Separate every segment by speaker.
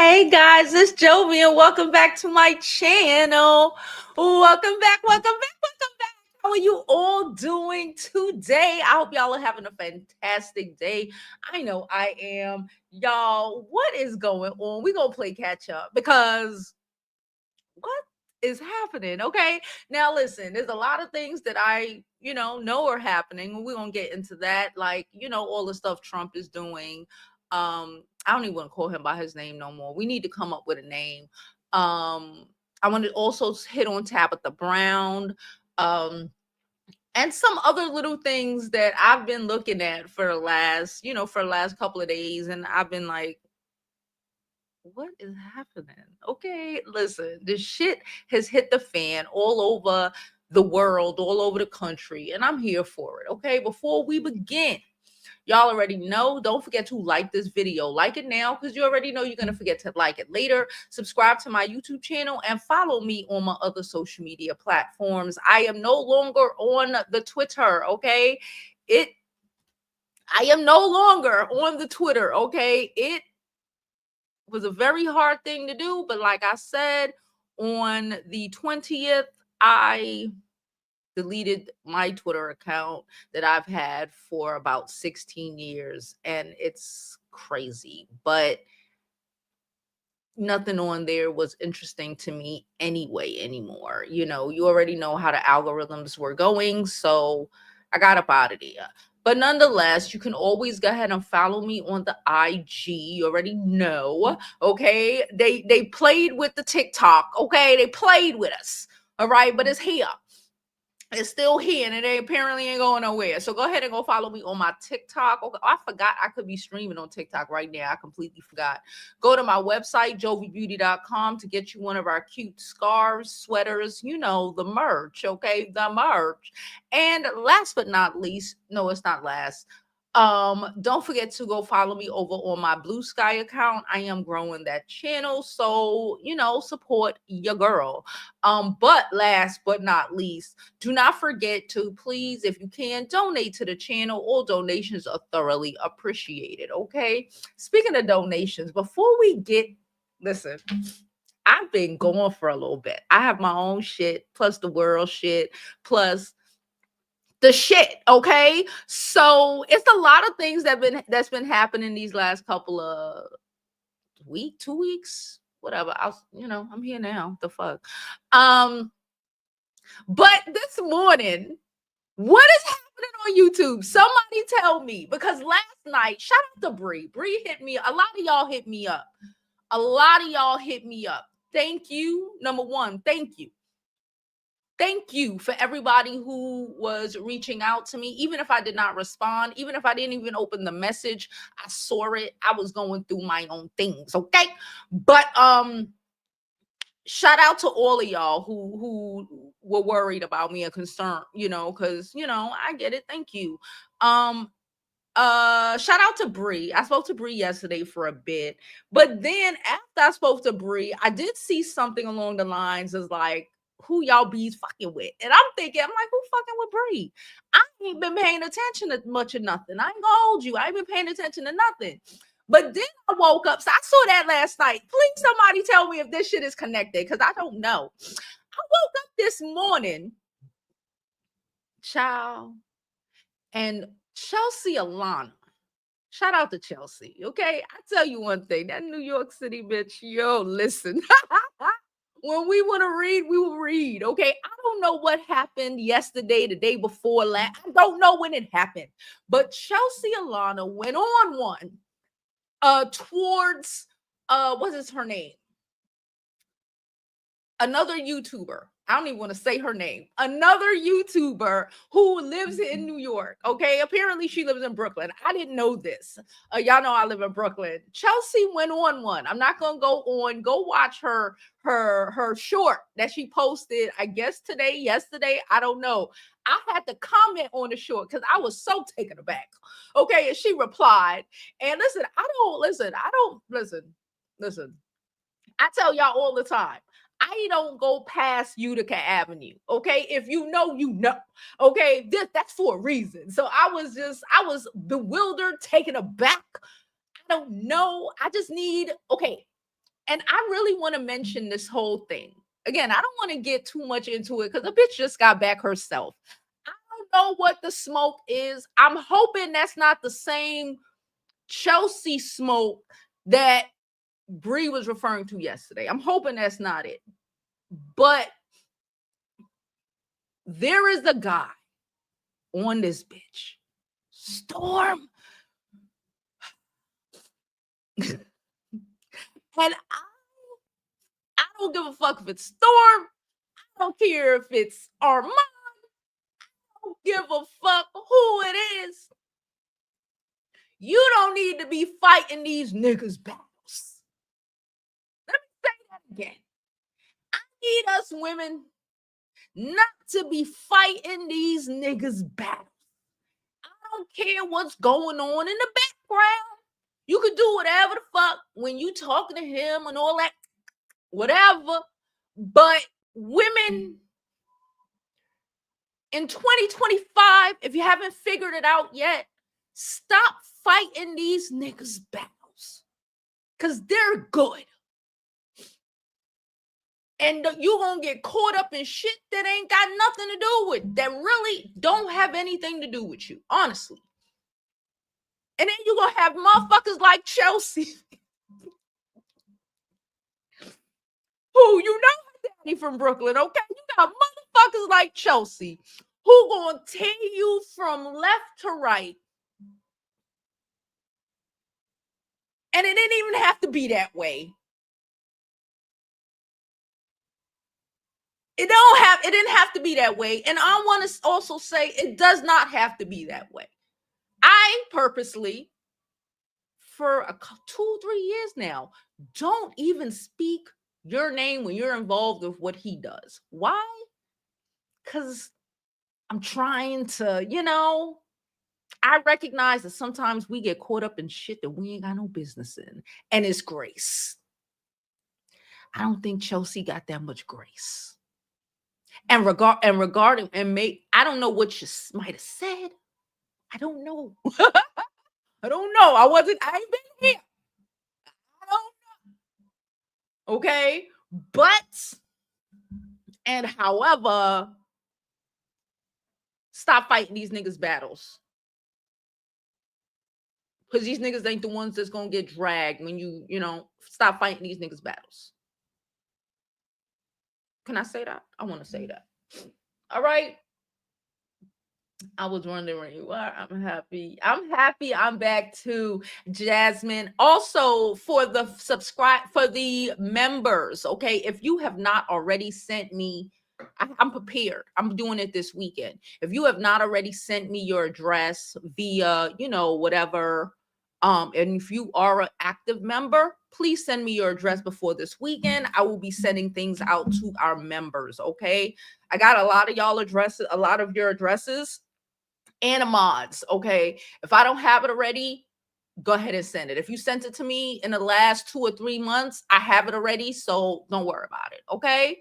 Speaker 1: Hey guys, it's Jovi and welcome back to my channel. Welcome back, welcome back, welcome back. How are you all doing today? I hope y'all are having a fantastic day. I know I am. Y'all, what is going on? We're going to play catch up because what is happening? Okay. Now, listen, there's a lot of things that I know are happening. We're going to get into that. Like, all the stuff Trump is doing. I don't even want to call him by his name no more. We need to come up with a name. I want to also hit on Tabitha Brown. And some other little things that I've been looking at for the last couple of days. And I've been like, what is happening? Okay, listen, this shit has hit the fan all over the world, all over the country, and I'm here for it. Okay, before we begin, y'all already know, don't forget to like this video. Like it now because you already know you're going to forget to like it later. Subscribe to my YouTube channel and follow me on my other social media platforms. I am no longer on the Twitter, okay? I am no longer on the Twitter, okay? It was a very hard thing to do, but like I said, on the 20th, I deleted my Twitter account that I've had for about 16 years, and it's crazy, but nothing on there was interesting to me anyway anymore. You already know how the algorithms were going, so I got up out of there. But nonetheless, you can always go ahead and follow me on the IG. You already know, okay? They played with the TikTok, okay? They played with us, all right? But it's here. It's still here, and it apparently ain't going nowhere. So go ahead and go follow me on my TikTok. Okay, I forgot I could be streaming on TikTok right now. I completely forgot. Go to my website, jovibeauty.com, to get you one of our cute scarves, sweaters, the merch, okay? The merch. And last but not least, no, it's not last. Don't forget to go follow me over on my Blue Sky account. I am growing that channel, so support your girl. But last but not least, do not forget to please, if you can, donate to the channel. All donations are thoroughly appreciated. Okay. Speaking of donations, before we listen, I've been going for a little bit. I have my own shit, plus the world shit, plus the shit. Okay. So it's a lot of things that's been happening these last couple of 2 weeks, whatever. I'm here now. The fuck. But this morning, what is happening on YouTube? Somebody tell me, because last night, shout out to Bree. Bree hit me. A lot of y'all hit me up. Thank you. Number one, thank you. Thank you for everybody who was reaching out to me. Even if I did not respond, even if I didn't even open the message, I saw it. I was going through my own things, okay? But shout out to all of y'all who were worried about me and concerned, because I get it. Thank you. Shout out to Bree. I spoke to Bree yesterday for a bit, but then after I spoke to Bree, I did see something along the lines of like, who y'all bees fucking with? And I'm like, who fucking with Bree? I ain't been paying attention to much of nothing. I ain't gonna hold you. I ain't been paying attention to nothing. But then I woke up. So I saw that last night. Please, somebody tell me if this shit is connected, because I don't know. I woke up this morning, child, and Chelsea Alana. Shout out to Chelsea. Okay. I tell you one thing, that New York City bitch, yo, listen. When we want to read, we will read. Okay. I don't know what happened yesterday, the day before last. I don't know when it happened. But Chelsea Alana went on one towards what is her name? Another YouTuber. I don't even want to say her name. Another YouTuber who lives in New York. Okay. Apparently she lives in Brooklyn. I didn't know this. Y'all know I live in Brooklyn. Chelsea went on one. I'm not going to go on. Go watch her short that she posted, I guess yesterday. I don't know. I had to comment on the short because I was so taken aback. Okay. And she replied. And listen. I tell y'all all the time, I don't go past Utica Avenue. Okay. If you know, you know. Okay. That's for a reason. So I was bewildered, taken aback. I don't know. I just need, okay. And I really want to mention this whole thing. Again, I don't want to get too much into it because the bitch just got back herself. I don't know what the smoke is. I'm hoping that's not the same Chelsea smoke that Bree was referring to yesterday. I'm hoping that's not it. But there is a guy on this bitch. Storm. And I don't give a fuck if it's Storm. I don't care if it's Armand. I don't give a fuck who it is. You don't need to be fighting these niggas' battles. Let me say that again. I need us women not to be fighting these niggas' battles. I don't care what's going on in the background. You could do whatever the fuck when you talking to him and all that, whatever. But women in 2025, if you haven't figured it out yet, stop fighting these niggas' battles. Because they're good. And you're going to get caught up in shit that ain't got nothing to do with, that really don't have anything to do with you, honestly. And then you're going to have motherfuckers like Chelsea, who you know her daddy from Brooklyn, okay? You got motherfuckers like Chelsea who going to tear you from left to right. And it didn't even have to be that way. It didn't have to be that way. And I want to also say it does not have to be that way. I purposely, for 2-3 years now, don't even speak your name when you're involved with what he does. Why? Because I'm trying to, I recognize that sometimes we get caught up in shit that we ain't got no business in. And it's grace. I don't think Chelsea got that much grace. And regarding I don't know what you might have said. I don't know. I don't know. I ain't been here. I don't know. Okay. But, and however, stop fighting these niggas' battles. Because these niggas ain't the ones that's going to get dragged when you stop fighting these niggas' battles. Can I say that? I want to say that. All right. I was wondering where you are. I'm happy. I'm back too, Jasmine. Also, for the members, okay? If you have not already sent me, I'm prepared. I'm doing it this weekend. If you have not already sent me your address via, whatever, and if you are an active member, please send me your address before this weekend. I will be sending things out to our members, okay? I got a lot of your addresses and a mods, okay? If I don't have it already, go ahead and send it. If you sent it to me in the last 2 or 3 months, I have it already, so don't worry about it, okay?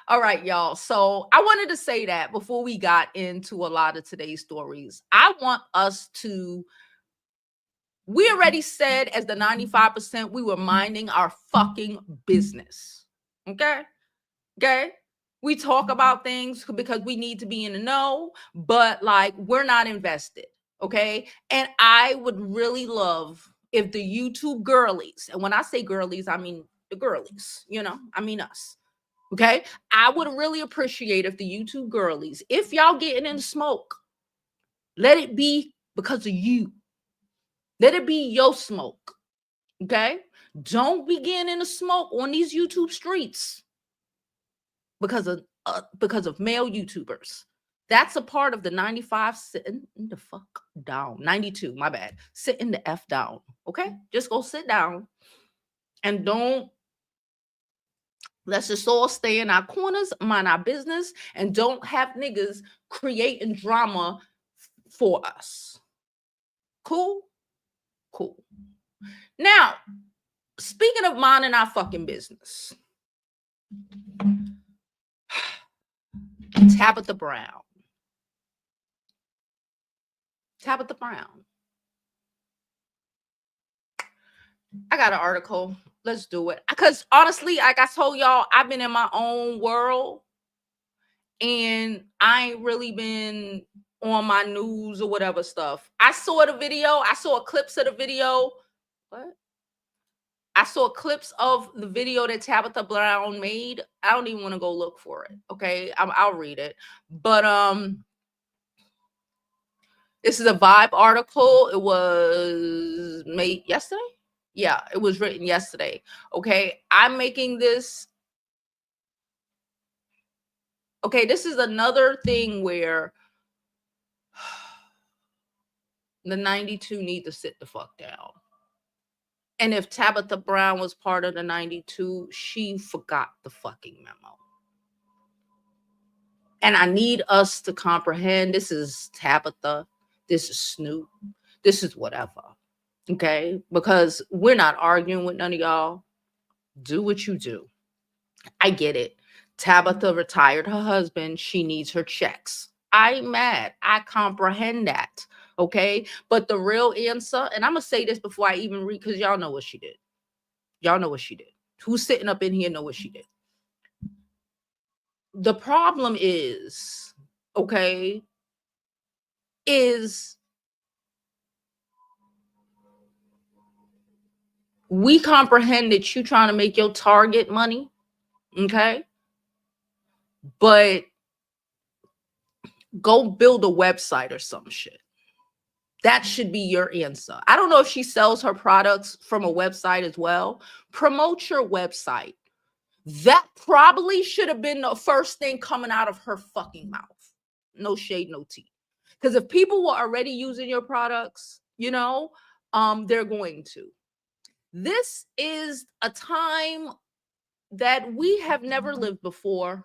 Speaker 1: All right, y'all. So I wanted to say that before we got into a lot of today's stories. I want us to, we already said as the 95%, we were minding our fucking business, okay? Okay? We talk about things because we need to be in the know, but like we're not invested, okay? And I would really love if the YouTube girlies, and when I say girlies, I mean the girlies, I mean us, okay? I would really appreciate if the YouTube girlies, if y'all getting in the smoke, let it be because of you. Let it be your smoke, okay? Don't be getting in the smoke on these YouTube streets because of male YouTubers. That's a part of the 95 sitting the fuck down. 92, my bad. Sitting the F down. Okay? Just go sit down and let's just all stay in our corners, mind our business, and don't have niggas creating drama for us. Cool? Cool. Now, speaking of minding our fucking business, Tabitha Brown. Tabitha Brown. I got an article. Let's do it. Because honestly, like I told y'all, I've been in my own world and I ain't really been on my news or whatever stuff. I saw the video. I saw clips of the video. What? I saw clips of the video that Tabitha Brown made. I don't even want to go look for it. Okay, I'll read it. But this is a Vibe article. It was made yesterday. Yeah, it was written yesterday. Okay, I'm making this. Okay, this is another thing where the 92 need to sit the fuck down. And if Tabitha Brown was part of the 92, she forgot the fucking memo. And I need us to comprehend this is Tabitha, this is Snoop, this is whatever. Okay? Because we're not arguing with none of y'all. Do what you do. I get it. Tabitha retired her husband. She needs her checks. I'm mad. I comprehend that. Okay? But the real answer, and I'm going to say this before I even read, because y'all know what she did. Y'all know what she did. Who's sitting up in here know what she did. The problem is, okay, is we comprehend that you trying to make your target money, okay? But go build a website or some shit. That should be your answer. I don't know if she sells her products from a website as well. Promote your website. That probably should have been the first thing coming out of her fucking mouth. No shade, no tea. Because if people were already using your products, they're going to. This is a time that we have never lived before.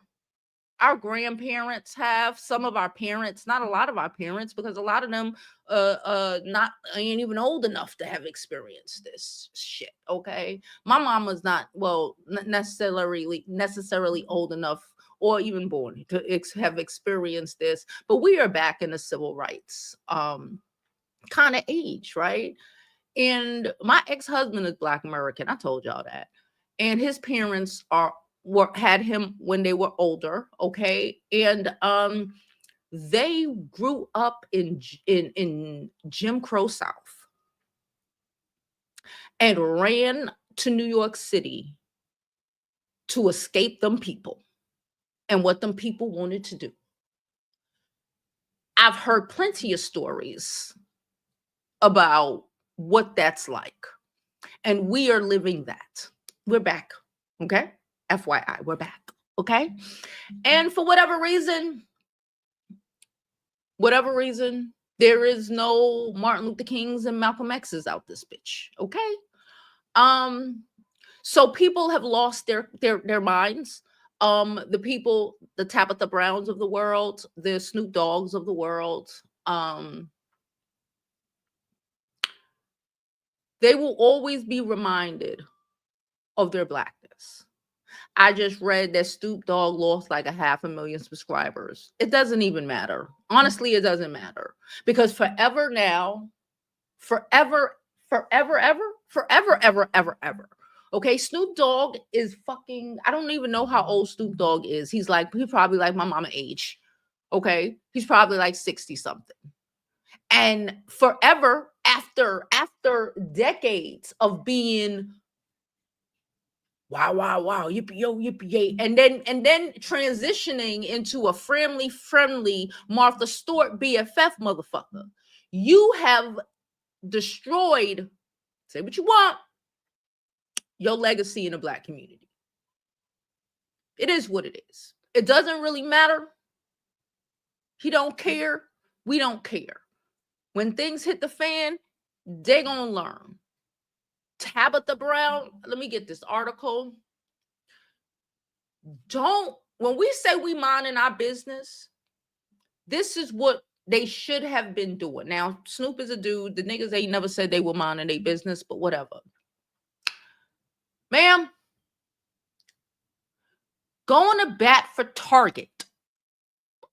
Speaker 1: Our grandparents have, some of our parents, not a lot of our parents, because a lot of them not ain't even old enough to have experienced this shit. Okay, my mom was not necessarily old enough or even born to have experienced this, but we are back in the civil rights kind of age, right? And my ex-husband is Black American. I told y'all that. And his parents had him when they were older, okay? And they grew up in Jim Crow South and ran to New York City to escape them people and what them people wanted to do. I've heard plenty of stories about what that's like. And we are living that. We're back. Okay? FYI, we're back. Okay? And for whatever reason, there is no Martin Luther Kings and Malcolm X's out this bitch. Okay? So people have lost their minds. The Tabitha Browns of the world, the Snoop Dogs of the world, they will always be reminded of their blackness. I just read that Snoop Dogg lost like 500,000 subscribers. It doesn't even matter. Honestly, it doesn't matter. Because forever now, forever, ever. Okay, Snoop Dogg is fucking, I don't even know how old Snoop Dogg is. He's probably like my mama age. Okay, he's probably like 60 something. And forever after decades of being wow, yippee yo, yippee yay, and then transitioning into a friendly Martha Stewart BFF motherfucker, you have destroyed, say what you want, your legacy in the Black community. It is what it is. It doesn't really matter. He don't care. We don't care. When things hit the fan, they gonna learn. Tabitha Brown, let me get this article. When we say we minding our business, this is what they should have been doing. Now, Snoop is a dude. The niggas ain't never said they were minding their business, but whatever. Ma'am, going to bat for Target,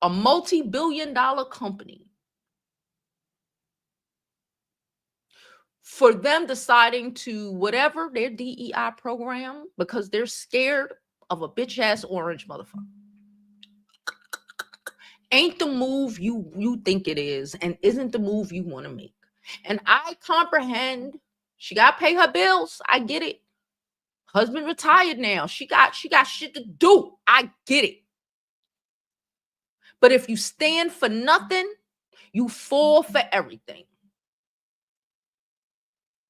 Speaker 1: a multi-billion-dollar company, for them deciding to whatever their DEI program because they're scared of a bitch ass orange motherfucker. Ain't the move you think it is, and isn't the move you want to make. And I comprehend she got to pay her bills. I get it. Husband retired now. She got shit to do. I get it. But if you stand for nothing, you fall for everything.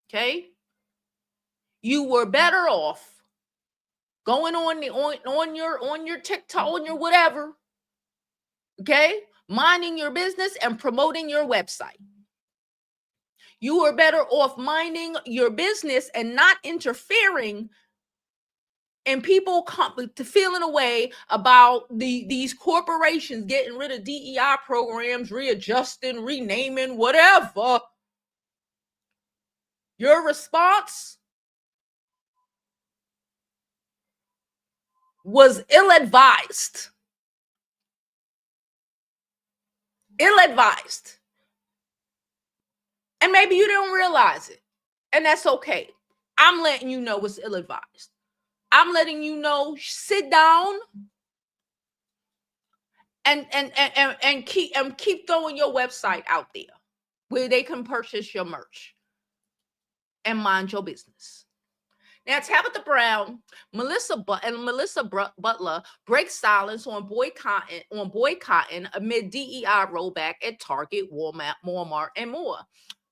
Speaker 1: Okay? You were better off going on your TikTok, on your whatever. Okay? Minding your business and promoting your website. You are better off minding your business and not interfering and people come to feeling a way about these corporations getting rid of DEI programs, readjusting, renaming, whatever. Your response was ill-advised. Ill-advised. And maybe you don't realize it. And that's okay. I'm letting you know it's ill-advised. I'm letting you know, sit down and keep throwing your website out there where they can purchase your merch and mind your business. Now, Tabitha Brown, Melissa Butler break silence on boycotting amid DEI rollback at Target, Walmart, and more.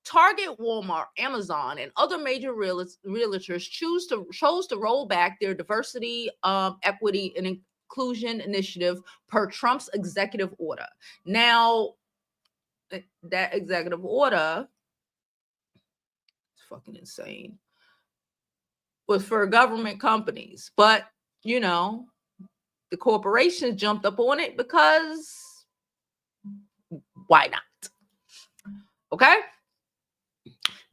Speaker 1: Target, Walmart, Amazon, and other major realtors chose to roll back their diversity, equity, and inclusion initiative per Trump's executive order. Now, that executive order is fucking insane. Was for government companies, but the corporations jumped up on it because why not? Okay.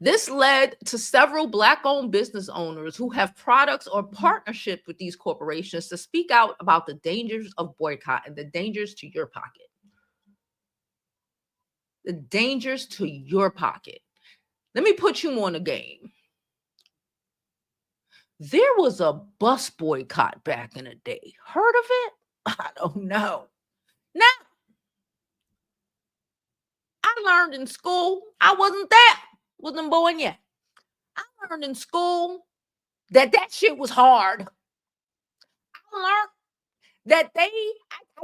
Speaker 1: This led to several Black-owned business owners who have products or partnership with these corporations to speak out about the dangers of boycott and the dangers to your pocket. The dangers to your pocket. Let me put you on a game. There was a bus boycott back in the day. Heard of it? I don't know. Now, I learned in school, I wasn't born yet. I learned in school that shit was hard. I learned that I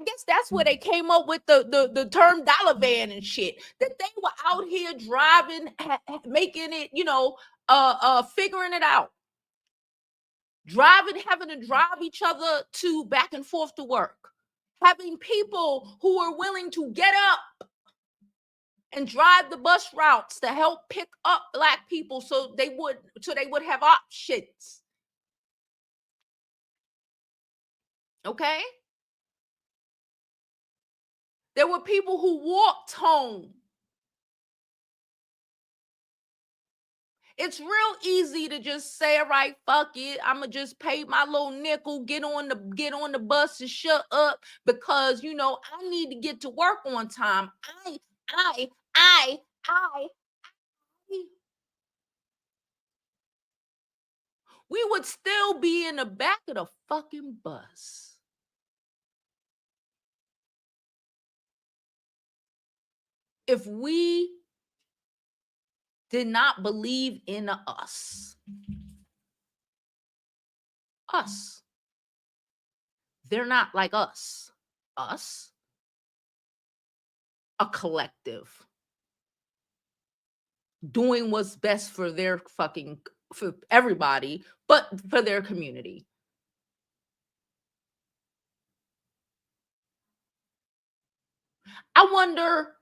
Speaker 1: guess that's where they came up with the term dollar van and shit. That they were out here driving, making it, figuring it out. Having to drive each other back and forth to work. Having people who are willing to get up and drive the bus routes to help pick up Black people so they would have options. Okay? There were people who walked home. It's real easy to just say, all right, fuck it. I'ma just pay my little nickel, get on the bus and shut up because I need to get to work on time. We would still be in the back of the fucking bus. If we did not believe in us. They're not like us. Us, a collective, doing what's best for for everybody, but for their community. I wonder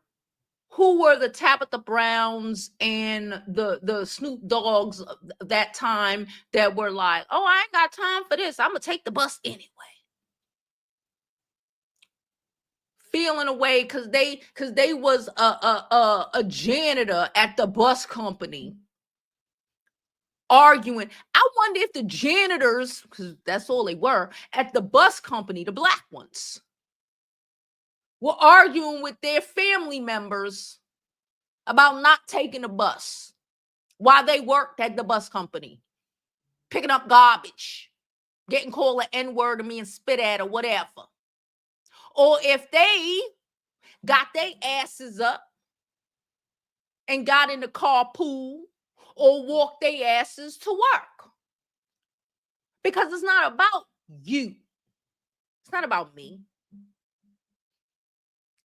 Speaker 1: who were the Tabitha Browns and the Snoop Dogs that time that were like, oh, I ain't got time for this. I'm gonna take the bus anyway. Feeling away because they was a janitor at the bus company arguing. I wonder if the janitors, because that's all they were, at the bus company, the Black ones, were arguing with their family members about not taking the bus. while they worked at the bus company, picking up garbage, getting called an N-word or being spit at or whatever. Or if they got their asses up and got in the carpool or walked their asses to work. Because it's not about you. It's not about me.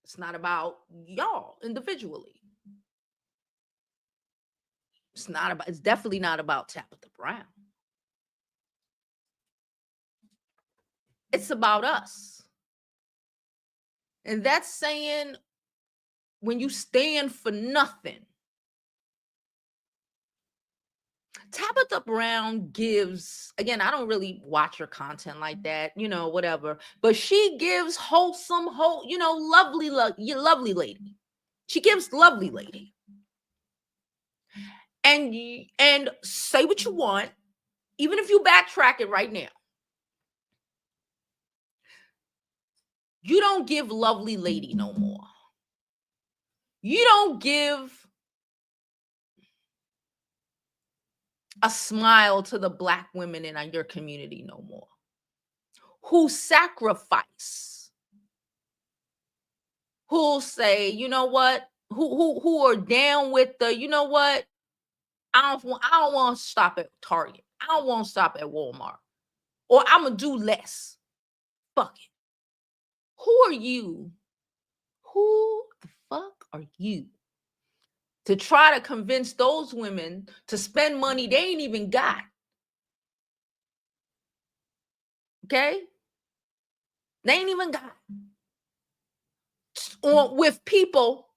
Speaker 1: It's not about y'all individually. It's definitely not about Tabitha Brown. It's about us. And that's saying when you stand for nothing. Tabitha Brown gives, again, I don't really watch her content like that, whatever, but she gives wholesome, lovely lady. She gives lovely lady. And say what you want, even if you backtrack it right now. You don't give lovely lady no more. You don't give a smile to the Black women in your community no more, who sacrifice, who'll say, you know what, who are down with the, you know what, I don't want to stop at Target. I don't want to stop at Walmart. Or I'm going to do less. Fuck it. Who are you? Who the fuck are you to try to convince those women to spend money they ain't even got? Okay? They ain't even got. Or with people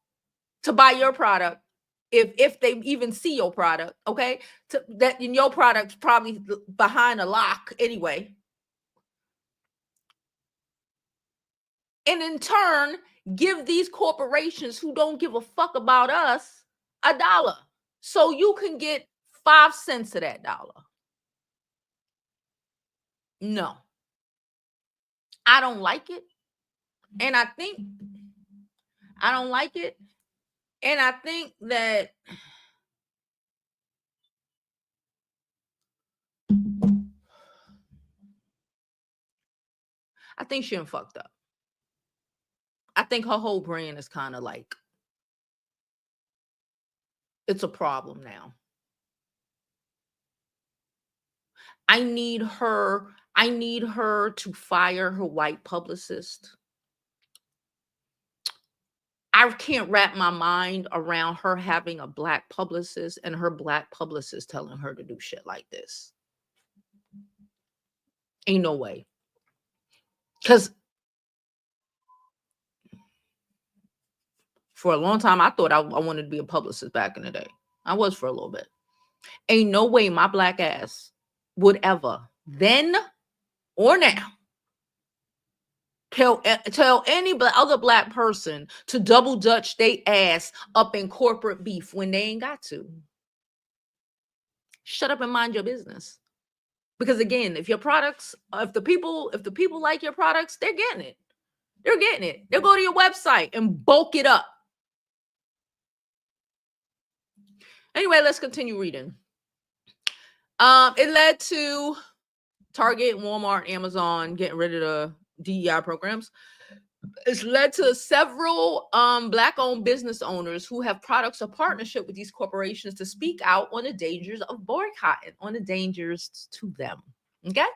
Speaker 1: to buy your product. If they even see your product, okay? That in your product's probably behind a lock anyway. And in turn, give these corporations who don't give a fuck about us $1 so you can get 5 cents of that dollar. No, I don't like it. And I think I don't like it. And I think that she done fucked up. I think her whole brand is kind of like, it's a problem now. I need her to fire her white publicist. I can't wrap my mind around her having a Black publicist and her Black publicist telling her to do shit like this. Ain't no way. Because for a long time, I thought I wanted to be a publicist back in the day. I was for a little bit. Ain't no way my Black ass would ever, then or now, tell any other Black person to double dutch they ass up in corporate beef when they ain't got to. Shut up and mind your business. Because again, if the people like your products, they're getting it. They're getting it. They'll go to your website and bulk it up. Anyway, let's continue reading. It led to Target, Walmart, Amazon getting rid of the DEI programs. It's led to several Black-owned business owners who have products or partnership with these corporations to speak out on the dangers of boycotting, on the dangers to them. Okay?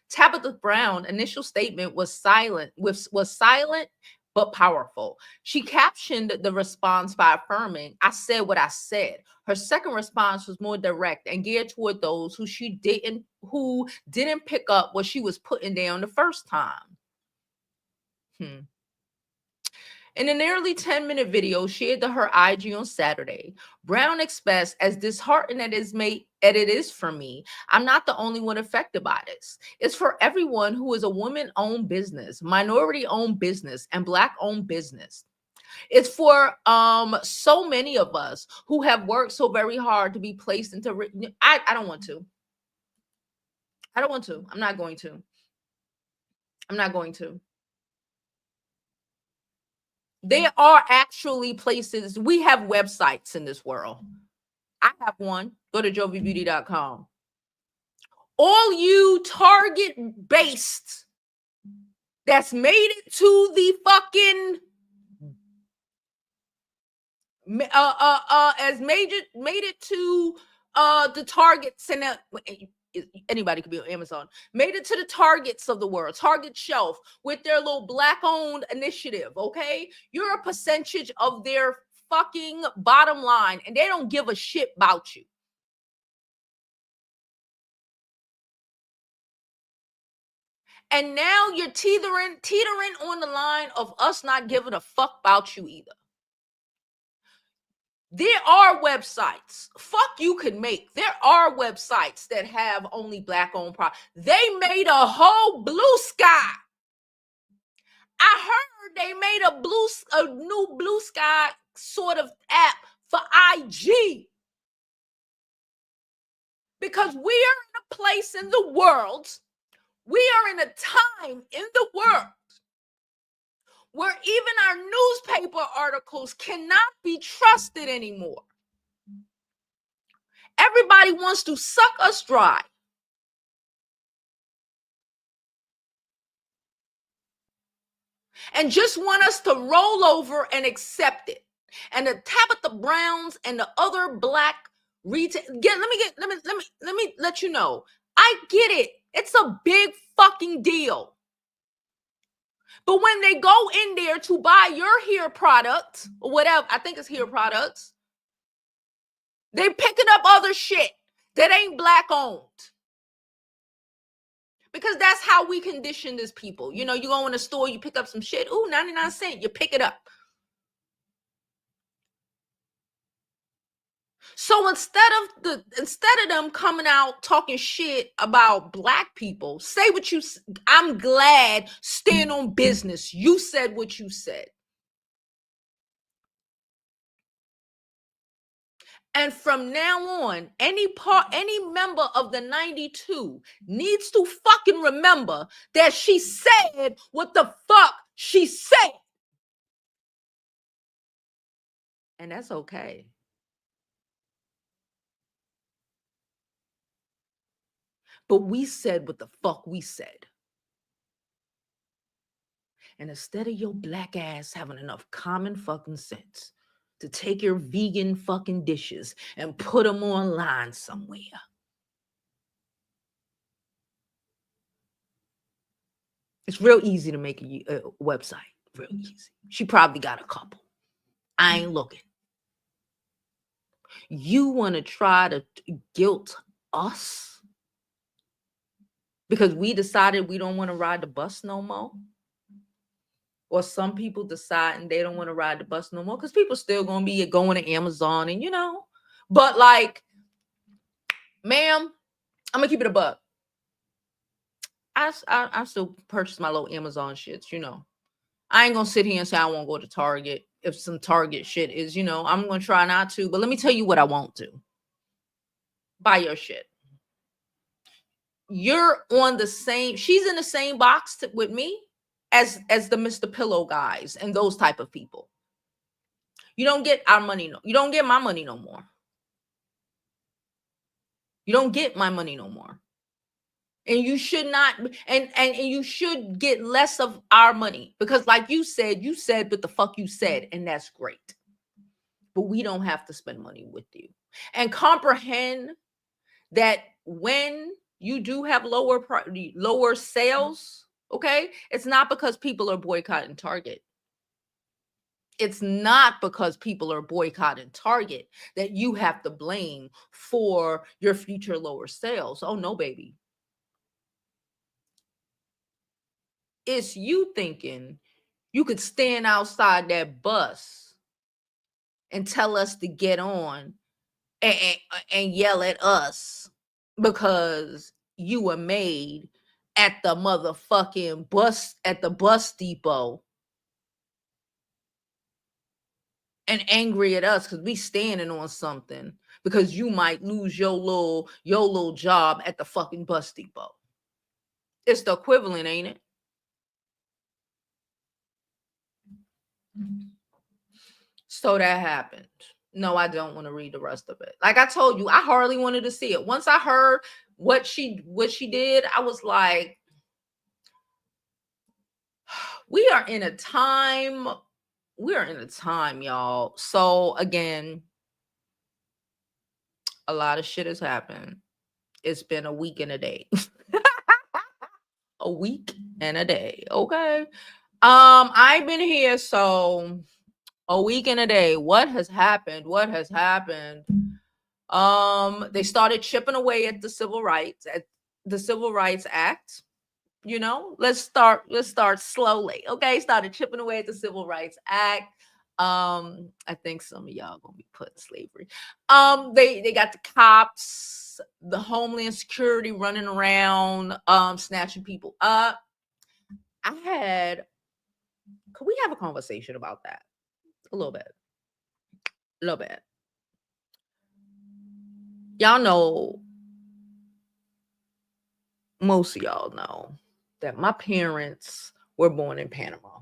Speaker 1: Tabitha Brown initial statement was silent but powerful. She captioned the response by affirming, "I said what I said." Her second response was more direct and geared toward those who didn't pick up what she was putting down the first time. In a nearly 10-minute video shared to her IG on Saturday, Brown expressed, "As disheartening as it is for me, I'm not the only one affected by this. It's for everyone who is a woman-owned business, minority-owned business, and Black-owned business. It's for so many of us who have worked so very hard to be placed into." I don't want to. I don't want to. I'm not going to. I'm not going to. There are actually places, we have websites in this world. I have one. Go to jovibeauty.com. All you Target based that's made it to the fucking as made it to the Targets and anybody could be on Amazon, made it to the Targets of the world, Target shelf with their little black owned initiative. Okay, you're a percentage of their fucking bottom line, and they don't give a shit about you. And now you're teetering on the line of us not giving a fuck about you either. There are websites. Fuck you can make. There are websites that have only black owned products. They made a whole Blue Sky. I heard they made a new Blue Sky sort of app for IG. Because we are in a place in the world, we are in a time in the world where even our newspaper articles cannot be trusted anymore. Everybody wants to suck us dry. And just want us to roll over and accept it. And the Tabitha Browns and the other black retail, let me let you know. I get it. It's a big fucking deal. But when they go in there to buy your hair product or whatever, I think it's hair products, they picking up other shit that ain't black owned. Because that's how we condition as people. You know, you go in a store, you pick up some shit, ooh, 99 cents, you pick it up. So instead of them coming out talking shit about black people, say what you, I'm glad, stand on business. You said what you said. And from now on, any member of the 92 needs to fucking remember that she said what the fuck she said. And that's okay. But we said what the fuck we said. And instead of your black ass having enough common fucking sense to take your vegan fucking dishes and put them online somewhere, it's real easy to make a website. Real easy. She probably got a couple. I ain't looking. You want to try to guilt us because we decided we don't want to ride the bus no more? Or some people decide and they don't want to ride the bus no more because people still going to be going to Amazon and, you know. But like, ma'am, I'm going to keep it a buck. I still purchase my little Amazon shits, you know. I ain't going to sit here and say I won't go to Target. If some Target shit is, you know, I'm going to try not to. But let me tell you what I won't do. Buy your shit. You're on the same, she's in the same box with me as the Mr. Pillow guys and those type of people. You don't get our money. You don't get my money no more. You don't get my money no more. And you should not, and you should get less of our money because like you said what the fuck you said, and that's great. But we don't have to spend money with you. And comprehend that when you do have lower sales, okay, it's not because people are boycotting Target. It's not because people are boycotting Target that you have to blame for your future lower sales. Oh no, baby. It's you thinking you could stand outside that bus and tell us to get on and yell at us because you were made at the motherfucking bus, at the bus depot, and angry at us because we standing on something because you might lose your little job at the fucking bus depot. It's the equivalent, ain't it? So that happened. No, I don't want to read the rest of it. Like I told you, I hardly wanted to see it. Once I heard what she did, I was like, we are in a time, y'all. So again, a lot of shit has happened. It's been a week and a day. A week and a day. Okay. I've been here so a week and a day. What has happened? What has happened? They started chipping away at the Civil Rights Act. Let's start slowly. Okay, started chipping away at the Civil Rights Act. I think some of y'all gonna be put in slavery. They got the cops, the Homeland Security running around, snatching people up. Could we have a conversation about that? A little bit. A little bit. Y'all know, most of y'all know that my parents were born in Panama.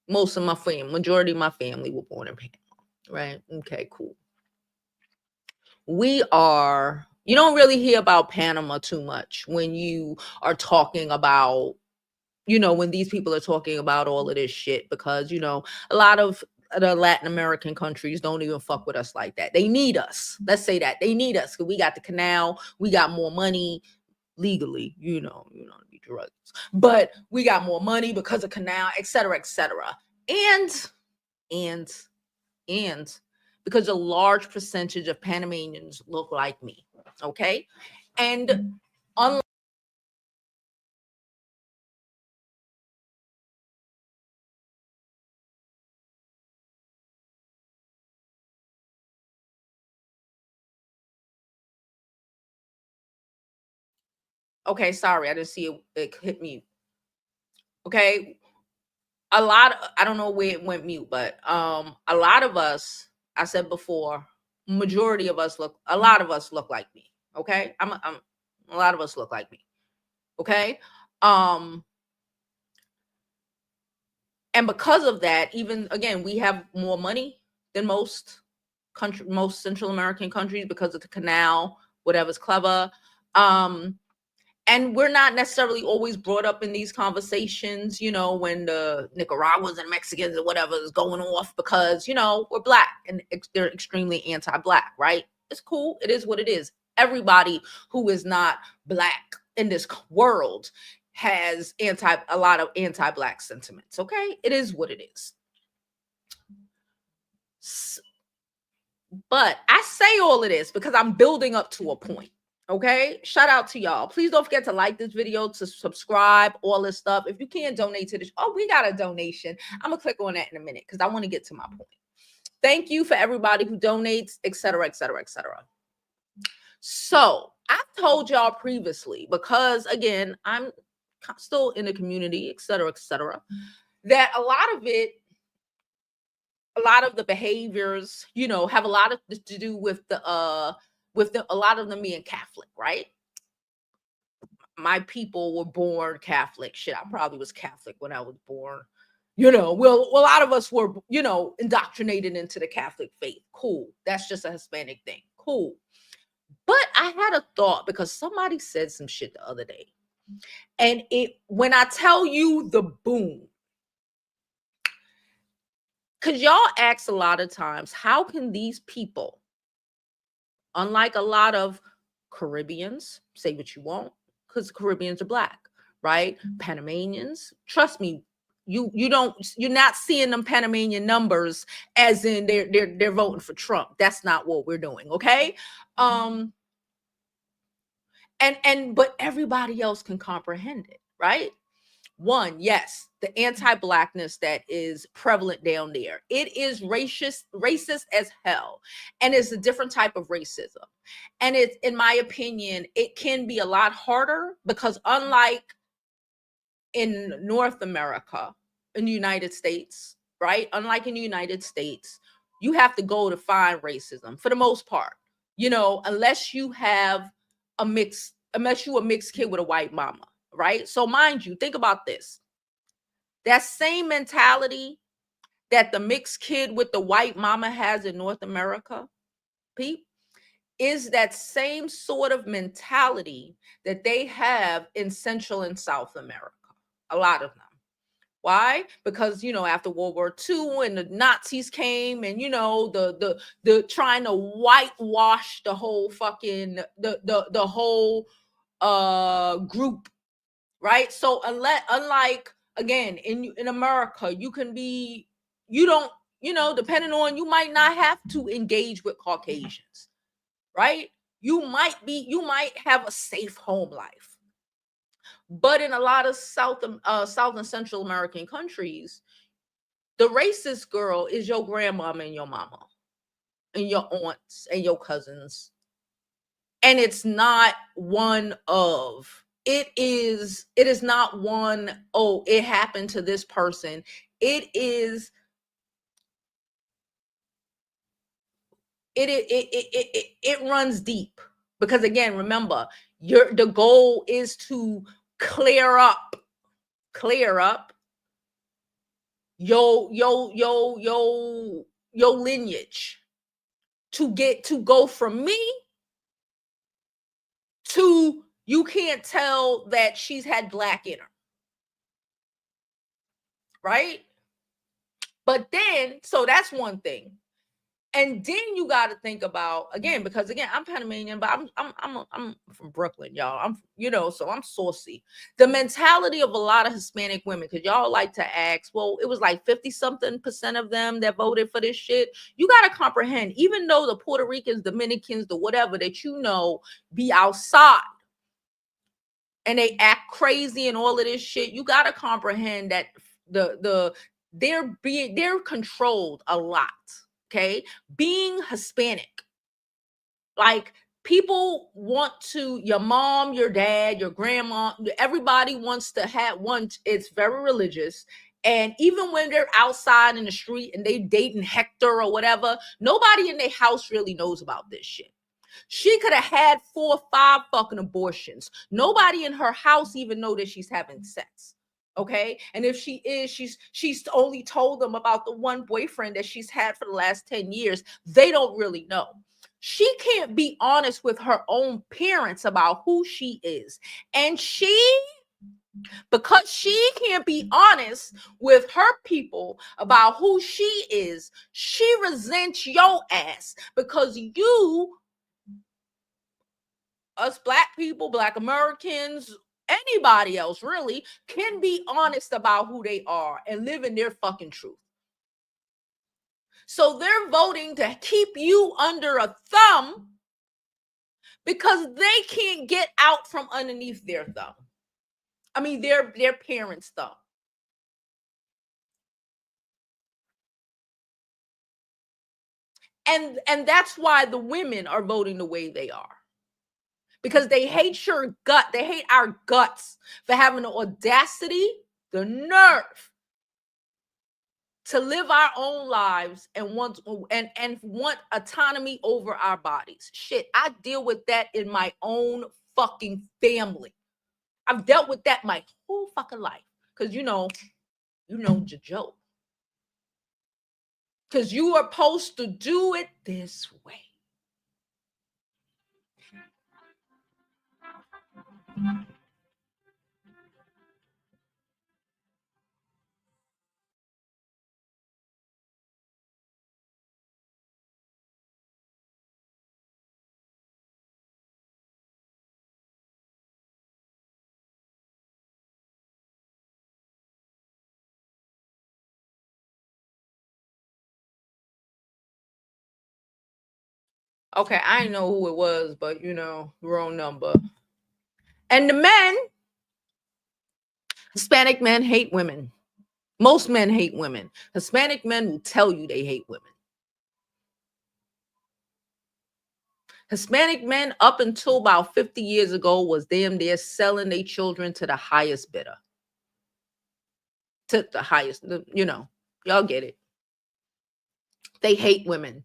Speaker 1: Most of my family, majority of my family were born in Panama. Right? Okay, cool. You don't really hear about Panama too much when you are talking about, when these people are talking about all of this shit, because, a lot of the Latin American countries don't even fuck with us like that. They need us. Let's say that. They need us because we got the canal, we got more money legally, to be drugs. But we got more money because of canal, et cetera, et cetera. And because a large percentage of Panamanians look like me. Okay. And unlike okay, sorry, I didn't see it hit mute. Okay. I don't know where it went mute, but a lot of us, I said before, a lot of us look like me. Okay. A lot of us look like me. Okay. Um, and because of that, even again, we have more money than most Central American countries because of the canal, whatever's clever. Um, and we're not necessarily always brought up in these conversations, when the Nicaraguans and Mexicans and whatever is going off because, we're black and they're extremely anti-black, right? It's cool. It is what it is. Everybody who is not black in this world has a lot of anti-black sentiments. Okay. It is what it is. But I say all of this because I'm building up to a point. Okay. Shout out to y'all. Please don't forget to like this video, to subscribe, all this stuff. If you can't donate to this, we got a donation. I'm gonna click on that in a minute because I want to get to my point. Thank you for everybody who donates, et cetera, et cetera, et cetera. So I've told y'all previously, because again, I'm still in the community, et cetera, that a lot of the behaviors, have a lot to do with a lot of them being Catholic, right? My people were born Catholic. Shit, I probably was Catholic when I was born. Well, a lot of us were, indoctrinated into the Catholic faith. Cool. That's just a Hispanic thing. Cool. But I had a thought because somebody said some shit the other day. And when I tell you the boom, because y'all ask a lot of times, how can these people, unlike a lot of Caribbeans, say what you want, because Caribbeans are black, right? Panamanians, trust me, you're not seeing them Panamanian numbers as in they're voting for Trump. That's not what we're doing, okay? But everybody else can comprehend it, right? One, yes, the anti-blackness that is prevalent down there. It is racist as hell. And it's a different type of racism. And it's, in my opinion, it can be a lot harder because unlike in North America, in the United States, right? Unlike in the United States, you have to go to find racism for the most part, unless you have unless you a mixed kid with a white mama, right? So mind you, think about this. That same mentality that the mixed kid with the white mama has in North America, Pete, is that same sort of mentality that they have in Central and South America. A lot of them. Why? Because after World War II and the Nazis came, and the trying to whitewash the whole fucking the whole group, right? So unlike again in America, you can be you don't depending on, you might not have to engage with Caucasians, right? You might have a safe home life. But in a lot of South and Central American countries, the racist girl is your grandmama and your mama and your aunts and your cousins. And it's not one of, it is not one, oh, it happened to this person. It runs deep. Because again, remember, the goal is to clear up your lineage, to go from me to you can't tell that she's had black in her, right? But then, so that's one thing. And then you got to think about, again, because again, I'm Panamanian, but I'm from Brooklyn, y'all. So I'm saucy. The mentality of a lot of Hispanic women, because y'all like to ask, well, it was like 50 something percent of them that voted for this shit. You got to comprehend, even though the Puerto Ricans, Dominicans, the whatever that be outside and they act crazy and all of this shit, you got to comprehend that they're controlled a lot. Okay, being Hispanic, like, people want to, your mom, your dad, your grandma, everybody wants to have one. It's very religious. And even when they're outside in the street and they dating Hector or whatever, nobody in their house really knows about this shit. She could have had 4 or 5 fucking abortions. Nobody in her house even know that she's having sex. Okay. And if she is, she's only told them about the one boyfriend that she's had for the last 10 years. They don't really know. She can't be honest with her own parents about who she is. And because she can't be honest with her people about who she is, she resents your ass because us black people, black Americans, anybody else really, can be honest about who they are and live in their fucking truth. So they're voting to keep you under a thumb because they can't get out from underneath their thumb. I mean, their parents' thumb. And that's why the women are voting the way they are. Because they hate your gut. They hate our guts for having the audacity, the nerve to live our own lives and want autonomy over our bodies. Shit, I deal with that in my own fucking family. I've dealt with that my whole fucking life. Because Joe. Because you are supposed to do it this way. Okay, I didn't know who it was, but wrong number. And the men, Hispanic men hate women. Most men hate women. Hispanic men will tell you they hate women. Hispanic men, up until about 50 years ago, was damn near selling their children to the highest bidder. To the highest, y'all get it. They hate women.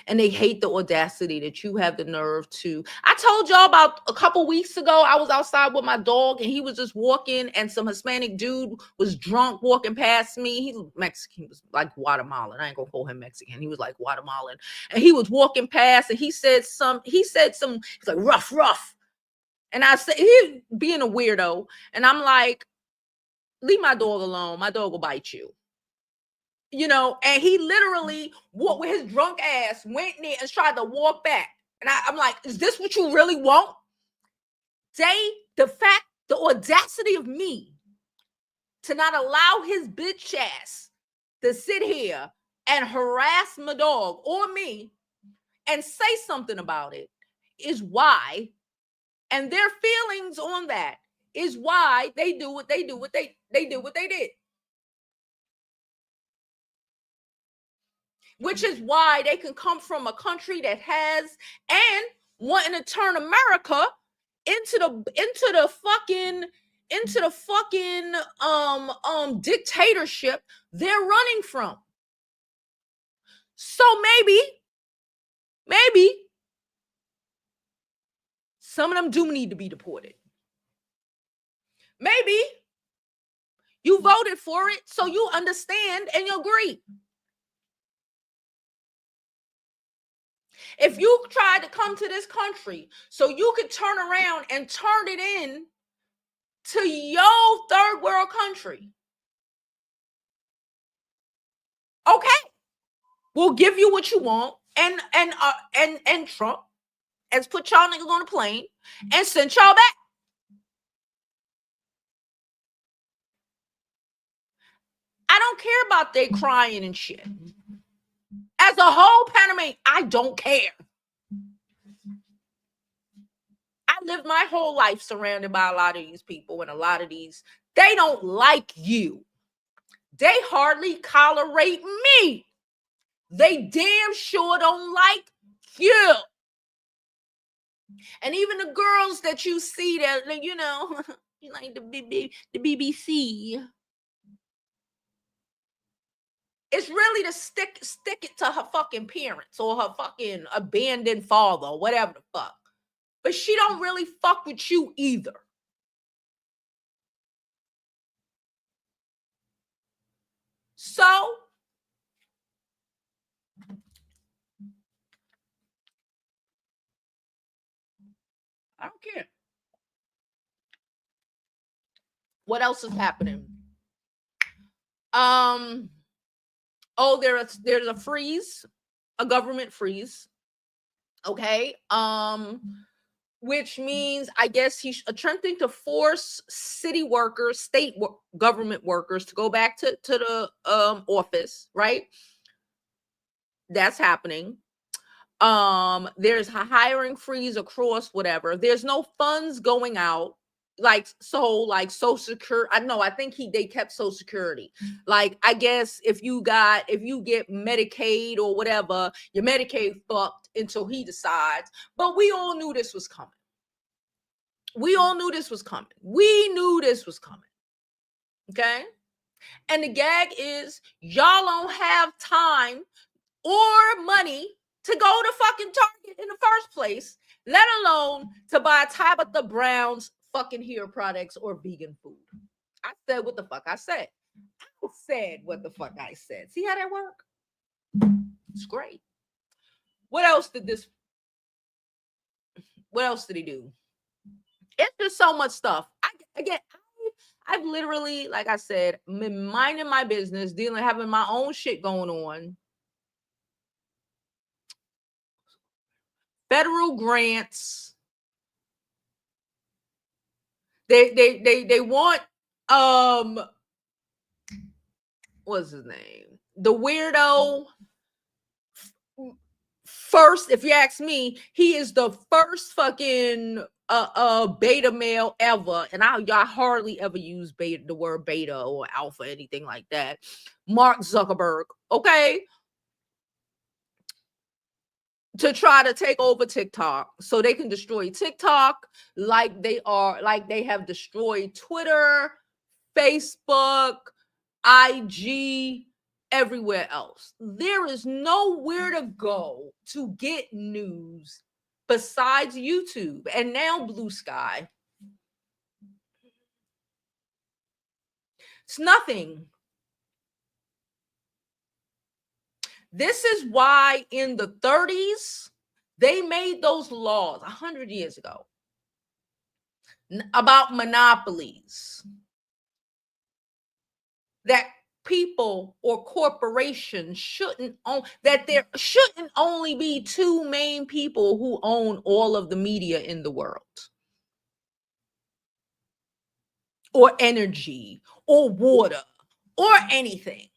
Speaker 1: And they hate the audacity that you have the nerve to. I told y'all about a couple weeks ago, I was outside with my dog and he was just walking, and some Hispanic dude was drunk walking past me. He's Mexican, he was like Guatemalan. I ain't gonna call him Mexican. He was like Guatemalan. And he was walking past and he said he's like rough, rough. And I said, he being a weirdo. And I'm like, leave my dog alone. My dog will bite you. You know, and he literally walked with his drunk ass, went there and tried to walk back. And I'm like, is this what you really want? The audacity of me to not allow his bitch ass to sit here and harass my dog or me and say something about it is why, and their feelings on that is why they do what they do, what they do what they did. Which is why they can come from a country that has and wanting to turn America into the fucking dictatorship they're running from. So maybe some of them do need to be deported. Maybe you voted for it, so you understand and you agree. If you tried to come to this country so you could turn around and turn it in to your third world country, okay, we'll give you what you want, and Trump has put y'all niggas on a plane and sent y'all back. I don't care about they crying and shit. As a whole Panamanian, I don't care. I lived my whole life surrounded by a lot of these people, and a lot of these, they don't like you. They hardly tolerate me. They damn sure don't like you. And even the girls that you see that, you know, you like the BBC. It's really to stick it to her fucking parents or her fucking abandoned father or whatever the fuck. But she don't really fuck with you either. So I don't care. What else is happening? There's a freeze, a government freeze. Okay. Which means I guess he's attempting to force city workers, government workers to go back to the office, right? That's happening. There's a hiring freeze across whatever. There's no funds going out. Like Social Security. I think they kept Social Security. Like, I guess if you get Medicaid or whatever, your Medicaid fucked until he decides. But we all knew this was coming. We knew this was coming. Okay. And the gag is y'all don't have time or money to go to fucking Target in the first place, let alone to buy Tabitha Brown's fucking hair products or vegan food. I said what the fuck I said. I said what the fuck I said. See how that work? It's great. What else did he do? It's just so much stuff. I've literally, like I said, been minding my business, having my own shit going on. Federal grants. They want what's his name? The weirdo. First, if you ask me, he is the first fucking beta male ever, and I hardly ever use the word beta or alpha, anything like that. Mark Zuckerberg, okay, to try to take over TikTok so they can destroy TikTok like they have destroyed Twitter, Facebook, IG, everywhere else. There is nowhere to go to get news besides YouTube and now Blue Sky. It's nothing. This is why in the 30s, they made those laws 100 years ago about monopolies, that people or corporations shouldn't own, that there shouldn't only be two main people who own all of the media in the world, or energy, or water, or anything.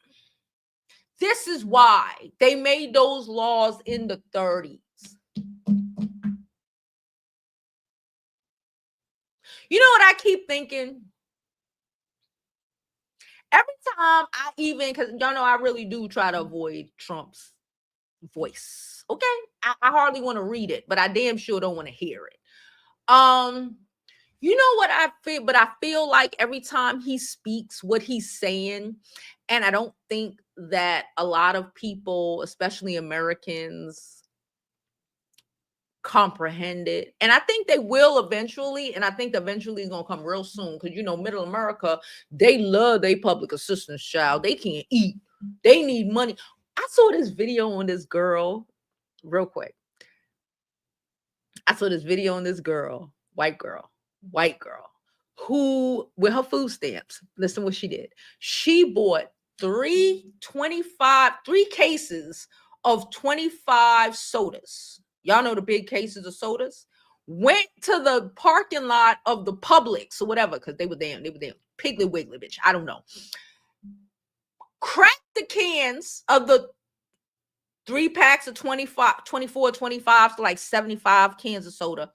Speaker 1: This is why they made those laws in the 30s. You know what I keep thinking? Every time I even, because y'all know I really do try to avoid Trump's voice. Okay. I hardly want to read it, but I damn sure don't want to hear it. You know what I feel, but I feel like every time he speaks, what he's saying, and I don't think that a lot of people, especially Americans, comprehend it. And I think they will eventually, and I think eventually it's gonna come real soon, because you know, middle America, they love their public assistance, child. They can't eat, they need money. I saw this video on this girl real quick. I saw this video on this girl, white girl, who, with her food stamps, listen what she did. She bought three cases of 25 sodas. Y'all know the big cases of sodas. Went to the parking lot of the Publix or whatever, because they were there. Piggly Wiggly, bitch. I don't know. Cracked the cans of the 3 packs of 25, 24, 25, so like 75 cans of soda.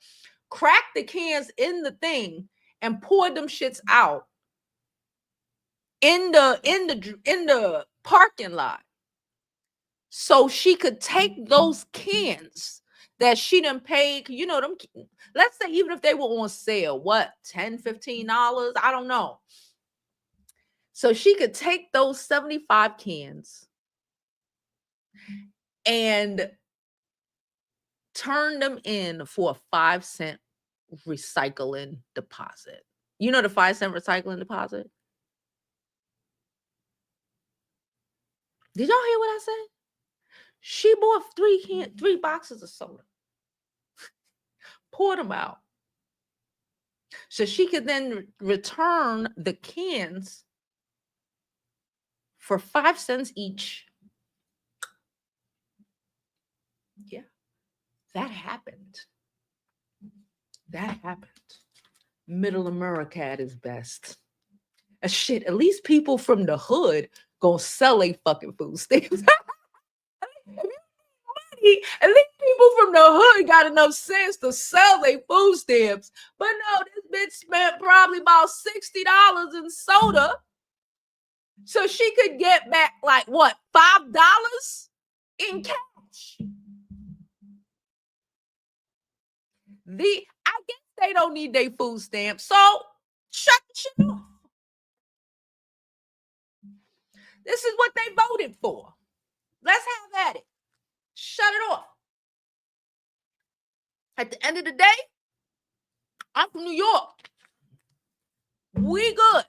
Speaker 1: Cracked the cans in the thing and poured them shits out in the parking lot, so she could take those cans that she done paid, you know, them, let's say even if they were on sale, what, $10, $15, I don't know. So she could take those 75 cans and turn them in for a 5-cent recycling deposit. You know the 5-cent recycling deposit? Did y'all hear what I said? She bought 3 boxes of soda, poured them out, so she could then return the cans for 5 cents each. Yeah, that happened. That happened. Middle America at its best. Shit, at least people from the hood gonna sell a fucking food stamps. At least people from the hood got enough sense to sell their food stamps. But no, this bitch spent probably about $60 in soda, so she could get back like what, $5 in cash. I guess they don't need their food stamps, so shut the shit off. This is what they voted for. Let's have at it. Shut it off. At the end of the day, I'm from New York. We good.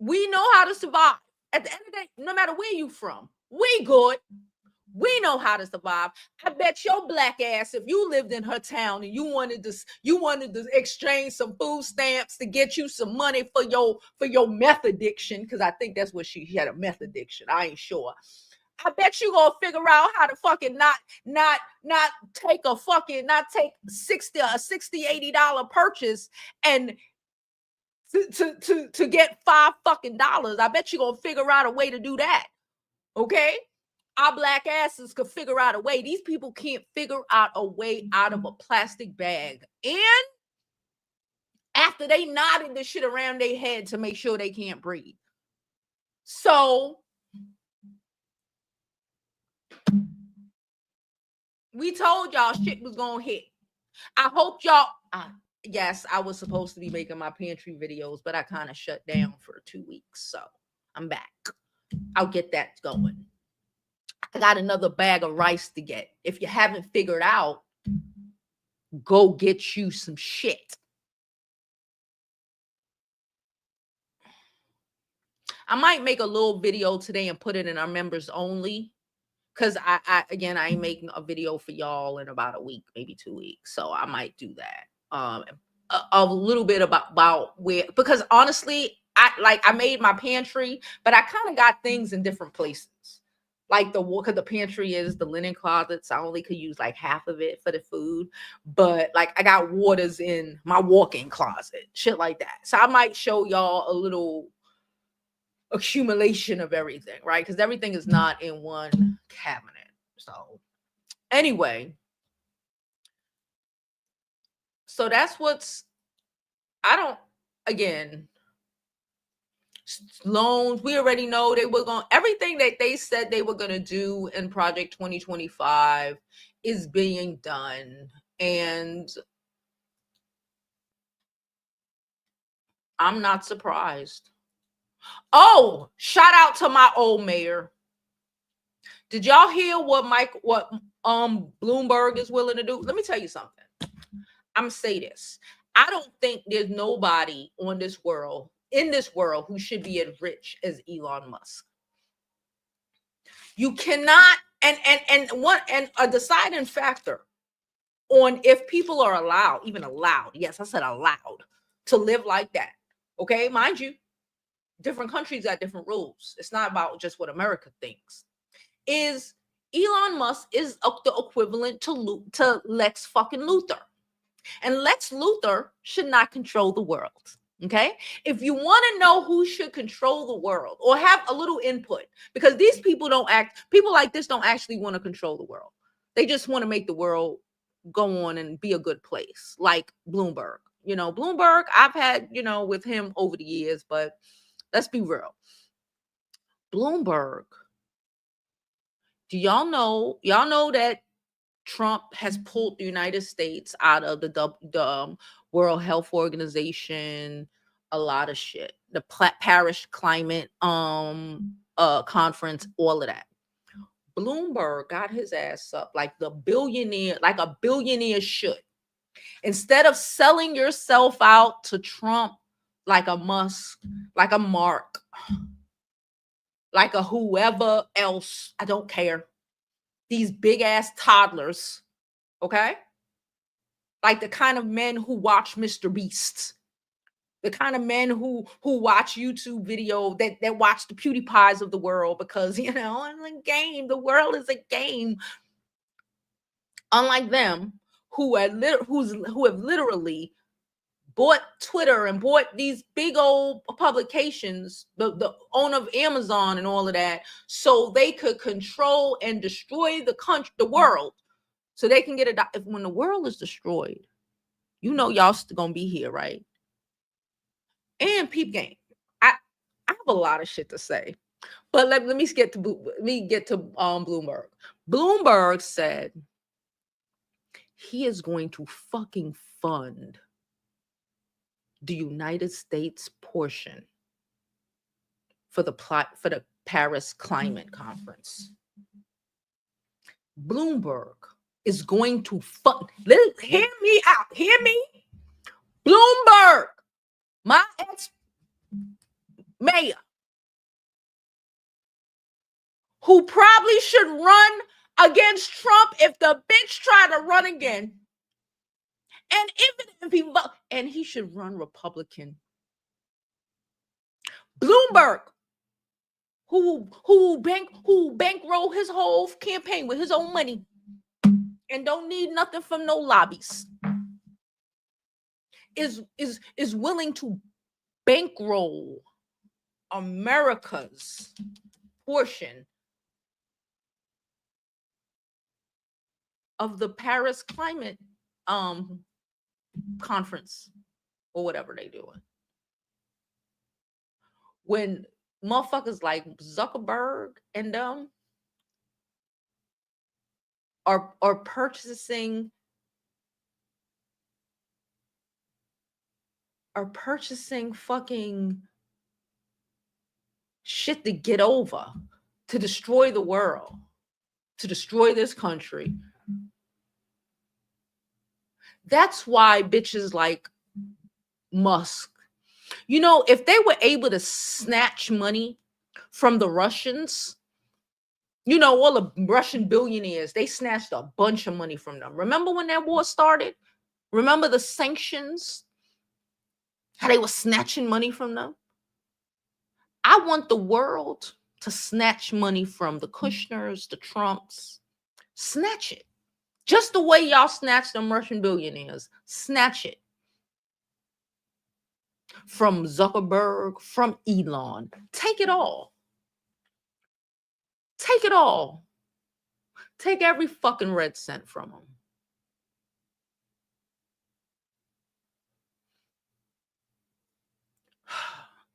Speaker 1: We know how to survive. At the end of the day, no matter where you from, we good. We know how to survive. I bet your black ass, if you lived in her town and you wanted to exchange some food stamps to get you some money for your meth addiction, because I think that's what she had, a meth addiction. I ain't sure. I bet you gonna figure out how to fucking not take $60 $80 purchase and to get $5. I bet you gonna figure out a way to do that. Okay? Our black asses could figure out a way. These people can't figure out a way out of a plastic bag. And after they nodded the shit around their head to make sure they can't breathe. So we told y'all shit was gonna hit. I hope y'all, yes, I was supposed to be making my pantry videos, but I kind of shut down for 2 weeks. So I'm back. I'll get that going. I got another bag of rice to get. If you haven't figured out, go get you some shit. I might make a little video today and put it in our members only. Cause I again, I ain't making a video for y'all in about a week, maybe 2 weeks. So I might do that. A little bit about where, because honestly, I made my pantry, but I kind of got things in different places. Like because the pantry is the linen closets. I only could use like half of it for the food, but like I got waters in my walk-in closet, shit like that. So I might show y'all a little accumulation of everything, right? Because everything is not in one cabinet. So anyway, so that's what's, I don't, again, loans, we already know they were going, everything that they said they were going to do in Project 2025 is being done. And I'm not surprised. Oh, shout out to my old mayor. Did y'all hear what Bloomberg is willing to do? Let me tell you something. I'm gonna say this. I don't think there's nobody in this world who should be as rich as Elon Musk. You cannot, and a deciding factor on if people are allowed, yes, I said allowed, to live like that. Okay, mind you, different countries got different rules. It's not about just what America thinks. Is Elon Musk is the equivalent to Lex fucking Luthor. And Lex Luthor should not control the world. Okay. If you want to know who should control the world or have a little input, because these people people like this don't actually want to control the world. They just want to make the world go on and be a good place, like Bloomberg. Bloomberg, I've had, with him over the years, but let's be real. Bloomberg, y'all know that Trump has pulled the United States out of the World Health Organization, a lot of shit, the Paris Climate conference, all of that. Bloomberg got his ass up like a billionaire should. Instead of selling yourself out to Trump like a Musk, like a Mark, like a whoever else, I don't care. These big ass toddlers, okay? Like the kind of men who watch Mr. Beast, the kind of men who watch YouTube video, that watch the PewDiePies of the world, because it's a game. The world is a game. Unlike them, who have literally bought Twitter and bought these big old publications, the owner of Amazon and all of that, so they could control and destroy the world, so they can get when the world is destroyed, y'all still gonna be here, right? And peep game. I have a lot of shit to say, but let me get to Bloomberg. Bloomberg said he is going to fucking fund the United States portion for the Paris Climate Conference. Bloomberg is going to fund. Hear me out. Hear me. Bloomberg, my ex-mayor, who probably should run against Trump if the bitch tried to run again. And if he should run Republican. Bloomberg, who bankroll his whole campaign with his own money and don't need nothing from no lobbies, is willing to bankroll America's portion of the Paris Climate conference or whatever they doing. When motherfuckers like Zuckerberg and them are purchasing fucking shit to get over, to destroy the world, to destroy this country. That's why bitches like Musk, if they were able to snatch money from the Russians, all the Russian billionaires, they snatched a bunch of money from them. Remember when that war started? Remember the sanctions? How they were snatching money from them? I want the world to snatch money from the Kushners, the Trumps. Snatch it. Just the way y'all snatched them Russian billionaires. Snatch it. From Zuckerberg, from Elon. Take it all. Take it all. Take every fucking red cent from them.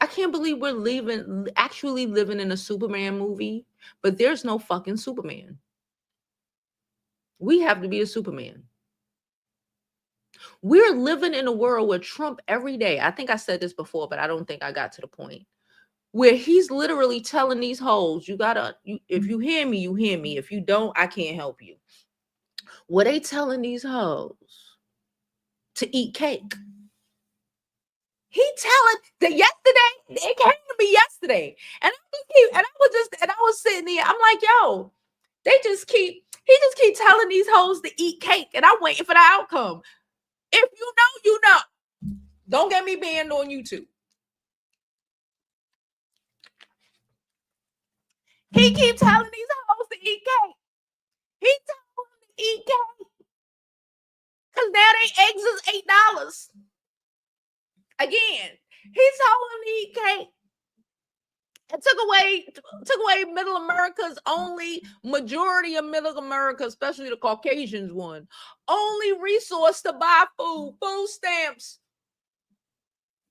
Speaker 1: I can't believe we're actually living in a Superman movie, but there's no fucking Superman. We have to be a Superman. We're living in a world where Trump every day, I think I said this before, but I don't think I got to the point, where he's literally telling these hoes, if you hear me, you hear me. If you don't, I can't help you. What they telling these hoes? To eat cake. He telling that yesterday, it came to me yesterday. And I was sitting there, I'm like, yo, he just keep telling these hoes to eat cake. And I'm waiting for the outcome. If you know, you know. Don't get me banned on YouTube. He keep telling these hoes to eat cake. He told them to eat cake. Because now they eggs is $8. Again, he told them to eat cake. It took away middle America's only majority of middle America, especially the Caucasians one, only resource to buy food stamps,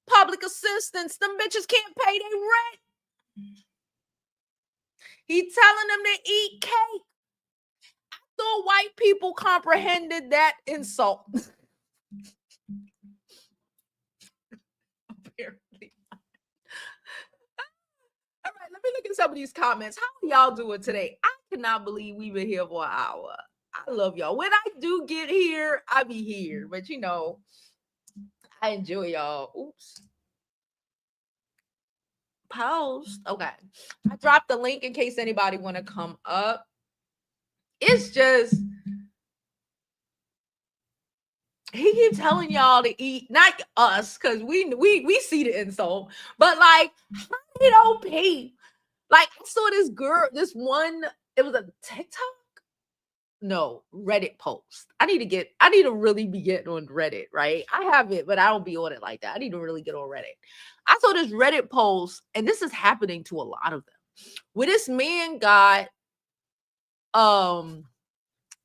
Speaker 1: public assistance. Them bitches can't pay their rent. He telling them to eat cake. I thought white people comprehended that insult. Apparently. All right, let me look at some of these comments. How y'all doing today? I cannot believe we've been here for an hour. I love y'all. When I do get here, I be here. But I enjoy y'all. Oops. Post. Okay. I dropped the link in case anybody want to come up. It's just he keeps telling y'all to eat, not us, because we see the insult, but like he don't pay. Like I saw this girl, this one, it was a TikTok. No, Reddit post. I need to really be getting on Reddit, right? I have it, but I don't be on it like that. I need to really get on Reddit. I saw this Reddit post, and this is happening to a lot of them, where this man got an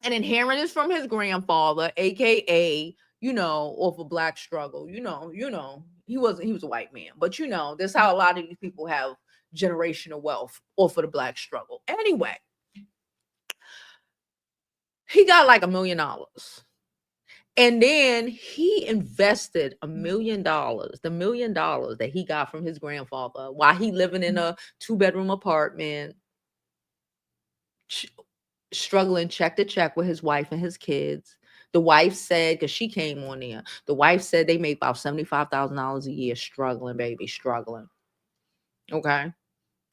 Speaker 1: inheritance from his grandfather, aka, off a black struggle. He was a white man, but that's how a lot of these people have generational wealth off of the black struggle. Anyway, he got like $1 million. And then he invested $1 million, the $1 million that he got from his grandfather while he living in a 2-bedroom apartment, struggling check to check with his wife and his kids. The wife said, because she came on there, the wife said they make about $75,000 a year, struggling, baby, struggling. Okay.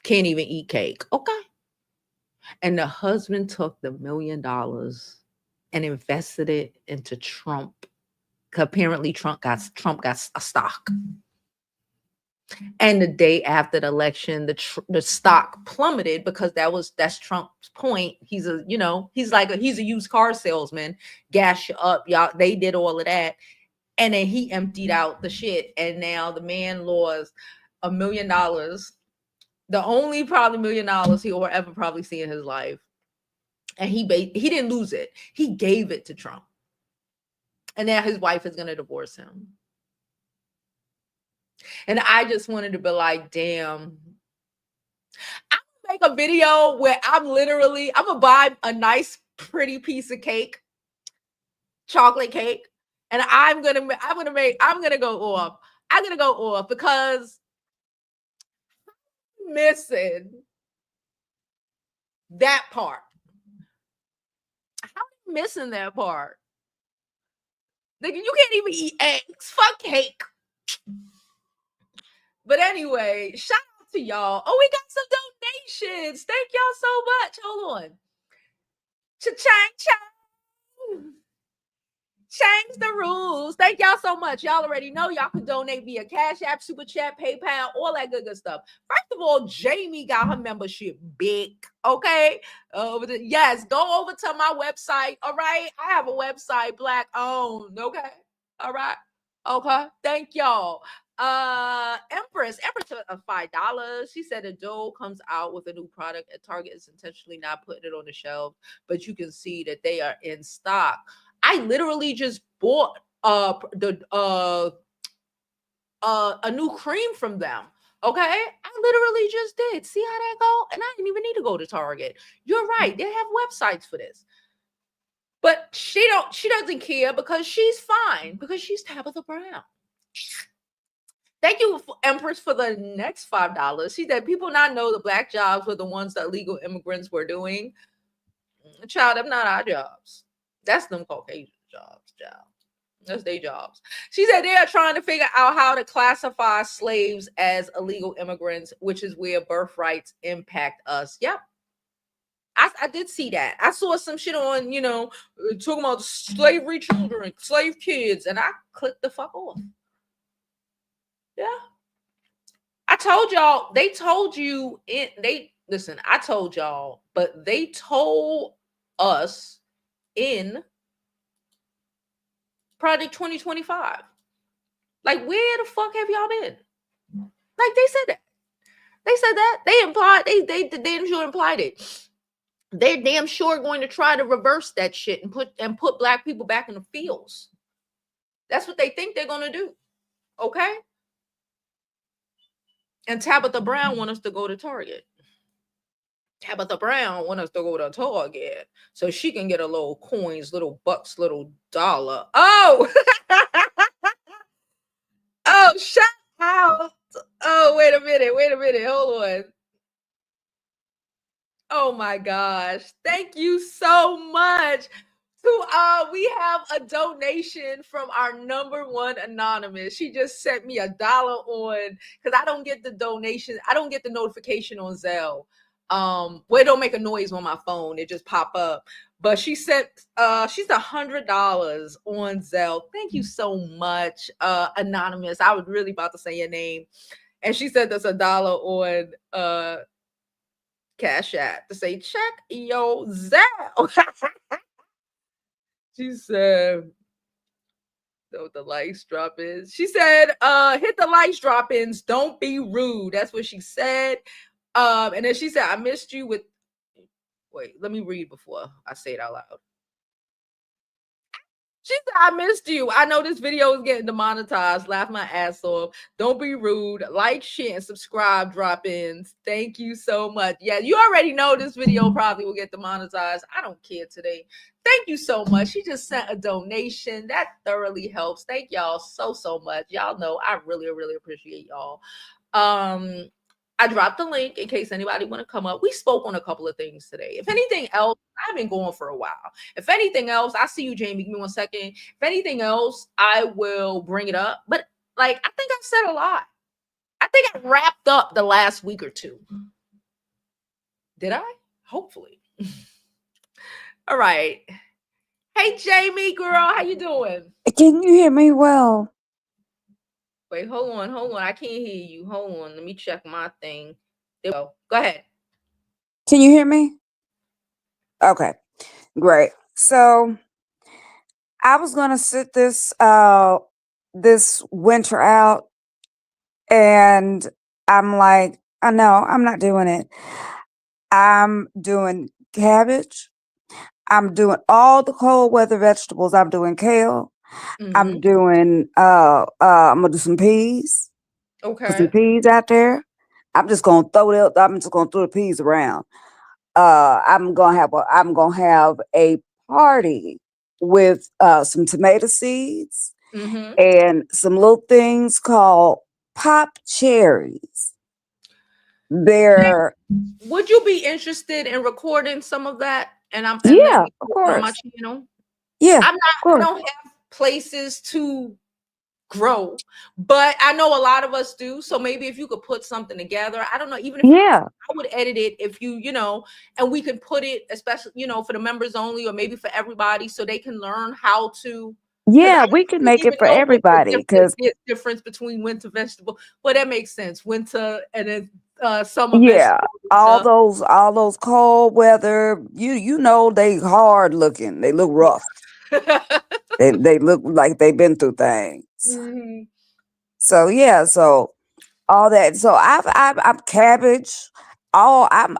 Speaker 1: Can't even eat cake. Okay. And the husband took the $1 million and invested it into Trump. Apparently Trump got a stock. And the day after the election, the stock plummeted because that's Trump's point. He's a used car salesman, gas you up, y'all. They did all of that, and then he emptied out the shit, and now the man lost $1 million, the only probably $1 million he will ever probably see in his life, and he didn't lose it. He gave it to Trump, and now his wife is going to divorce him. And I just wanted to be like, damn. I'm gonna make a video where I'm gonna buy a nice, pretty piece of cake, chocolate cake, and I'm gonna go off. I'm gonna go off because missing that part? How are you missing that part? Nigga, you can't even eat eggs. Fuck cake. But anyway, shout out to y'all. Oh, we got some donations. Thank y'all so much. Hold on. Cha-chang, chang. Change the rules. Thank y'all so much. Y'all already know y'all can donate via Cash App, Super Chat, PayPal, all that good stuff. First of all, Jamie got her membership big. Okay. Yes, go over to my website. All right. I have a website, Black owned. Okay. All right. Okay. Thank y'all. Empress took $5. She said a doll comes out with a new product at Target is intentionally not putting it on the shelf, but you can see that they are in stock. I literally just bought a new cream from them. Okay, I literally just did. See how that go? And I didn't even need to go to Target. You're right. They have websites for this. But she doesn't care because she's fine because she's Tabitha Brown. Thank you, Empress, for the next $5. She said people not know the black jobs were the ones that illegal immigrants were doing. Child, them not our jobs. That's them Caucasian jobs, child. That's their jobs. She said they are trying to figure out how to classify slaves as illegal immigrants, which is where birthrights impact us. Yep. I did see that. I saw some shit on, talking about slavery children, slave kids, and I clicked the fuck off. Yeah. I told y'all, they told you listen, I told y'all, but they told us in Project 2025. Like, where the fuck have y'all been? Like, they said that. They said that. They implied, they damn sure implied it. They're damn sure going to try to reverse that shit and put black people back in the fields. That's what they think they're going to do. Okay? And Tabitha Brown want us to go to Target. Tabitha Brown want us to go to Target so she can get a little coins, little bucks, little dollar. Oh! Oh, shut out. Oh, wait a minute. Hold on. Oh my gosh. Thank you so much. We have a donation from our number one anonymous. She just sent me $1 on because I don't get the donation. I don't get the notification on Zelle. It don't make a noise on my phone. It just pop up. But she's $100 on Zelle. Thank you so much, anonymous. I was really about to say your name. And she said that's $1 on Cash App to say check your Zelle. She said, what the likes drop is. She said, hit the likes drop ins. Don't be rude. That's what she said. And then she said, I missed you with. Wait, let me read before I say it out loud. She said, I missed you. I know this video is getting demonetized. Laugh my ass off. Don't be rude. Like, share, and subscribe drop-ins. Thank you so much. Yeah, you already know this video probably will get demonetized. I don't care today. Thank you so much. She just sent a donation. That thoroughly helps. Thank y'all so much. Y'all know I really appreciate y'all. I dropped the link in case anybody want to come up. We spoke on a couple of things today. If anything else, I've been going for a while. If anything else, I see you, Jamie. Give me 1 second. If anything else, I will bring it up. But I think I've said a lot. I think I wrapped up the last week or two. Did I? Hopefully. All right. Hey, Jamie, girl, how you doing?
Speaker 2: Can you hear me well?
Speaker 1: Wait, hold on. I can't hear you. Hold on. Let me check my thing. There we go. Go ahead.
Speaker 2: Can you hear me? Okay, great. So I was gonna sit this winter out, and I'm like, I know I'm not doing it. I'm doing cabbage. I'm doing all the cold weather vegetables. I'm doing kale. I'm doing I'm gonna do some peas. Put some
Speaker 1: Okay.
Speaker 2: peas out there. I'm just gonna throw the peas around. I'm gonna have a party with some tomato seeds and some little things called pop cherries. They're
Speaker 1: Would you be interested in recording some of that and
Speaker 2: yeah,
Speaker 1: maybe
Speaker 2: of
Speaker 1: put it on my
Speaker 2: course.
Speaker 1: channel?
Speaker 2: Yeah,
Speaker 1: I'm
Speaker 2: of
Speaker 1: not I
Speaker 2: course.
Speaker 1: don't have places to grow, but I know a lot of us do. So maybe if you could put something together, I don't know, even if you
Speaker 2: Yeah.
Speaker 1: I would edit it if you, and we can put it, especially, for the members only, or maybe for everybody, so they can learn how to. Because
Speaker 2: Yeah,
Speaker 1: I
Speaker 2: we can
Speaker 1: don't
Speaker 2: make it
Speaker 1: even
Speaker 2: for
Speaker 1: know what the
Speaker 2: everybody because
Speaker 1: difference between winter vegetable. Well, that makes sense. Winter and then summer
Speaker 2: yeah,
Speaker 1: vegetables and stuff.
Speaker 2: all those cold weather, you know they hard looking. They look rough. They look like they've been through things.
Speaker 1: Mhm.
Speaker 2: So yeah, so all that. So I'm cabbage. I'm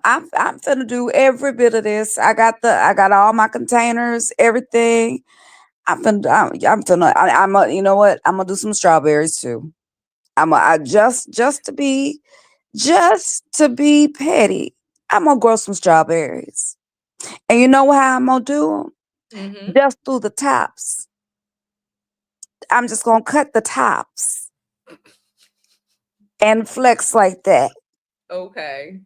Speaker 2: finna do every bit of this. I got all my containers, everything. I'm finna I'm a, you know what? I'm gonna do some strawberries too. I just to be petty. I'm gonna grow some strawberries. And you know how I'm gonna do them?
Speaker 1: Mhm.
Speaker 2: Just through the tops. I'm just gonna cut the tops and flex like that.
Speaker 1: Okay.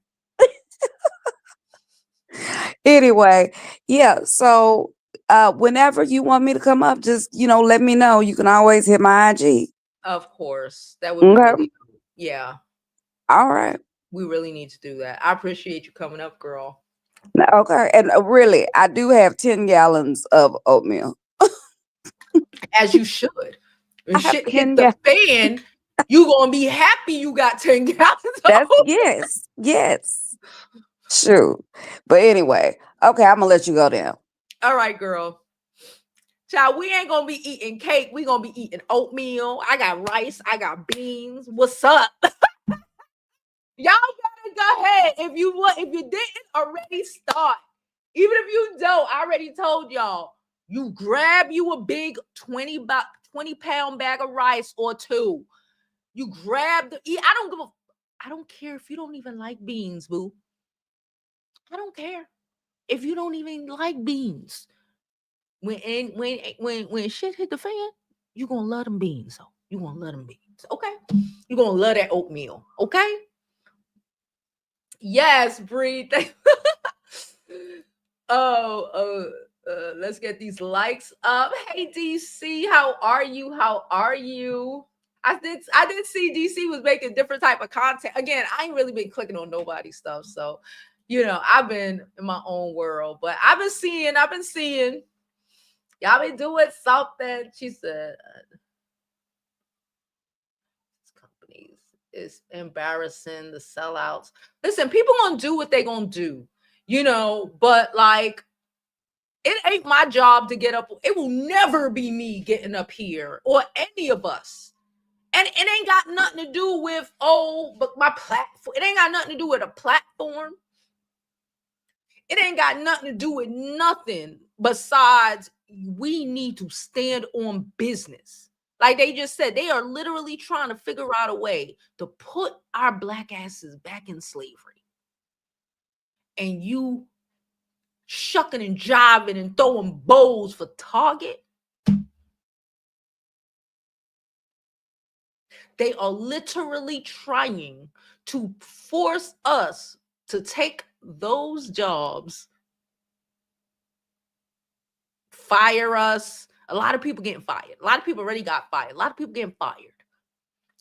Speaker 2: Anyway, yeah. So whenever you want me to come up, just let me know. You can always hit my IG.
Speaker 1: Of course. That would be
Speaker 2: Okay.
Speaker 1: really cool. Yeah.
Speaker 2: All right.
Speaker 1: We really need to do that. I appreciate you coming up, girl.
Speaker 2: Okay. And really, I do have 10 gallons of oatmeal.
Speaker 1: As you should. When
Speaker 2: I have
Speaker 1: shit hit
Speaker 2: 10
Speaker 1: the
Speaker 2: gallons.
Speaker 1: fan, you gonna be happy you got 10 gallons of
Speaker 2: That's
Speaker 1: oat.
Speaker 2: yes. Yes. Shoot. But anyway, okay, I'm gonna let you go down.
Speaker 1: All right, girl. Child, we ain't gonna be eating cake. We gonna be eating oatmeal. I got rice. I got beans. What's up? Y'all better go ahead. If you didn't already start, even if you don't, I already told y'all. You grab you a big 20 pound bag of rice or two. You grab I don't care if you don't even like beans, boo. I don't care if you don't even like beans. When shit hit the fan, you gonna love them beans. So you gonna love them beans, okay? You gonna love that oatmeal, okay? Yes, breathe. oh, let's get these likes up. Hey, DC, how are you? How are you? I did see DC was making different type of content. Again, I ain't really been clicking on nobody's stuff, so I've been in my own world. But I've been seeing y'all been doing something. She said, companies is embarrassing, the sellouts. Listen, people gonna do what they gonna do, but like it ain't my job to get up. It will never be me getting up here or any of us. And it ain't got nothing to do with, but my platform. It ain't got nothing to do with a platform. It ain't got nothing to do with nothing besides we need to stand on business. Like they just said, they are literally trying to figure out a way to put our black asses back in slavery. And you shucking and jiving and throwing bows for Target. They are literally trying to force us to take those jobs, fire us. A lot of people getting fired. A lot of people already got fired. A lot of people getting fired.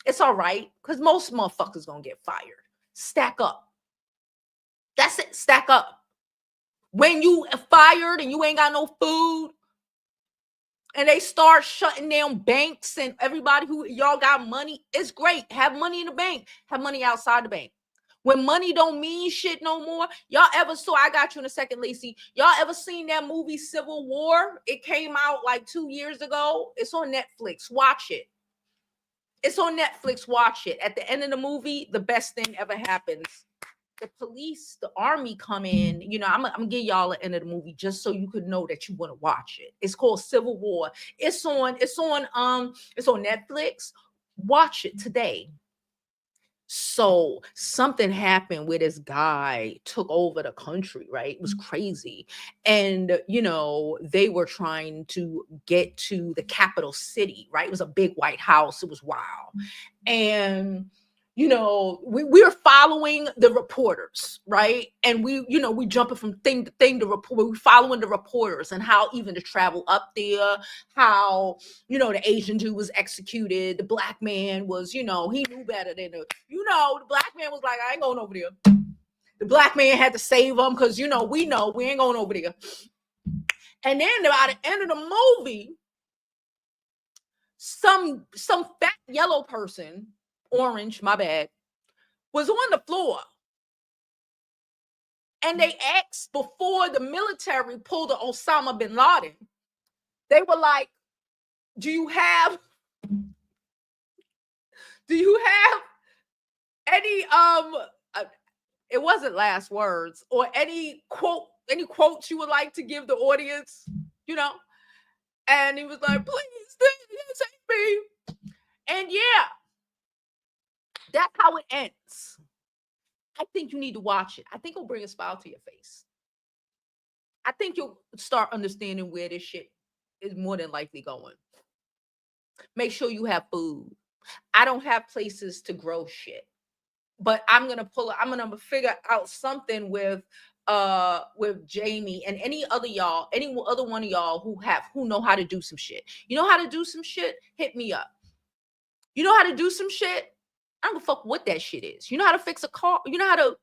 Speaker 1: It's all right because most motherfuckers gonna get fired. Stack up. That's it. Stack up. When you fired and you ain't got no food, and they start shutting down banks and everybody who y'all got money, it's great. Have money in the bank. Have money outside the bank. When money don't mean shit no more, y'all ever saw, I got you in a second, Lacey. Y'all ever seen that movie Civil War? It came out like 2 years ago. It's on Netflix. Watch it. It's on Netflix. Watch it. At the end of the movie, the best thing ever happens. The police, the army come in. I'm gonna give y'all the end of the movie just so you could know that you want to watch it. It's called Civil War. It's on Netflix. Watch it today. So something happened where this guy took over the country, right? It was crazy. And, they were trying to get to the capital city, right? It was a big white house. It was wild. And we are following the reporters, right? And we jumping from thing to thing to report. We're following the reporters and how even the travel up there, how the Asian dude was executed, the black man was, he knew better than the black man was like, I ain't going over there. The black man had to save him because we know we ain't going over there. And then by the end of the movie, some fat yellow person, orange, my bad, was on the floor. And they asked before the military pulled the Osama bin Laden, they were like, do you have any it wasn't last words or any quotes you would like to give the audience, And he was like, please save me. And yeah, that's how it ends. I think you need to watch it. I think it'll bring a smile to your face. I think you'll start understanding where this shit is more than likely going. Make sure you have food. I don't have places to grow shit, but I'm gonna figure out something with Jamie and any other one of y'all who know how to do some shit. You know how to do some shit? Hit me up. You know how to do some shit? I don't give a fuck what that shit is. You know how to fix a car? You know how to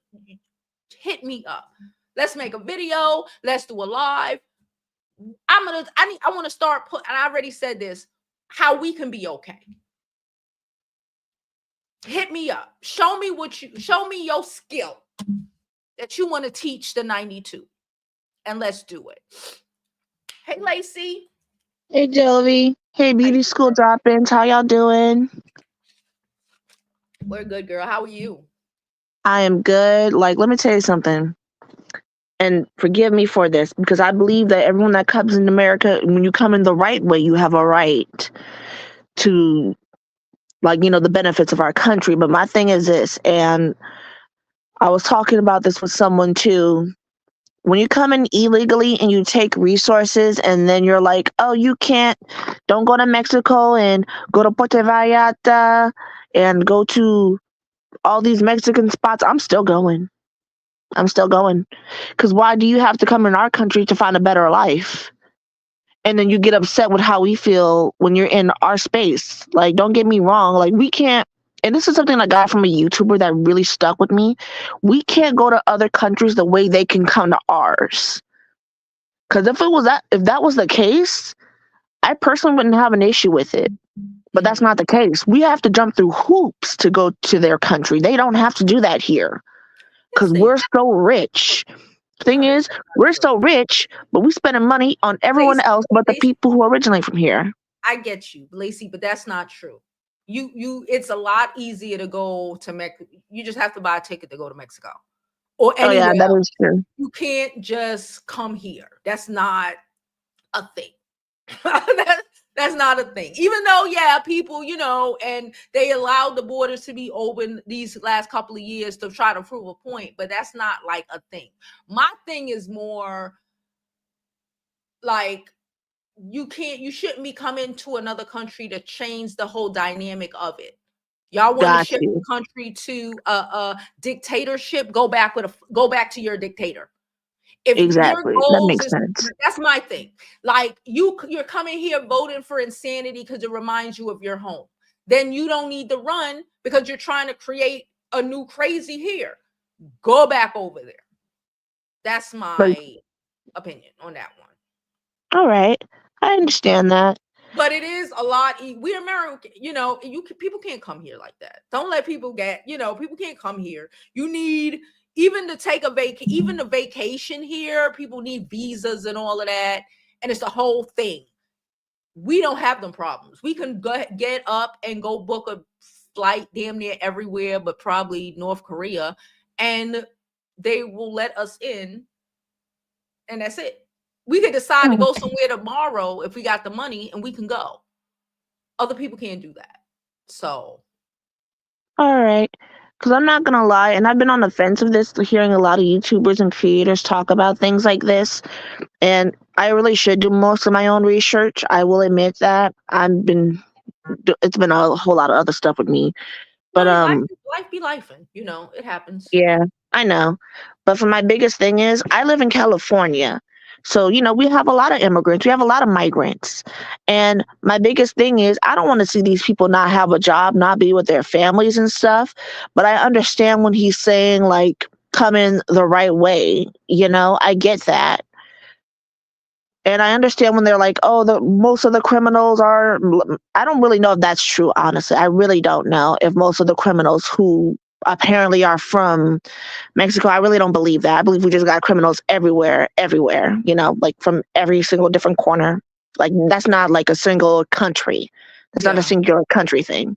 Speaker 1: hit me up. Let's make a video. Let's do a live. I want to start and I already said this, how we can be okay. Hit me up. Show me your skill that you want to teach the 92. And let's do it. Hey, Lacey.
Speaker 3: Hey, Jovi. Hey, beauty school drop-ins. How y'all doing?
Speaker 1: We're good, girl. How are you?
Speaker 3: I am good. Like, let me tell you something. And forgive me for this, because I believe that everyone that comes in America, when you come in the right way, you have a right to, the benefits of our country. But my thing is this, and I was talking about this with someone too. When you come in illegally and you take resources and then you're like, oh, don't go to Mexico and go to Puerto Vallarta and go to all these Mexican spots. I'm still going. Because why do you have to come in our country to find a better life? And then you get upset with how we feel when you're in our space. Like, don't get me wrong. Like, we can't, and this is something I got from a YouTuber that really stuck with me. We can't go to other countries the way they can come to ours. Because if that was the case, I personally wouldn't have an issue with it. But that's not the case. We have to jump through hoops to go to their country. They don't have to do that here. Because we're so rich. Thing is, we're so rich, but we spending money on everyone else but the people who originate from here.
Speaker 1: I get you, Lacey, but that's not true. It's a lot easier to go to Mexico. You just have to buy a ticket to go to Mexico or anywhere.
Speaker 3: Oh, yeah, that is true.
Speaker 1: You can't just come here. That's not a thing. That's not a thing. Even though, people, and they allowed the borders to be open these last couple of years to try to prove a point, but that's not like a thing. My thing is more like you shouldn't be coming to another country to change the whole dynamic of it. Y'all want to shift the country to a dictatorship? Go back to your dictator. If
Speaker 3: exactly, that makes sense.
Speaker 1: That's my thing. Like you're coming here voting for insanity because it reminds you of your home. Then you don't need to run because you're trying to create a new crazy here. Go back over there. That's my opinion on that one.
Speaker 3: All right, I understand that.
Speaker 1: But it is a lot. We're American, people can't come here like that. Don't let people people can't come here. You need. Even to take even a vacation here, people need visas and all of that. And it's the whole thing. We don't have them problems. We can get up and go book a flight damn near everywhere, but probably North Korea. And they will let us in. And that's it. We could decide to go somewhere tomorrow if we got the money and we can go. Other people can't do that. So.
Speaker 3: All right. Because I'm not going to lie, and I've been on the fence of this, hearing a lot of YouTubers and creators talk about things like this, and I really should do most of my own research. I will admit that. It's been a whole lot of other stuff with me. But
Speaker 1: Well, life be life, and it happens.
Speaker 3: yeah, I know. But for my biggest thing is I live in California. So, we have a lot of immigrants. We have a lot of migrants. And my biggest thing is I don't want to see these people not have a job, not be with their families and stuff. But I understand when he's saying like come in the right way, I get that. And I understand when they're like, "Oh, the most of the criminals are." I don't really know if that's true. Honestly, I really don't know if most of the criminals who apparently are from Mexico. I really don't believe that. I believe we just got criminals everywhere, everywhere. Like from every single different corner. Like that's not like a single country. That's not a
Speaker 1: Yeah.
Speaker 3: singular country thing.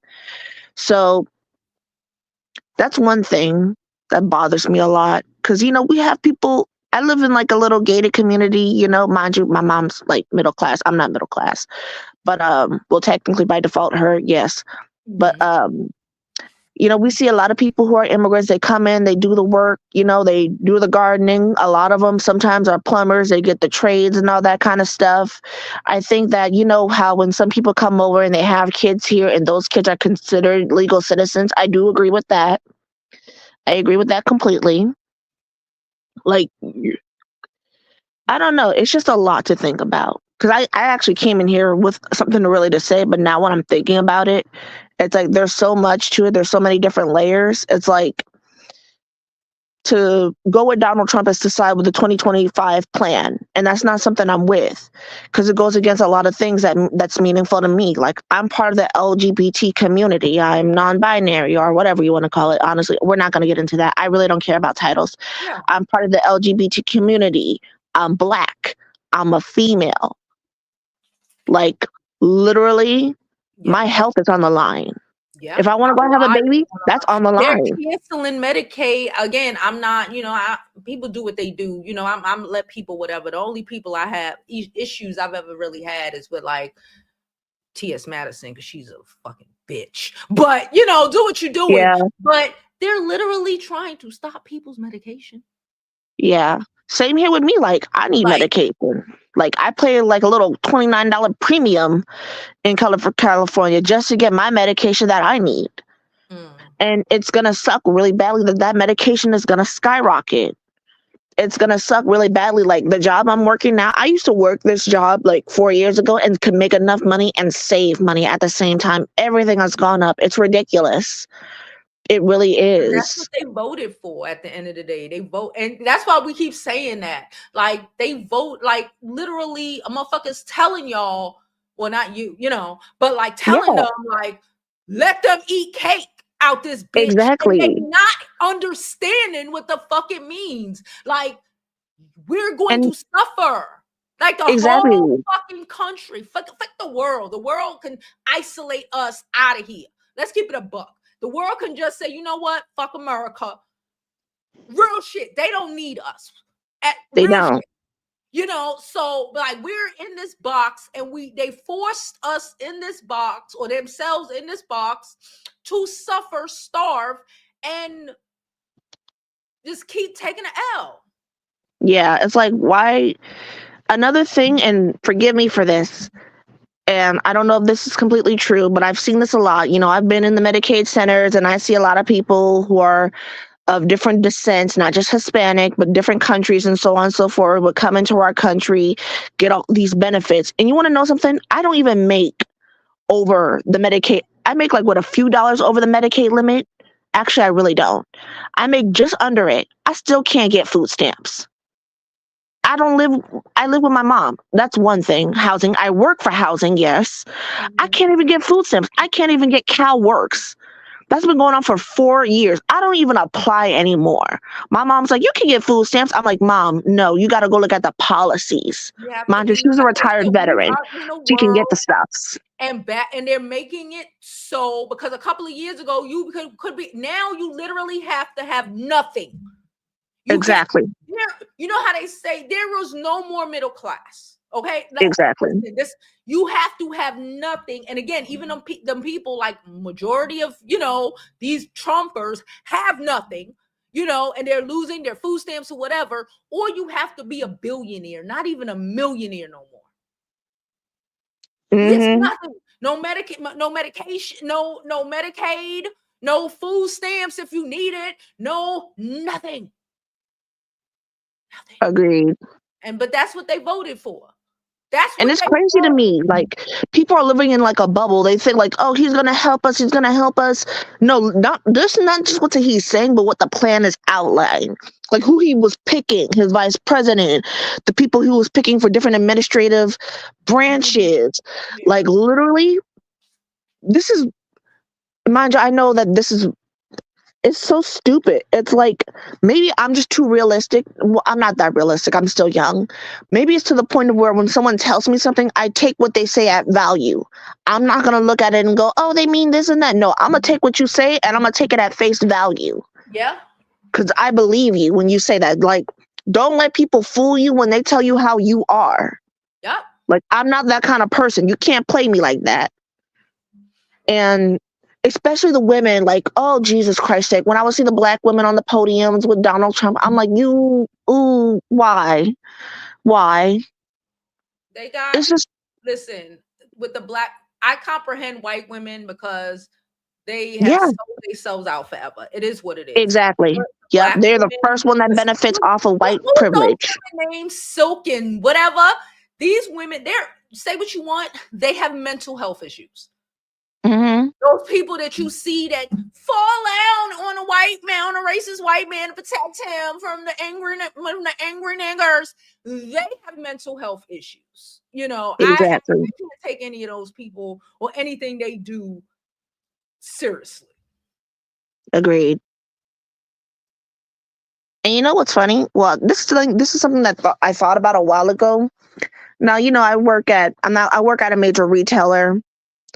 Speaker 3: So that's one thing that bothers me a lot because we have people. I live in like a little gated community, mind you, my mom's like middle class. I'm not middle class, but well, technically by default, her yes, but
Speaker 1: Hmm.
Speaker 3: we see a lot of people who are immigrants. They come in, they do the work, they do the gardening. A lot of them sometimes are plumbers. They get the trades and all that kind of stuff. I think that how when some people come over and they have kids here and those kids are considered legal citizens. I do agree with that. I agree with that completely. Like, I don't know. It's just a lot to think about. Because I actually came in here with something really to say, but now when I'm thinking about it, it's like there's so much to it. There's so many different layers. It's like to go with Donald Trump is to side with the 2025 plan. And that's not something I'm with because it goes against a lot of things that's meaningful to me. Like I'm part of the LGBT community. I'm non-binary or whatever you want to call it. Honestly, we're not going to get into that. I really don't care about titles.
Speaker 1: Yeah.
Speaker 3: I'm part of the LGBT community. I'm Black. I'm a female. Like literally, my
Speaker 1: Yeah.
Speaker 3: health is on the line.
Speaker 1: Yeah.
Speaker 3: If I want to go have a baby, that's on the
Speaker 1: They're
Speaker 3: line.
Speaker 1: canceling Medicaid again. I'm not, people do what they do. I'm let people whatever. The only people I have issues I've ever really had is with like T.S. Madison because she's a fucking bitch. But do what you're doing.
Speaker 3: Yeah,
Speaker 1: But they're literally trying to stop people's medication.
Speaker 3: yeah. Same here with me. Like I need
Speaker 1: Like,
Speaker 3: medication. Like I pay like a little $29 premium in California just to get my medication that I need.
Speaker 1: mm,
Speaker 3: And it's gonna suck really badly that medication is gonna skyrocket. It's gonna suck really badly. Like the job I'm working now, I used to work this job like 4 years ago and could make enough money and save money at the same time. Everything has gone up. It's ridiculous. It really
Speaker 1: but that's what
Speaker 3: is.
Speaker 1: they voted for at the end of the day. They vote, and that's why we keep saying that. Like they vote, like literally, a motherfucker's telling y'all, well, not you, but like telling
Speaker 3: Yeah,
Speaker 1: them, like, let them eat cake out this bitch, and they
Speaker 3: exactly.
Speaker 1: not understanding what the fuck it means. Like, we're going
Speaker 3: And
Speaker 1: to suffer. Like the whole
Speaker 3: exactly.
Speaker 1: fucking country. Fuck the world. The world can isolate us out of here. Let's keep it a buck. The world can just say, you know what? Fuck America. Real shit. They don't need us. At
Speaker 3: They
Speaker 1: real shit.
Speaker 3: don't.
Speaker 1: So like we're in this box and they forced us in this box or themselves in this box to suffer, starve, and just keep taking an L.
Speaker 3: Yeah, it's like why another thing, and forgive me for this, and I don't know if this is completely true, but I've seen this a lot. I've been in the Medicaid centers and I see a lot of people who are of different descents, not just Hispanic, but different countries and so on and so forth, would come into our country, get all these benefits. And you want to know something? I don't even make over the Medicaid. I make like what, a few dollars over the Medicaid limit. Actually, I really don't. I make just under it. I still can't get food stamps. I don't live I live with my mom. That's one thing. Housing. I work for housing, yes. I
Speaker 1: Mhm.
Speaker 3: can't even get food stamps. I can't even get CalWorks. That's been going on for 4 years. I don't even apply anymore. My mom's like, you can get food stamps. I'm like, Mom, no, you got to go look at the policies.
Speaker 1: You have to,
Speaker 3: Mind you,
Speaker 1: and
Speaker 3: she's a
Speaker 1: like I
Speaker 3: retired
Speaker 1: said, we
Speaker 3: veteran.
Speaker 1: are in a
Speaker 3: She can get
Speaker 1: world
Speaker 3: the stuffs.
Speaker 1: and they're making it so because a couple of years ago you could be now you literally have to have nothing. You can't.
Speaker 3: Exactly.
Speaker 1: You know how they say there was no more middle class. Okay,
Speaker 3: Exactly.
Speaker 1: listen, this you have to have nothing. And again, even them people like majority of these Trumpers have nothing. And they're losing their food stamps or whatever. Or you have to be a billionaire, not even a millionaire no more. It's
Speaker 3: Hmm.
Speaker 1: nothing. No Medicaid, no medication, no Medicaid, No food stamps if you need it. No, nothing. Nothing.
Speaker 3: Agreed.
Speaker 1: And but that's what they voted for. That's
Speaker 3: And
Speaker 1: what
Speaker 3: it's
Speaker 1: they
Speaker 3: crazy to
Speaker 1: voted.
Speaker 3: me. Like, people are living in like a bubble. They think like, oh, he's gonna help us. He's gonna help us. No, not this. Not just what he's saying, but what the plan is outlined. Like who he was picking, his vice president, the people he was picking for different administrative
Speaker 1: Mhm.
Speaker 3: branches.
Speaker 1: Yeah.
Speaker 3: Like literally, this is, mind you, I know that this is, it's so stupid. It's like maybe I'm just too realistic. Well, I'm not that realistic. I'm still young. Maybe it's to the point of where when someone tells me something, I take what they say at value. I'm not gonna look at it and go, "Oh, they mean this and that." No, I'm gonna take what you say and I'm gonna take it at face value
Speaker 1: Yeah.
Speaker 3: because I believe you when you say that. Like, don't let people fool you when they tell you how you are.
Speaker 1: Yep.
Speaker 3: Like, I'm not that kind of person. You can't play me like that. And especially the women, like, oh Jesus Christ sake, when I would see the black women on the podiums with Donald Trump, I'm like, you, ooh, why?
Speaker 1: They got,
Speaker 3: It's just,
Speaker 1: listen, with the black, I comprehend white women because they have
Speaker 3: yeah,
Speaker 1: sold themselves out forever. It is what it is.
Speaker 3: exactly.
Speaker 1: But
Speaker 3: Yep,
Speaker 1: black
Speaker 3: they're the
Speaker 1: women,
Speaker 3: first one that
Speaker 1: listen,
Speaker 3: benefits off of white
Speaker 1: what was
Speaker 3: privilege.
Speaker 1: those women names? Silk and whatever. These women, they're, say what you want, they have mental health issues.
Speaker 3: Hmm.
Speaker 1: Those people that you see that fall down on a white man, on a racist white man to protect him from the angry niggers, they have mental health issues. You know, I
Speaker 3: Exactly.
Speaker 1: can't take any of those people or anything they do seriously.
Speaker 3: Agreed. And you know what's funny? Well, this is something that I thought about a while ago. Now, I work at a major retailer.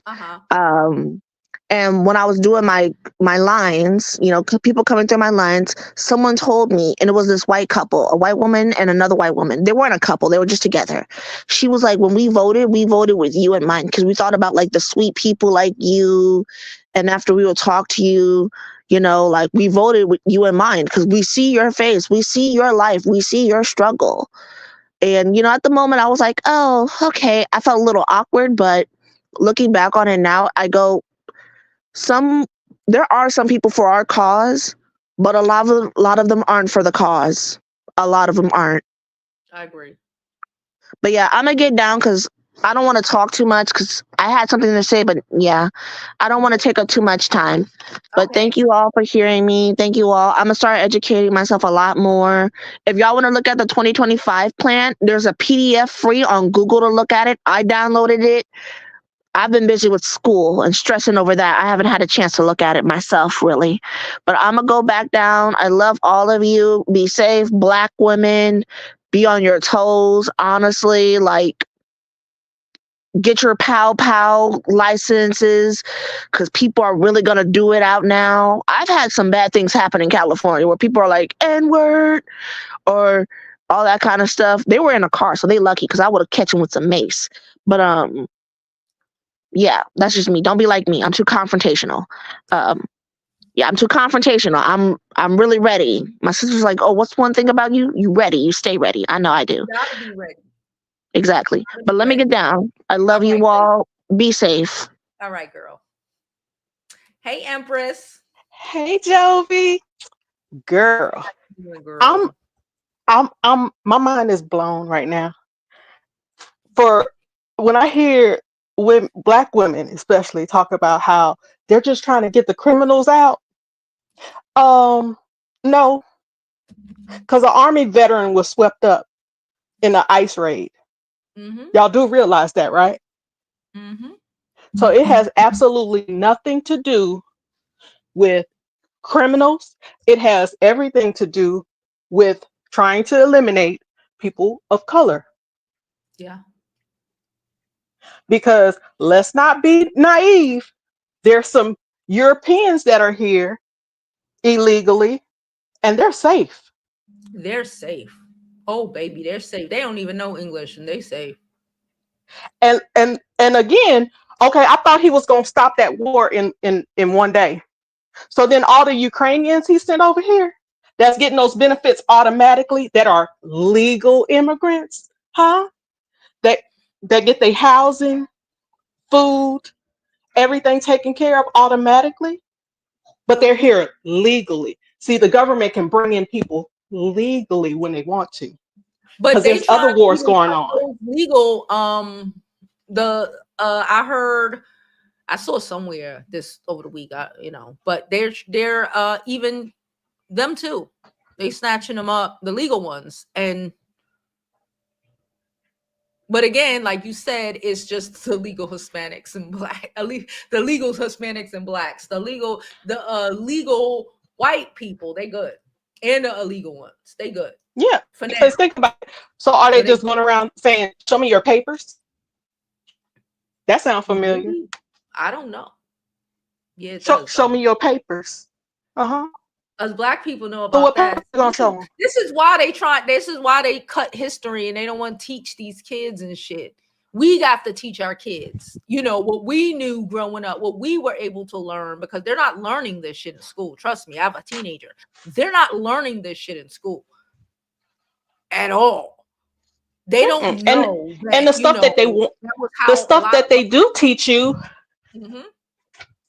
Speaker 1: Uh-huh.
Speaker 3: Um, and when I was doing my lines, people coming through my lines, someone told me, and it was this white couple, a white woman and another white woman. They weren't a couple; they were just together. She was like, "When we voted with you in mind because we thought about like the sweet people like you, and after we would talk to you." Like we voted with you in mind because we see your face, we see your life, we see your struggle. And, at the moment I was like, oh, okay. I felt a little awkward, but looking back on it now, I go, some, there are some people for our cause, but a lot of them aren't for the cause. A lot of them aren't.
Speaker 1: I agree.
Speaker 3: But yeah, I'm gonna get down because I don't want to talk too much because I had something to say, but yeah, I don't want to take up too much time. But
Speaker 1: Okay.
Speaker 3: thank you all for hearing me. Thank you all. I'm gonna start educating myself a lot more. If y'all want to look at the 2025 plan, there's a PDF free on Google to look at it. I downloaded it. I've been busy with school and stressing over that. I haven't had a chance to look at it myself, really. But I'm going to go back down. I love all of you. Be safe, Black women. Be on your toes, honestly. Like, get your pow licenses because people are really going to do it out now. I've had some bad things happen in California where people are like, N-word, or all that kind of stuff. They were in a car, so they lucky because I would have catch them with some mace. But, yeah, that's just me. Don't be like me. I'm too confrontational. Um, yeah, I'm too confrontational. I'm really ready. My sister's like, "Oh, what's one thing about you? You ready. You stay ready." I know I do.
Speaker 1: You gotta be ready.
Speaker 3: Exactly.
Speaker 1: You gotta
Speaker 3: But
Speaker 1: be
Speaker 3: let me
Speaker 1: ready.
Speaker 3: get down. I
Speaker 1: All
Speaker 3: love
Speaker 1: right,
Speaker 3: you
Speaker 1: baby.
Speaker 3: all. Be safe.
Speaker 1: All right, girl. Hey, Empress.
Speaker 4: Hey, Jovi, girl.
Speaker 1: Yeah,
Speaker 4: I'm,
Speaker 1: girl.
Speaker 4: my mind is blown right now. For when I hear women, black women especially, talk about how they're just trying to get the criminals out. Um, no, because an army veteran was swept up in an ICE raid.
Speaker 1: Mm-hmm.
Speaker 4: Y'all do realize that, right?
Speaker 1: Mm-hmm.
Speaker 4: So it has absolutely nothing to do with criminals. It has everything to do with trying to eliminate people of color.
Speaker 1: Yeah.
Speaker 4: Because let's not be naive. There's some Europeans that are here illegally and they're safe.
Speaker 1: They're safe. Oh, baby, they're safe. They don't even know English and they safe.
Speaker 4: And again, okay, I thought he was going to stop that war in one day. So then all the Ukrainians he sent over here that's getting those benefits automatically that are legal immigrants, huh? That that get their housing, food, everything taken care of automatically. but they're here legally. See, the government can bring in people legally when they want to,
Speaker 1: But
Speaker 4: because
Speaker 1: they
Speaker 4: there's other
Speaker 1: trying to
Speaker 4: wars
Speaker 1: even
Speaker 4: going
Speaker 1: cut
Speaker 4: on.
Speaker 1: those legal. I heard, I saw somewhere this over the week. But they're even them too. They snatching them up, the legal ones, and but again, like you said, it's just the legal Hispanics and black, the legal Hispanics and blacks, the legal white people. They good, and the illegal ones. They good
Speaker 4: Yeah,
Speaker 1: for now.
Speaker 4: because think about it. So are they
Speaker 1: So they
Speaker 4: just going around saying, "Show me your papers"? That sounds familiar.
Speaker 1: maybe, I don't know. Yeah, it
Speaker 4: Show
Speaker 1: does.
Speaker 4: show me your papers. Uh-huh.
Speaker 1: Us black people know
Speaker 4: So
Speaker 1: about
Speaker 4: what papers
Speaker 1: that.
Speaker 4: you gonna show them?
Speaker 1: This is why they try. This is why they cut history and they don't want to teach these kids and shit. We got to teach our kids, what we knew growing up, what we were able to learn, because they're not learning this shit in school. Trust me, I have a teenager. They're not learning this shit in school at all. They don't know
Speaker 4: And
Speaker 1: that,
Speaker 4: the stuff that they want,
Speaker 1: that was
Speaker 4: the
Speaker 1: how a
Speaker 4: stuff
Speaker 1: lot
Speaker 4: that they do teach you,
Speaker 1: of.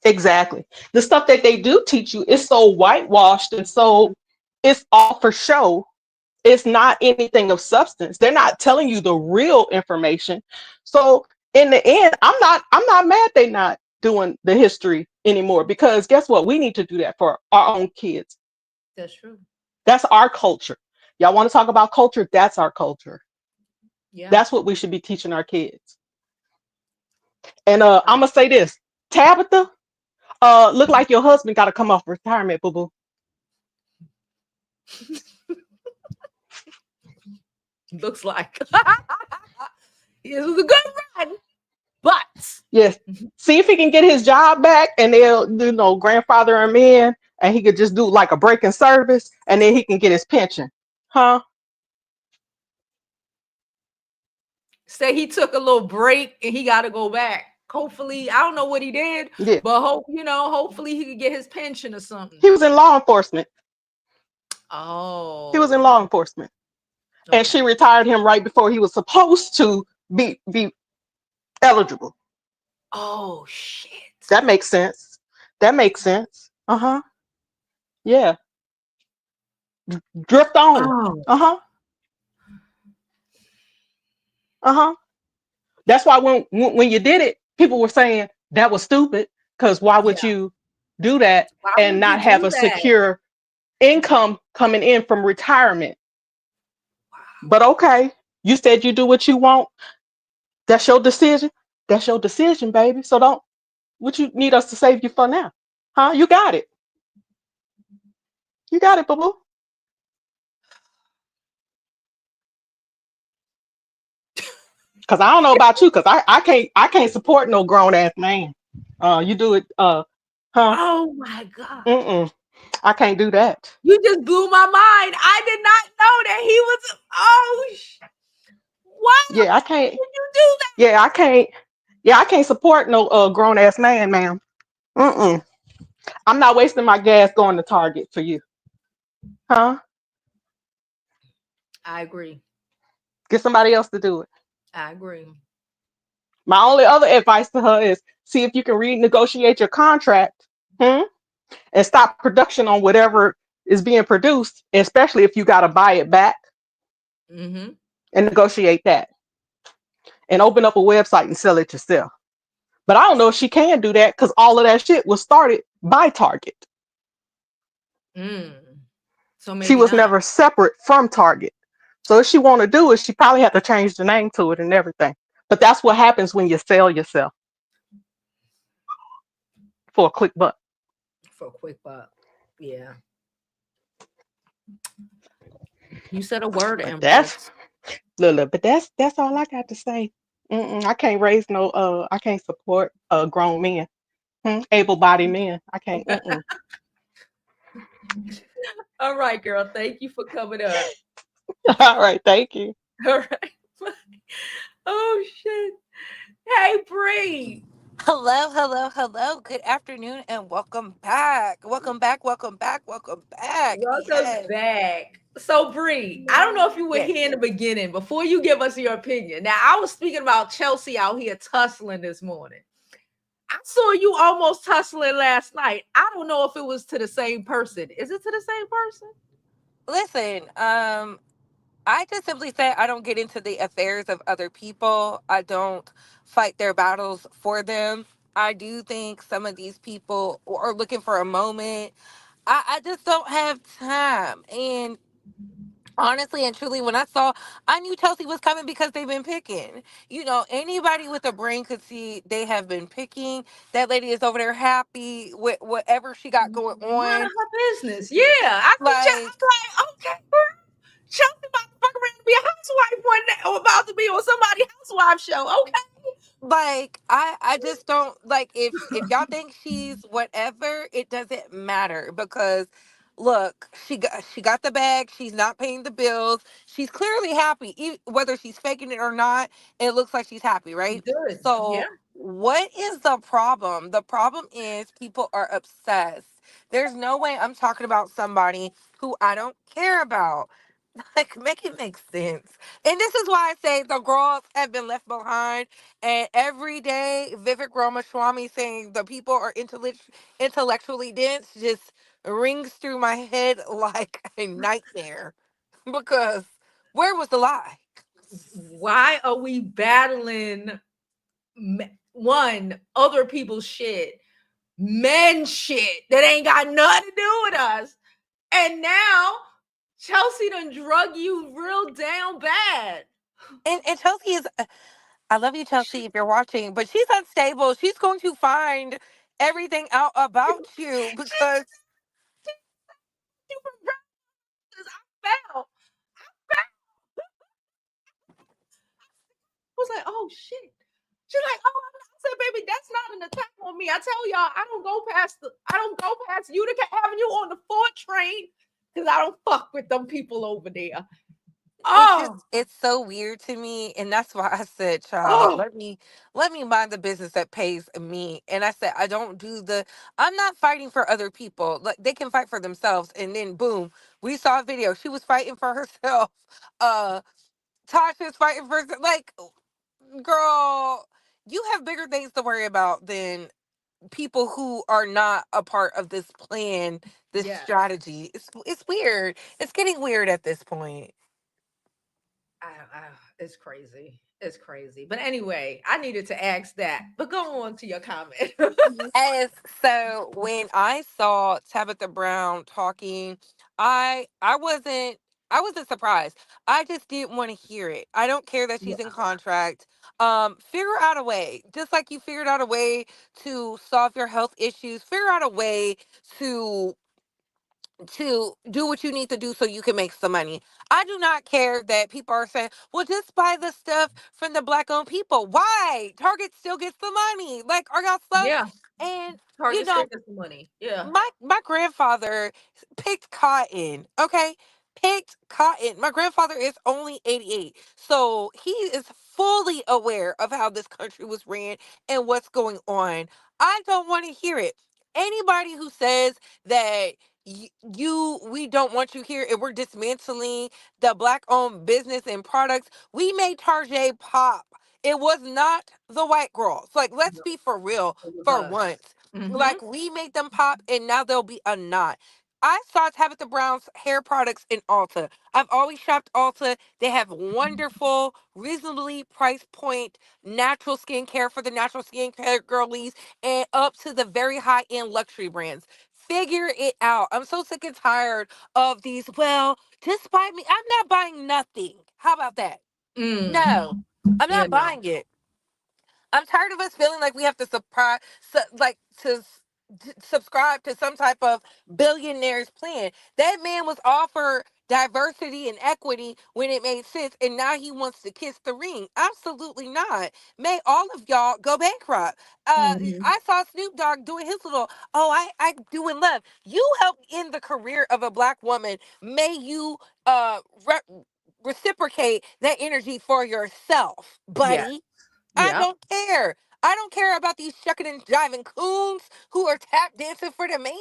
Speaker 4: exactly. The stuff that they do teach you is so whitewashed and so it's all for show. It's not anything of substance. They're not telling you the real information. So in the end, I'm not mad they not doing the history anymore, because guess what? We need to do that for our own kids.
Speaker 1: That's true.
Speaker 4: That's our culture. Y'all want to talk about culture? That's our culture.
Speaker 1: Yeah.
Speaker 4: That's what we should be teaching our kids. And I'm gonna say this, Tabitha, look like your husband got to come off retirement, boo boo.
Speaker 1: Looks like it was a good run, but
Speaker 4: Yes. See if he can get his job back, and they'll grandfather him in, and he could just do like a break in service, and then he can get his pension. Huh?
Speaker 1: say he took a little break and he got to go back. Hopefully, I don't know what he did,
Speaker 4: Yeah.
Speaker 1: but hopefully he could get his pension or something.
Speaker 4: He was in law enforcement.
Speaker 1: Oh,
Speaker 4: He was in law enforcement. And
Speaker 1: okay.
Speaker 4: she retired him right before he was supposed to be eligible.
Speaker 1: Oh shit.
Speaker 4: That makes sense. That makes sense. Uh-huh. Yeah. Drift on.
Speaker 1: Oh,
Speaker 4: Uh-huh. Uh-huh. That's why when you did it, people were saying that was stupid. Because why
Speaker 1: yeah.
Speaker 4: would you do that
Speaker 1: Why
Speaker 4: and
Speaker 1: would you
Speaker 4: not have
Speaker 1: do
Speaker 4: a
Speaker 1: that?
Speaker 4: secure income coming in from retirement? But okay, you said you do what you want. That's your decision. That's your decision, baby. So don't, what you need us to save you for now? Huh? You got it. You got it, boo boo. Cause I don't know about you, cause I can't support no grown ass man. You do it, huh?
Speaker 1: Oh my god.
Speaker 4: Mm-mm. I can't do that.
Speaker 1: You just blew my mind. I did not know that he was. Oh, why
Speaker 4: Yeah, I can't.
Speaker 1: would you do that?
Speaker 4: Yeah, I can't. Yeah, I can't support no grown ass man, ma'am. Mm-mm. I'm not wasting my gas going to Target for you, huh?
Speaker 1: I agree.
Speaker 4: Get somebody else to do it.
Speaker 1: I agree.
Speaker 4: My only other advice to her is see if you can renegotiate your contract, and stop production on whatever is being produced, especially if you got to buy it back,
Speaker 1: Mm-hmm.
Speaker 4: and negotiate that, and open up a website and sell it yourself. But I don't know if she can do that because all of that shit was started by Target.
Speaker 1: Mm. So
Speaker 4: She
Speaker 1: maybe
Speaker 4: was
Speaker 1: not.
Speaker 4: never separate from Target. So if she want to do it, she probably have to change the name to it and everything. But that's what happens when you sell yourself for a quick buck.
Speaker 1: For a quick buck. Yeah. You said a word,
Speaker 4: But
Speaker 1: Empress.
Speaker 4: but that's all I got to say. I can't raise no. I can't support grown men, able-bodied men. I can't.
Speaker 1: All right, girl. Thank you for coming up.
Speaker 4: All right, thank you.
Speaker 1: All right. Oh shit. Hey, Bree.
Speaker 5: Hello, hello, hello. Good afternoon and welcome back. Welcome back, welcome back, welcome back.
Speaker 1: Welcome
Speaker 5: Yes.
Speaker 1: back. So, Bree, I don't know if you were
Speaker 5: Yes.
Speaker 1: here in the beginning before you give us your opinion. Now, I was speaking about Chelsea out here tussling this morning. I saw you almost tussling last night. I don't know if it was to the same person. Is it to the same person?
Speaker 5: Listen, I just simply say I don't get into the affairs of other people. I don't fight their battles for them. I do think some of these people are looking for a moment. I just don't have time. And honestly and truly, when I saw, I knew Chelsea was coming because they've been picking. Anybody with a brain could see they have been picking. That lady is over there happy with whatever she got going
Speaker 1: Minding
Speaker 5: on.
Speaker 1: her business. Yeah. I think I'm
Speaker 5: Like,
Speaker 1: like, okay, girl. Chelsea about to fuck around and be a housewife one day or about to be on somebody's housewife show. Okay.
Speaker 5: I just don't like, if y'all think she's whatever, it doesn't matter, because look, she got the bag, she's not paying the bills, she's clearly happy, whether she's faking it or not. It looks like she's happy, right?
Speaker 1: Good. Yeah.
Speaker 5: So what is the problem? The problem is people are obsessed. There's no way I'm talking about somebody who I don't care about. Like, make it make sense. And this is why I say the girls have been left behind. And every day, Vivek Ramaswamy saying the people are intellectually dense just rings through my head like a nightmare. Because where was the lie?
Speaker 1: Why are we battling one other people's shit, men shit that ain't got nothing to do with us? And now Chelsea done drug you real down bad.
Speaker 5: And Chelsea is, I love you,
Speaker 1: She,
Speaker 5: Chelsea, if you're watching, but she's unstable. She's going to find everything out about you
Speaker 1: she,
Speaker 5: because
Speaker 1: you from Brothers. I fell. I was like, oh shit. She's like, oh, I said, baby, that's not an attack on me. I tell y'all, I don't go past Utica Avenue on the Ford train because I don't fuck with them people over there.
Speaker 5: it's just,
Speaker 1: Oh,
Speaker 5: it's so weird to me. And that's why I said, child,
Speaker 1: oh,
Speaker 5: let me mind the business that pays me. And I said, I'm not fighting for other people. Like, they can fight for themselves. And then boom, we saw a video, she was fighting for herself. uh Tasha's fighting for, like, girl, you have bigger things to worry about than people who are not a part of this plan, this
Speaker 1: yes.
Speaker 5: strategy. It's weird. It's getting weird at this point.
Speaker 1: It's crazy. It's crazy. But anyway, I needed to ask that. But go on to your comment.
Speaker 5: Yes. So when I saw Tabitha Brown talking, I wasn't surprised. I just didn't want to hear it. I don't care that she's in contract. Figure out a way. Just like you figured out a way to solve your health issues, figure out a way to do what you need to do so you can make some money. I do not care that people are saying, well, just buy the stuff from the black owned people. Why? Target still gets the money. Like, are y'all slow?
Speaker 1: Yeah.
Speaker 5: And you
Speaker 1: Target
Speaker 5: know,
Speaker 1: still gets the money. Yeah.
Speaker 5: my grandfather picked cotton. Okay, picked cotton. My grandfather is only 88, so he is fully aware of how this country was ran and what's going on. I don't want to hear it. Anybody who says that we don't want you here and we're dismantling the black owned business and products, we made Tarjay pop. It was not the white girls. Like, let's
Speaker 1: No,
Speaker 5: be for real
Speaker 1: it was
Speaker 5: for
Speaker 1: us.
Speaker 5: once.
Speaker 1: Mm-hmm.
Speaker 5: Like, we made them pop and now they'll be a knot. I saw Tabitha Brown's hair products in Ulta. I've always shopped Ulta. They have wonderful, reasonably price point natural skincare for the natural skincare girlies, and up to the very high end luxury brands. Figure it out. I'm so sick and tired of these. Well, just buy me. I'm not buying nothing. How about that?
Speaker 1: Mm.
Speaker 5: No, I'm
Speaker 1: Yeah,
Speaker 5: not
Speaker 1: no.
Speaker 5: buying it. I'm tired of us feeling like we have to subscribe to some type of billionaire's plan. That man was offered diversity and equity when it made sense, and now he wants to kiss the ring. Absolutely not. May all of y'all go bankrupt.
Speaker 1: Mm-hmm.
Speaker 5: I saw Snoop Dogg doing his little, oh, I do in love. You help in the career of a black woman. May you reciprocate that energy for yourself,
Speaker 1: Yeah.
Speaker 5: buddy. I
Speaker 1: Yeah.
Speaker 5: don't care. I don't care about these shucking and jiving coons who are tap dancing for the man.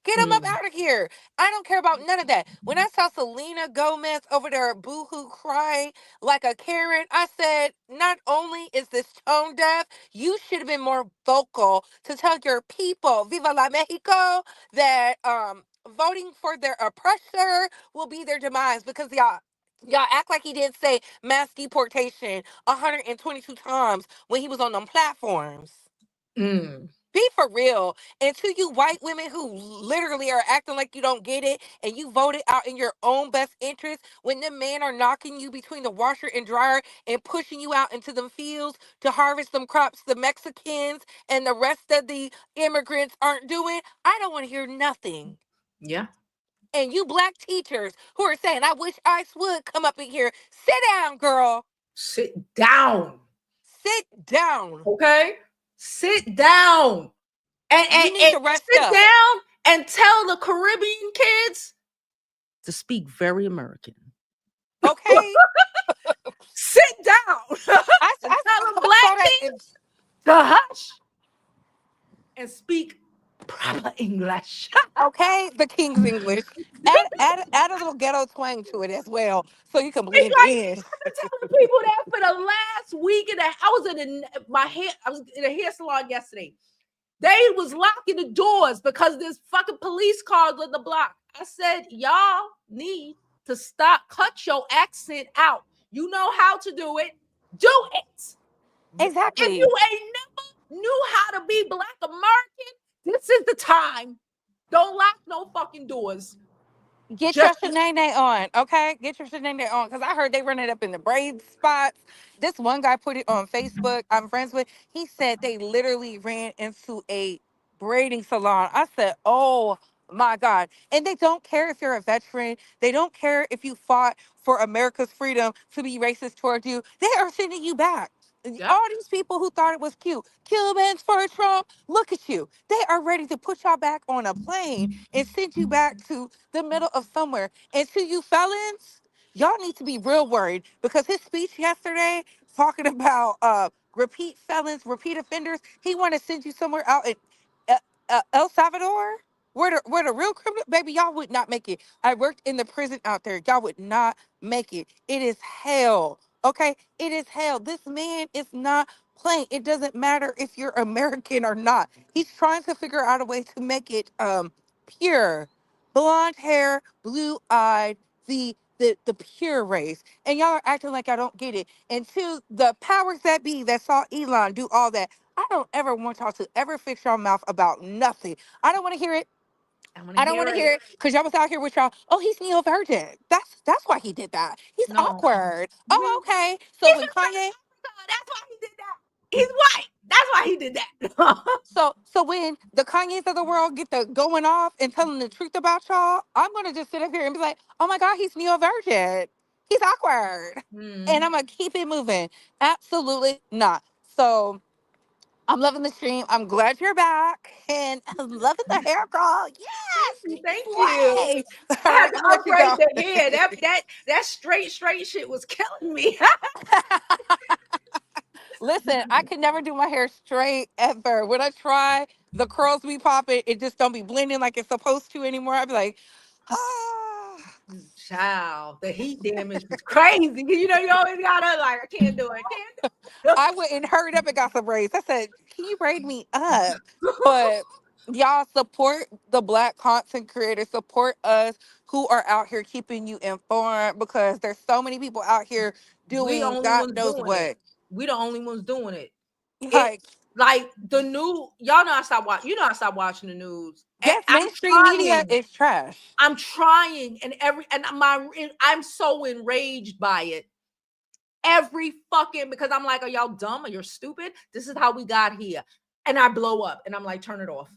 Speaker 5: Get them up
Speaker 1: Mm.
Speaker 5: out of here. I don't care about none of that. When I saw Selena Gomez over there boo-hoo crying like a Karen, I said, not only is this tone deaf, you should have been more vocal to tell your people, Viva la Mexico, that voting for their oppressor will be their demise because y'all act like he didn't say mass deportation 122 times when he was on them platforms.
Speaker 1: Mm.
Speaker 5: Be for real. And to you white women who literally are acting like you don't get it and you voted out in your own best interest when the men are knocking you between the washer and dryer and pushing you out into them fields to harvest them crops the Mexicans and the rest of the immigrants aren't doing, I don't want to hear nothing.
Speaker 1: Yeah.
Speaker 5: And you black teachers who are saying, I wish ICE would come up in here, sit down, girl.
Speaker 1: Sit down.
Speaker 5: Sit down.
Speaker 1: Okay? Sit down.
Speaker 5: You need
Speaker 1: And
Speaker 5: to rest
Speaker 1: sit
Speaker 5: up.
Speaker 1: down and tell the Caribbean kids to speak very American.
Speaker 5: Okay?
Speaker 1: Sit down. And tell them
Speaker 5: I
Speaker 1: black
Speaker 5: saw that in,
Speaker 1: kids to hush and speak proper English.
Speaker 5: okay, the King's English. Add a little ghetto twang to it as well so you can
Speaker 1: It's
Speaker 5: blend
Speaker 1: like
Speaker 5: in.
Speaker 1: I've been telling people that for the last week and a I was in my hair, I was in a hair salon yesterday. They was locking the doors because there's fucking police cars on the block. I said, y'all need to stop, cut your accent out. You know how to do it. Do it. If
Speaker 5: Exactly.
Speaker 1: you ain't never knew how to be Black American, this is the time. Don't lock no fucking doors.
Speaker 5: Get your
Speaker 1: Just
Speaker 5: shenanigans on, okay? Get your shenanigans on. Because I heard they run it up in the braid spots. This one guy put it on Facebook, I'm friends with. He said they literally ran into a braiding salon. I said, oh my God. And they don't care if you're a veteran. They don't care if you fought for America's freedom to be racist towards you. They are sending you back.
Speaker 1: yep.
Speaker 5: All these people who thought it was cute, Cubans for Trump, look at you. They are ready to put y'all back on a plane and send you back to the middle of somewhere. And to you felons, y'all need to be real worried because his speech yesterday talking about repeat felons, repeat offenders, he want to send you somewhere out in El Salvador. Where the real criminal, baby, y'all would not make it. I worked in the prison out there. Y'all would not make it. It is hell. Okay, it is hell. This man is not playing. It doesn't matter if you're American or not. He's trying to figure out a way to make it pure, blonde hair, blue eyed, the pure race. And y'all are acting like I don't get it. And to the powers that be that saw Elon do all that, I don't ever want y'all to ever fix your mouth about nothing. I don't want to hear it.
Speaker 1: I want to
Speaker 5: I don't
Speaker 1: hear
Speaker 5: want to
Speaker 1: it.
Speaker 5: hear it because y'all was out here with y'all. Oh, he's neo-virgin. That's why he did that. He's
Speaker 1: No.
Speaker 5: awkward. Oh, okay. So
Speaker 1: He's
Speaker 5: when
Speaker 1: from South
Speaker 5: Kanye,
Speaker 1: Africa. That's why he did that. He's white. That's why he did that.
Speaker 5: so when the Kanyes of the world get the going off and telling the truth about y'all, I'm gonna just sit up here and be like, oh my God, he's neo-virgin. He's awkward, and I'm gonna keep it moving. Absolutely not. So I'm loving the stream. I'm glad you're back, and I'm loving the hair, girl. Yes,
Speaker 1: Thank you.
Speaker 5: slay.
Speaker 1: I
Speaker 5: All
Speaker 1: had
Speaker 5: right,
Speaker 1: to
Speaker 5: I'm gonna let you
Speaker 1: upgrade
Speaker 5: go.
Speaker 1: the hair. That straight shit was killing me.
Speaker 5: Listen, I could never do my hair straight ever. When I try, the curls be popping. It just don't be blending like it's supposed to anymore. I'd be like, ah.
Speaker 1: Child, the heat damage was crazy. You know, you always gotta like, I can't do it. Can't
Speaker 5: I went and hurried up and got some braids. I said, can you braid me up? But y'all support the black content creators, support us who are out here keeping you informed because there's so many people out here
Speaker 1: We the
Speaker 5: doing
Speaker 1: only
Speaker 5: God
Speaker 1: ones
Speaker 5: knows
Speaker 1: doing it.
Speaker 5: what.
Speaker 1: We the only ones doing it. It
Speaker 5: Like,
Speaker 1: like the new y'all know I stopped watching. You know I stopped watching the news. And
Speaker 5: yes, mainstream media is trash.
Speaker 1: I'm trying, I'm so enraged by it. Every fucking because I'm like, are y'all dumb or you're stupid? This is how we got here. And I blow up and I'm like, turn it off.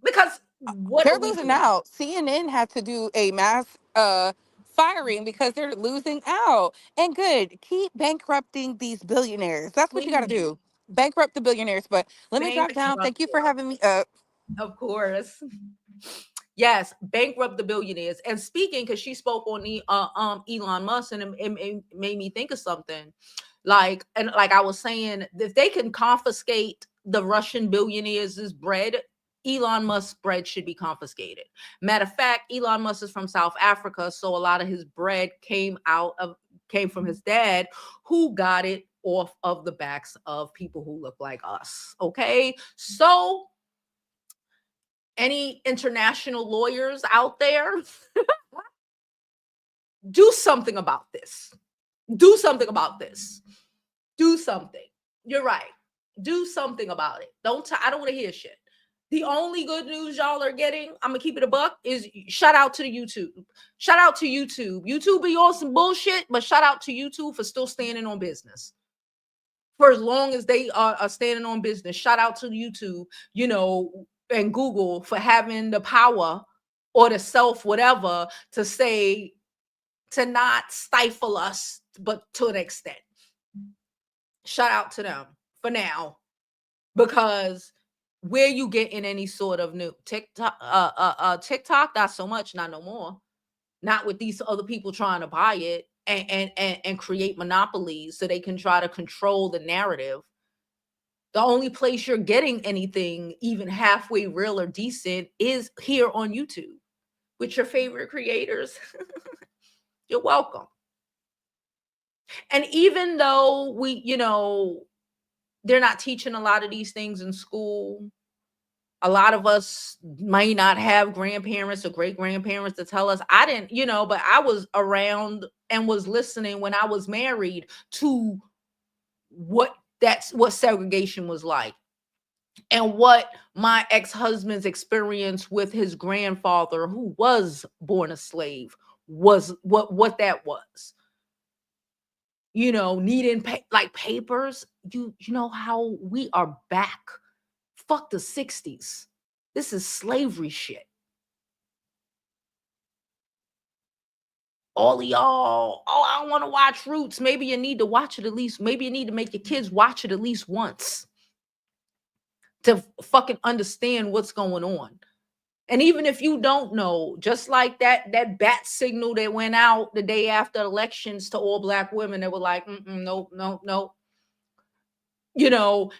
Speaker 1: Because what
Speaker 5: They're
Speaker 1: are we
Speaker 5: losing
Speaker 1: doing?
Speaker 5: out. CNN had to do a mass firing because they're losing out. And good, keep bankrupting these billionaires. That's what you got to
Speaker 1: Please.
Speaker 5: do. Bankrupt the billionaires. But let me drop down. Thank you for
Speaker 1: Bankrupted.
Speaker 5: having me up.
Speaker 1: Of course. Yes, bankrupt the billionaires. And speaking, because she spoke on the Elon Musk, and it made me think of something. Like, and like I was saying, if they can confiscate the Russian billionaires' bread, Elon Musk's bread should be confiscated. Matter of fact, Elon Musk is from South Africa, so a lot of his bread came from his dad, who got it off of the backs of people who look like us. Okay, so any international lawyers out there, do something about this. Do something about this. Do something. You're right. Do something about it. I don't want to hear shit. The only good news y'all are getting, I'm gonna keep it a buck, is shout out to the YouTube. Shout out to YouTube. YouTube be on some bullshit, but shout out to YouTube for still standing on business. For as long as they are standing on business. Shout out to YouTube, and Google for having the power or the self, whatever, to say, to not stifle us, but to an extent. Shout out to them for now, because where you get in any sort of new TikTok, not so much, not no more. Not with these other people trying to buy it and create monopolies so they can try to control the narrative. The only place you're getting anything even halfway real or decent is here on YouTube with your favorite creators. You're welcome. And even though they're not teaching a lot of these things in school, a lot of us might not have grandparents or great grandparents to tell us. I didn't, but I was around and was listening when I was married to what segregation was like, and what my ex-husband's experience with his grandfather, who was born a slave, was, what that was. Needing papers. You know how we are back. Fuck the 60s. This is slavery shit. All of y'all, I don't want to watch Roots. Maybe you need to watch it at least. Maybe you need to make your kids watch it at least once to fucking understand what's going on. And even if you don't know, just like that bat signal that went out the day after elections to all Black women, that were like, nope, nope, nope. You know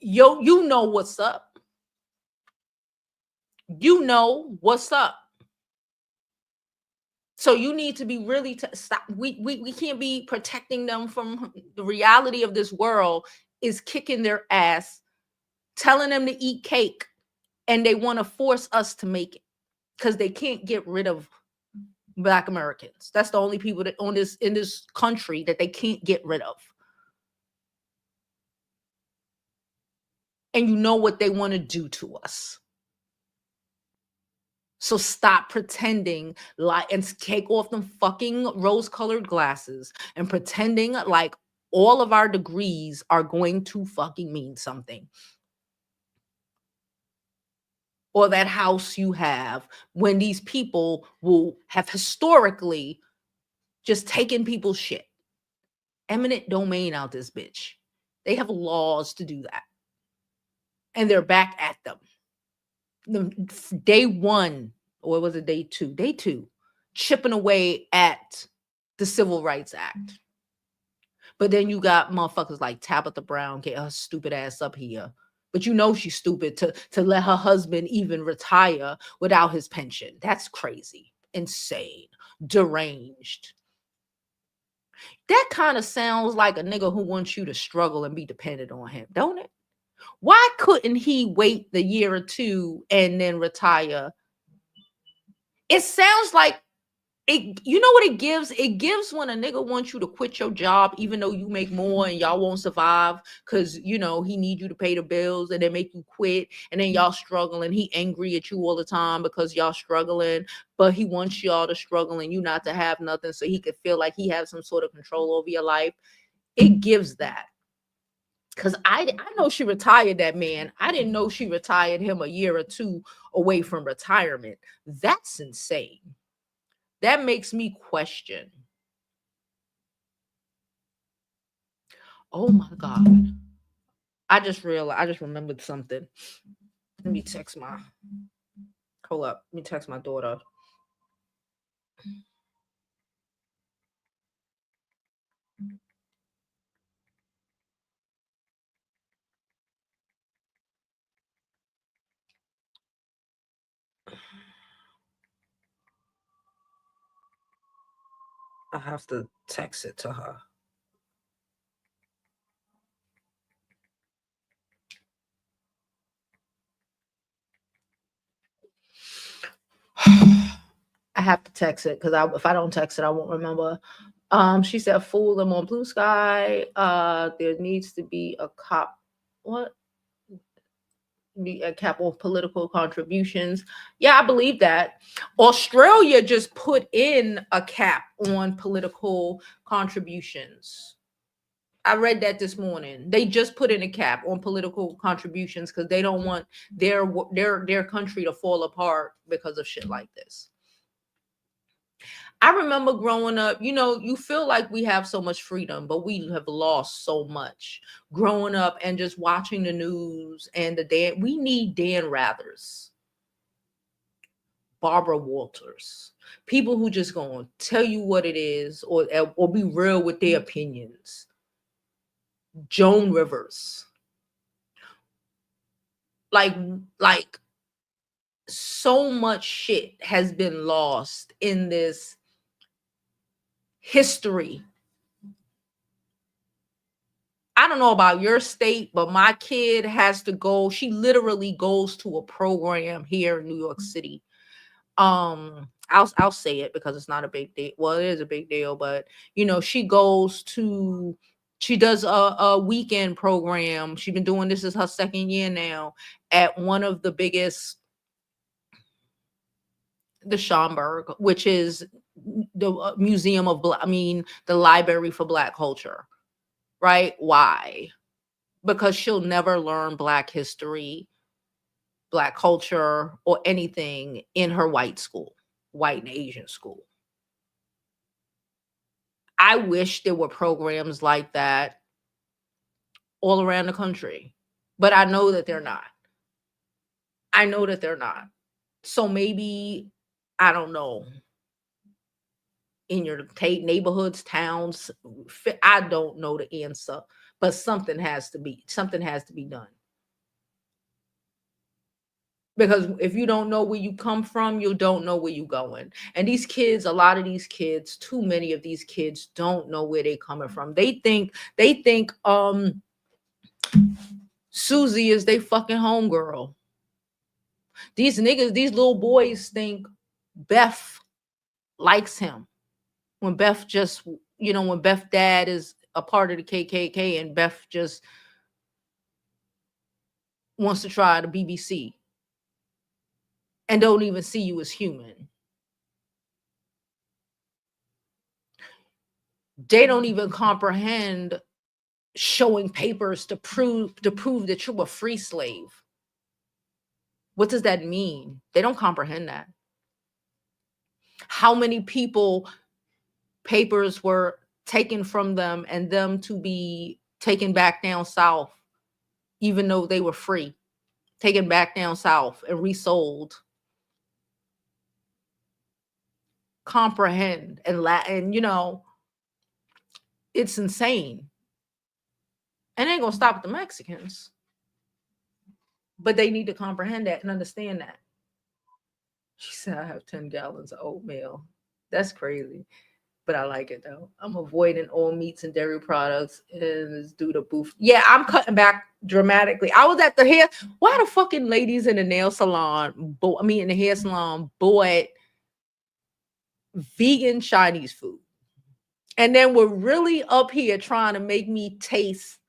Speaker 1: what's up. You know what's up. So you need to be really stop. We can't be protecting them from the reality of this world is kicking their ass, telling them to eat cake, and they want to force us to make it because they can't get rid of Black Americans. That's the only people that in this country that they can't get rid of. And you know what they want to do to us. So stop pretending like, and take off them fucking rose-colored glasses and pretending like all of our degrees are going to fucking mean something. Or that house you have, when these people will have historically just taken people's shit. Eminent domain out this bitch. They have laws to do that. And they're back at them. Day one, or was it day two? Day two, chipping away at the Civil Rights Act. But then you got motherfuckers like Tabitha Brown get her stupid ass up here. But she's stupid to let her husband even retire without his pension. That's crazy, insane, deranged. That kind of sounds like a nigga who wants you to struggle and be dependent on him, don't it? Why couldn't he wait the year or two and then retire? It sounds like it. You know what it gives? It gives when a nigga wants you to quit your job, even though you make more and y'all won't survive because, he need you to pay the bills, and they make you quit, and then y'all struggling. He angry at you all the time because y'all struggling, but he wants y'all to struggle and you not to have nothing so he could feel like he has some sort of control over your life. It gives that. Because I know she retired that man. I didn't know she retired him a year or two away from retirement. That's insane. That makes me question. Oh my God. I just remembered something. Let me text hold up. Let me text my daughter. I have to text it to her. I have to text it because if I don't text it, I won't remember. She said, "Fool them on Blue Sky. There needs to be a cop. What? Be a cap on political contributions." Yeah, I believe that. Australia just put in a cap on political contributions. I read that this morning. They just put in a cap on political contributions because they don't want their country to fall apart because of shit like this. I remember growing up, you feel like we have so much freedom, but we have lost so much growing up and just watching the news and we need Dan Rathers, Barbara Walters, people who just going to tell you what it is or be real with their opinions. Joan Rivers. Like so much shit has been lost in this history. I don't know about your state, but my kid has to go. She literally goes to a program here in New York City. I'll say it because it's not a big deal. Well, it is a big deal, but she does a weekend program. She's been doing this is her second year now at one of the biggest, the Schomburg, which is the museum of the library for Black culture. Right? Why? Because she'll never learn Black history, Black culture, or anything in her white and Asian school. I wish there were programs like that all around the country, but I know that they're not. So maybe, I don't know, in your neighborhoods, towns, I don't know the answer, but something has to be done. Because if you don't know where you come from, you don't know where you're going. And these kids, a lot of these kids, too many of these kids don't know where they're coming from. They think Susie is they fucking homegirl. These niggas, these little boys think Beth likes him. When Beth just, when Beth dad is a part of the KKK and Beth just wants to try the BBC and don't even see you as human. They don't even comprehend showing papers to prove that you're a free slave. What does that mean? They don't comprehend that. How many people papers were taken from them and them to be taken back down south, even though they were free, taken back down south and resold. Comprehend and it's insane. And it ain't gonna stop at the Mexicans. But they need to comprehend that and understand that. She said, I have 10 gallons of oatmeal. That's crazy. But I like it though. I'm avoiding all meats and dairy products and it's due to booth. Yeah, I'm cutting back dramatically. I was at the hair. Why the fucking ladies in the nail salon, in the hair salon bought vegan Chinese food. And then we're really up here trying to make me taste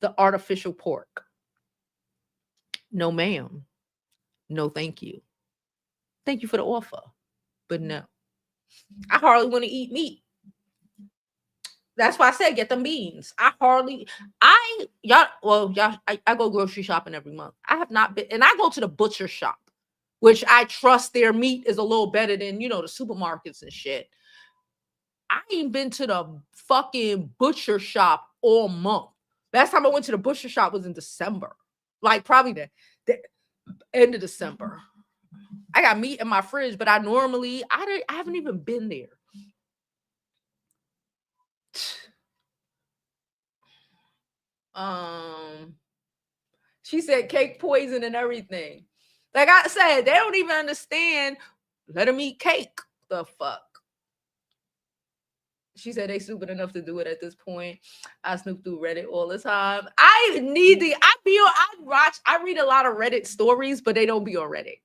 Speaker 1: the artificial pork. No, ma'am. No, thank you. Thank you for the offer. But no. I hardly want to eat meat. That's why I said get them beans. I go grocery shopping every month. I have not been, and I go to the butcher shop, which I trust their meat is a little better than, the supermarkets and shit. I ain't been to the fucking butcher shop all month. Last time I went to the butcher shop was in December. Like probably the end of December. I got meat in my fridge, but I haven't even been there. She said cake poison and everything. Like I said, they don't even understand. Let them eat cake. The fuck. She said they stupid enough to do it at this point. I snoop through Reddit all the time. I need to. I read a lot of Reddit stories, but they don't be on Reddit.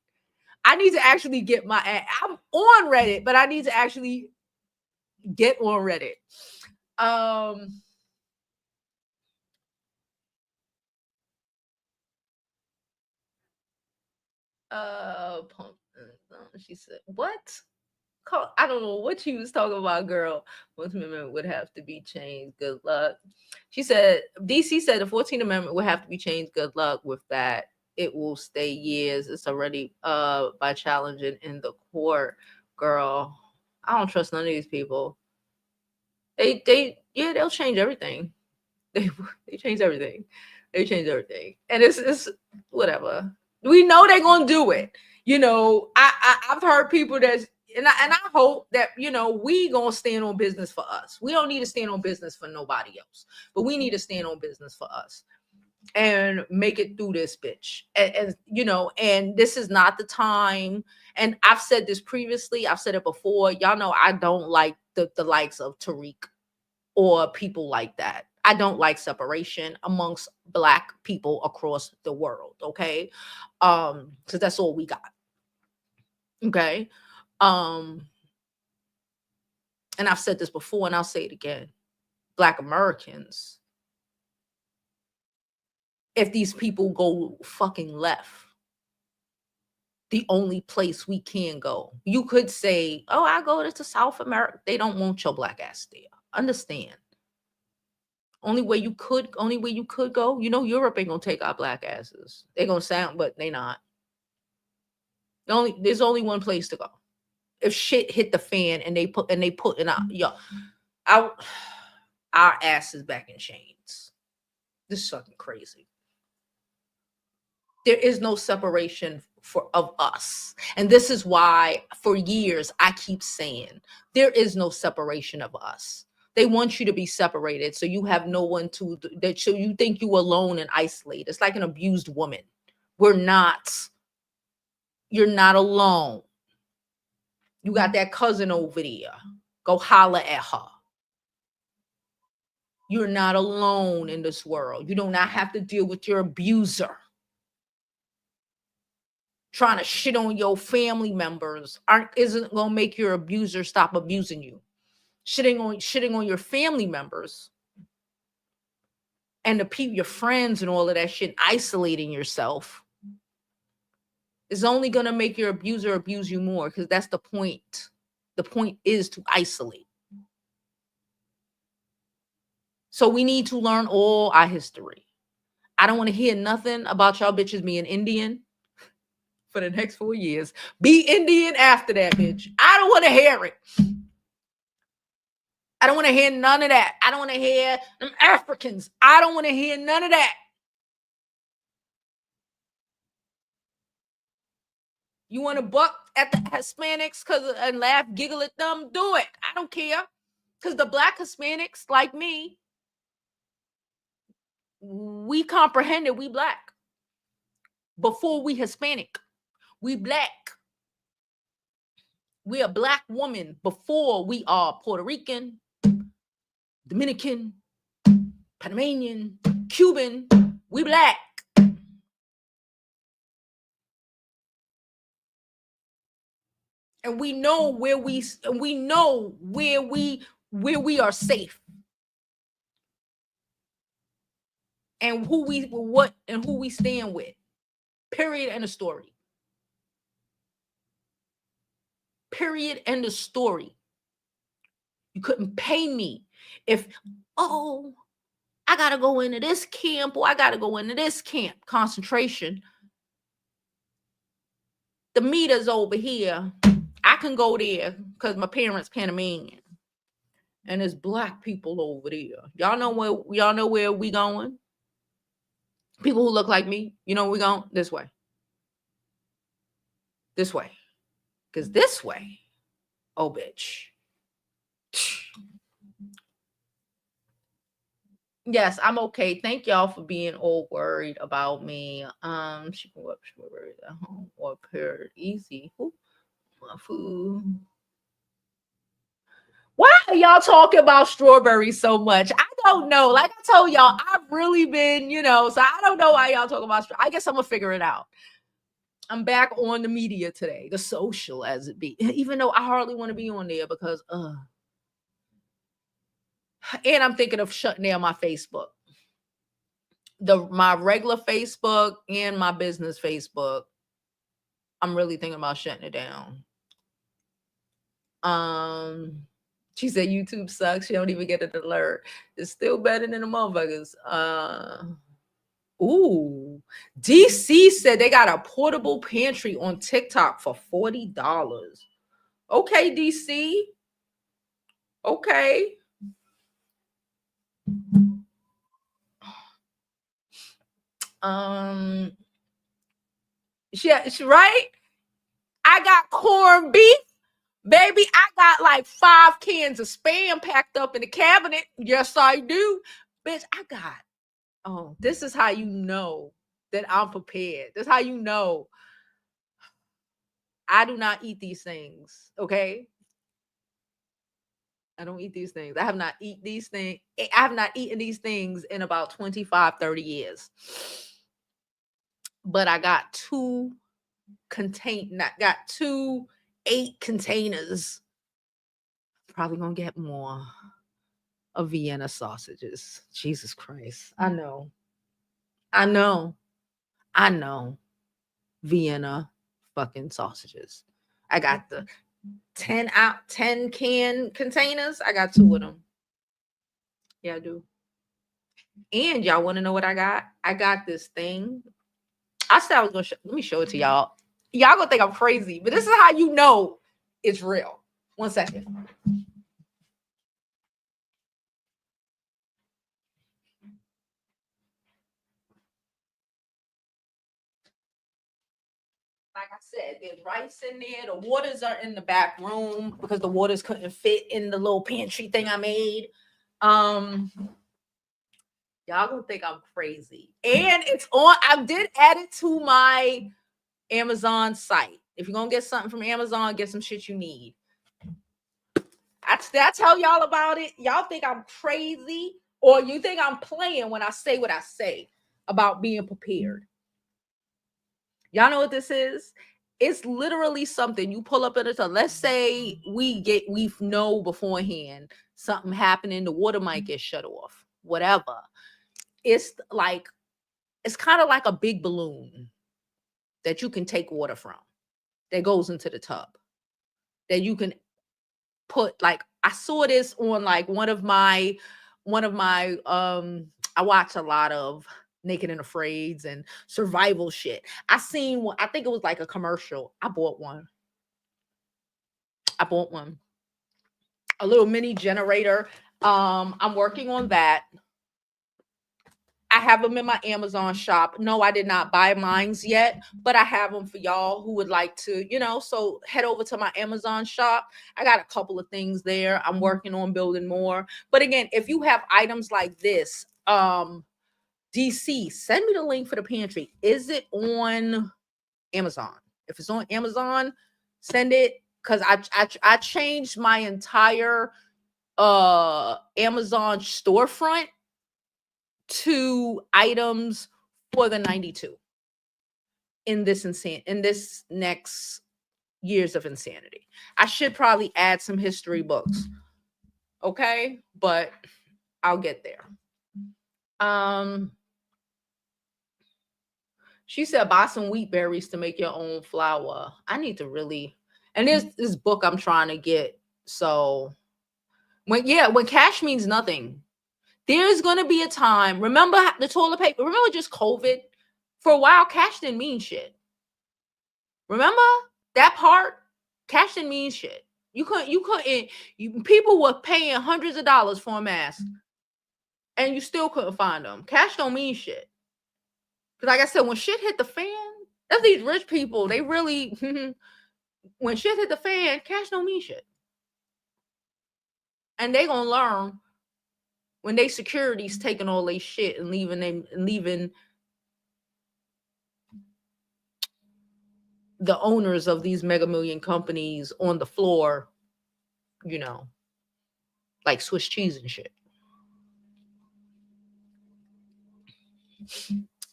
Speaker 1: I need to actually get I'm on Reddit, but I need to actually get on Reddit. She said, what? I don't know what she was talking about, girl. Most amendment would have to be changed. Good luck. She said, DC said the 14th Amendment would have to be changed. Good luck with that. It will stay years. It's already by challenging in the court. Girl, I don't trust none of these people. They'll change everything. They change everything. They change everything. And it's whatever. We know they're gonna do it. I've heard people and I hope that we gonna stand on business for us. We don't need to stand on business for nobody else, but we need to stand on business for us and make it through this bitch. And this is not the time. And I've said this previously, I've said it before. Y'all know I don't like the likes of Tariq or people like that. I don't like separation amongst Black people across the world. Okay. Because that's all we got. Okay. And I've said this before and I'll say it again. Black Americans, if these people go fucking left, the only place we can go, you could say, oh, I go to South America. They don't want your Black ass there. Understand. Only way you could go, Europe ain't gonna take our Black asses. They're gonna sound, but they not. There's only one place to go. If shit hit the fan and they put in our asses back in chains. This is fucking crazy. There is no separation of us. And this is why for years I keep saying there is no separation of us. They want you to be separated so you have no one so you think you alone and isolated. It's like an abused woman. You're not alone. You got that cousin over there. Go holler at her. You're not alone in this world. You do not have to deal with your abuser. Trying to shit on your family members isn't gonna make your abuser stop abusing you. Shitting on your family members and your friends and all of that shit, isolating yourself is only gonna make your abuser abuse you more, because that's the point. The point is to isolate. So we need to learn all our history. I don't want to hear nothing about y'all bitches being Indian for the next 4 years. Be Indian after that, bitch. I don't want to hear it. I don't want to hear none of that. I don't want to hear them Africans. I don't want to hear none of that. You want to buck at the Hispanics and laugh, giggle at them? Do it. I don't care. Because the Black Hispanics, like me, we comprehended we Black. Before we Hispanic, we Black. We a Black woman before we are Puerto Rican, Dominican, Panamanian, Cuban. We Black. And we know where we are safe. And who we stand with. Period. End of story. Period. End of story. You couldn't pay me if, I gotta go into this camp or I gotta go into this camp. Concentration. The meter's over here. I can go there because my parents Panamanian. And there's Black people over there. Y'all know where we going? People who look like me, you know where we going? This way. This way. Because this way, oh bitch. Yes, I'm okay. Thank y'all for being all worried about me. She can worried at home or paired easy. Ooh, my food. Why are y'all talking about strawberries so much? I don't know. Like I told y'all, I've really been, so I don't know why y'all talking about I guess I'm gonna figure it out. I'm back on the media today, the social as it be, even though I hardly want to be on there because and I'm thinking of shutting down my Facebook. My regular Facebook and my business Facebook. I'm really thinking about shutting it down. She said YouTube sucks. She don't even get an alert. It's still better than the motherfuckers. Ooh. DC said they got a portable pantry on TikTok for $40. Okay, DC. Okay. She right? I got corned beef. Baby, I got like 5 cans of Spam packed up in the cabinet. Yes, I do. Bitch, I got, this is how you know that I'm prepared. This is how you know I do not eat these things, okay? I don't eat these things. I have not eaten these things. I have not eaten these things in about 25, 30 years. But I got 8 containers. Probably gonna get more of Vienna sausages. Jesus Christ. I know. Vienna fucking sausages. I got the 10 can containers. I got 2 of them. Yeah, I do. And y'all want to know what I got? I got this thing. I said I was gonna let me show it to y'all. Y'all gonna think I'm crazy, but this is how you know it's real. 1 second. Like I said, there's rice in there. The waters are in the back room because the waters couldn't fit in the little pantry thing I made. Y'all gonna think I'm crazy. And it's on, I did add it to my Amazon site. If you're gonna get something from Amazon, get some shit you need. I tell y'all about it. Y'all think I'm crazy, or you think I'm playing when I say what I say about being prepared. Y'all know what this is? It's literally something you pull up in a. Let's say we know beforehand something happening, the water might get shut off, whatever. It's kind of like a big balloon that you can take water from that goes into the tub that you can put. Like I saw this on like one of my I watch a lot of Naked and Afraids and survival shit. I seen one, I think it was like a commercial. I bought one. A little mini generator. I'm working on that. I have them in my Amazon shop. No, I did not buy mines yet, but I have them for y'all who would like to, so head over to my Amazon shop. I got a couple of things there. I'm working on building more. But again, if you have items like this, DC, send me the link for the pantry. Is it on Amazon? If it's on Amazon, send it, because I changed my entire Amazon storefront to items for the 92 in this next years of insanity. I should probably add some history books. Okay, but I'll get there. She said buy some wheat berries to make your own flour. I need to really, and there's this book I'm trying to get. So when cash means nothing, there's gonna be a time. Remember the toilet paper? Remember just COVID? For a while, cash didn't mean shit. Remember that part? Cash didn't mean shit. People were paying hundreds of dollars for a mask, and you still couldn't find them. Cash don't mean shit. Because like I said, when shit hit the fan, that's these rich people. They really, when shit hit the fan, cash don't mean shit. And they gonna learn when they security's taking all their shit and leaving the owners of these mega million companies on the floor, like Swiss cheese and shit.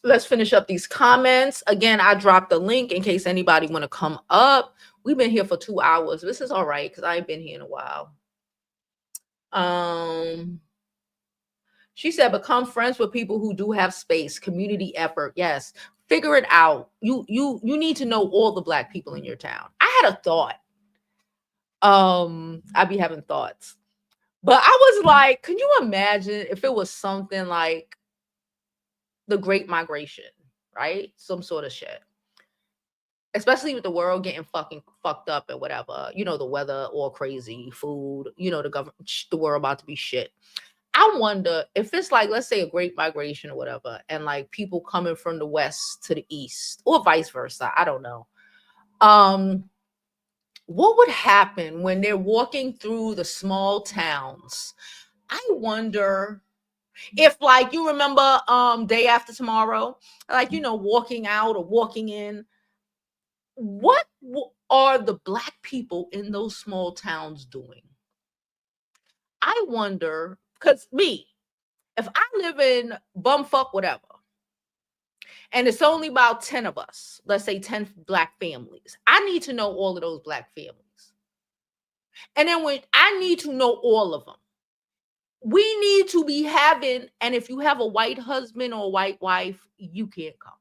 Speaker 1: Let's finish up these comments. Again, I dropped the link in case anybody want to come up. We've been here for 2 hours. This is all right because I ain't been here in a while. She said, become friends with people who do have space, community effort. Yes. Figure it out. You need to know all the Black people in your town. I had a thought. I be having thoughts. But I was like, can you imagine if it was something like the Great Migration, right? Some sort of shit. Especially with the world getting fucking fucked up and whatever. You know, the weather all crazy, food, you know, the government, the world about to be shit. I wonder if it's like, let's say a Great Migration or whatever, and like people coming from the West to the East or vice versa. I don't know. What would happen when they're walking through the small towns? I wonder if, like, you remember Day After Tomorrow, like, you know, walking out or walking in, what are the Black people in those small towns doing? I wonder, because if I live in bumfuck whatever, and it's only about 10 of us, let's say 10 Black families, I need to know all of those Black families. And then when I need to know all of them, we need to be having, and if you have a white husband or a white wife, you can't come.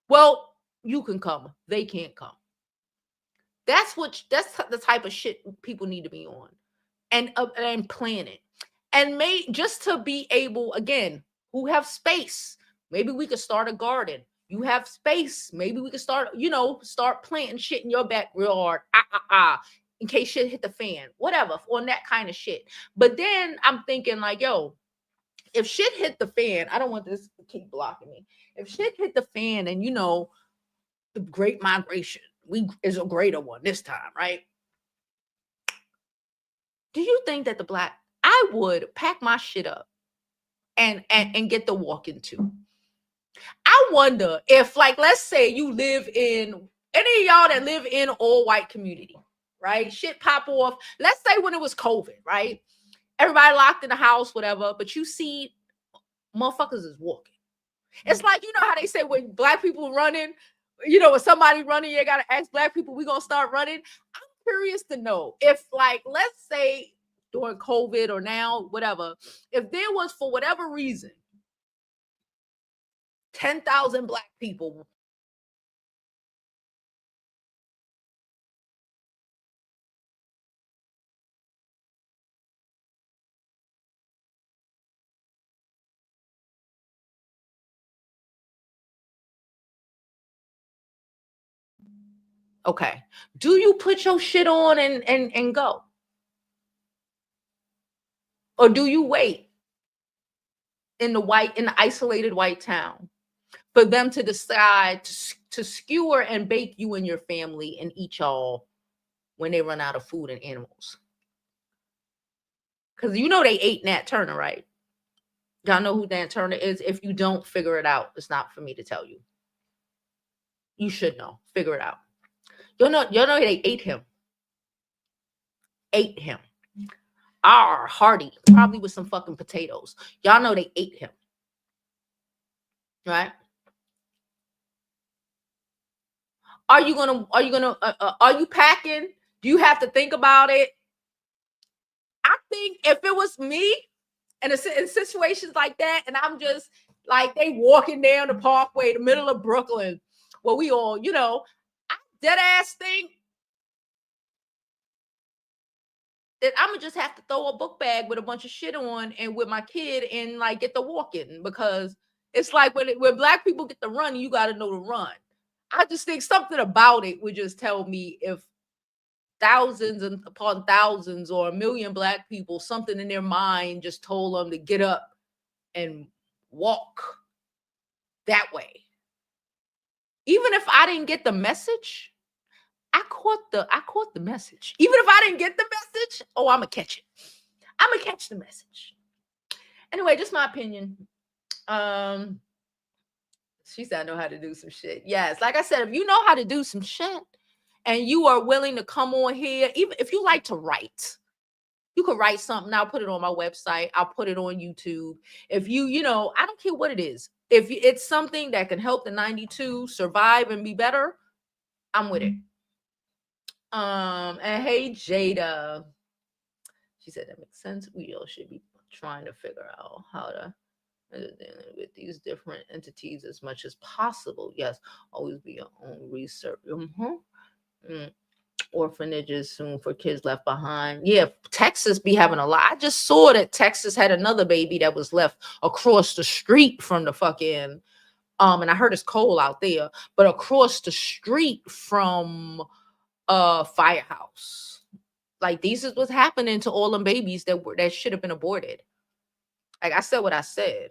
Speaker 1: Well, you can come. They can't come. That's the type of shit people need to be on and plan it. And just to be able, again, who have space, maybe we could start a garden. You have space, maybe we could start planting shit in your backyard. In case shit hit the fan, whatever, on that kind of shit. But then I'm thinking like, yo, if shit hit the fan, I don't want this to keep blocking me. If shit hit the fan and, you know, the Great Migration is a greater one this time, right? Do you think that I would pack my shit up and get the walking to? I wonder if, like, let's say you live in, any of y'all that live in all white community, right? Shit pop off. Let's say when it was COVID, right? Everybody locked in the house, whatever, but you see motherfuckers is walking. It's like, you know how they say when Black people running, you know, when somebody running, you gotta ask Black people, we gonna start running. I'm curious to know if, like, let's say during COVID or now, whatever, if there was, for whatever reason, 10,000 Black people. Okay. Do you put your shit on and go? Or do you wait in the isolated white town for them to decide to skewer and bake you and your family and eat y'all when they run out of food and animals? Because you know they ate Nat Turner, right? Y'all know who Nat Turner is? If you don't, figure it out. It's not for me to tell you. You should know. Figure it out. You know they ate him. Ate him. Hearty, probably with some fucking potatoes. Y'all know they ate him. Right? Are you packing? Do you have to think about it? I think if it was me and in situations like that, and I'm just like, they walking down the parkway, the middle of Brooklyn, where we all, you know, I dead ass think that I'm gonna just have to throw a book bag with a bunch of shit on and with my kid and like get the walking, because it's like when Black people get the run, you got to know to run. I just think something about it would just tell me if thousands and upon thousands or a million Black people, something in their mind just told them to get up and walk that way. Even if I didn't get the message, I caught the message. Even if I didn't get the message, oh, I'm gonna catch it. I'm gonna catch the message. Anyway, just my opinion. She said I know how to do some shit. Yes, like I said, if you know how to do some shit and you are willing to come on here, even if you like to write, You could write something. I'll put it on my website. I'll put it on YouTube. If you know, I don't care what it is. If it's something that can help the 92 survive and be better, I'm with it. And hey, Jada. She said that makes sense. We all should be trying to figure out how to with these different entities as much as possible. Yes, always be your own research. Orphanages soon for kids left behind. Yeah, Texas be having a lot. I just saw that Texas had another baby that was left across the street from the fucking and I heard it's cold out there, but across the street from firehouse. Like this is what's happening to all them babies that should have been aborted. Like I said what I said.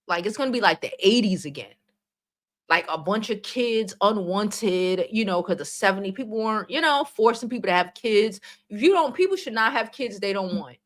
Speaker 1: Like it's gonna be like the 80s again. Like a bunch of kids unwanted, because the 70 people weren't, forcing people to have kids. If you don't, people should not have kids they don't want.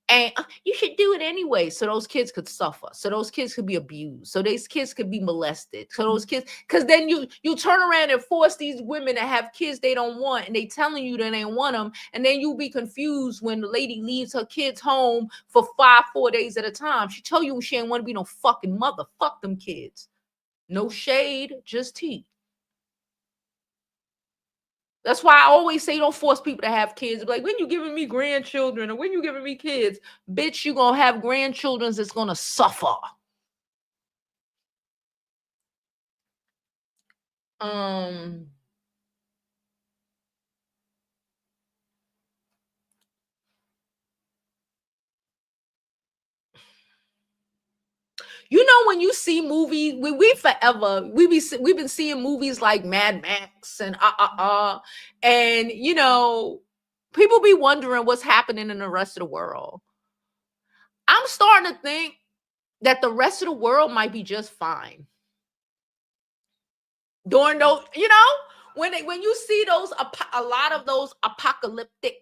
Speaker 1: And you should do it anyway, so those kids could suffer, so those kids could be abused, so these kids could be molested, so those kids, because then you turn around and force these women to have kids they don't want, and they telling you that they want them, and then you be confused when the lady leaves her kids home for 4 days at a time. She tell you she ain't want to be no fucking mother. Fuck them kids. No shade, just tea. That's why I always say don't force people to have kids. Like, when you giving me grandchildren or when you giving me kids, bitch, you gonna have grandchildren that's gonna suffer. When you see movies, we've been seeing movies like Mad Max and and people be wondering what's happening in the rest of the world. I'm starting to think that the rest of the world might be just fine during those, when you see a lot of those apocalyptic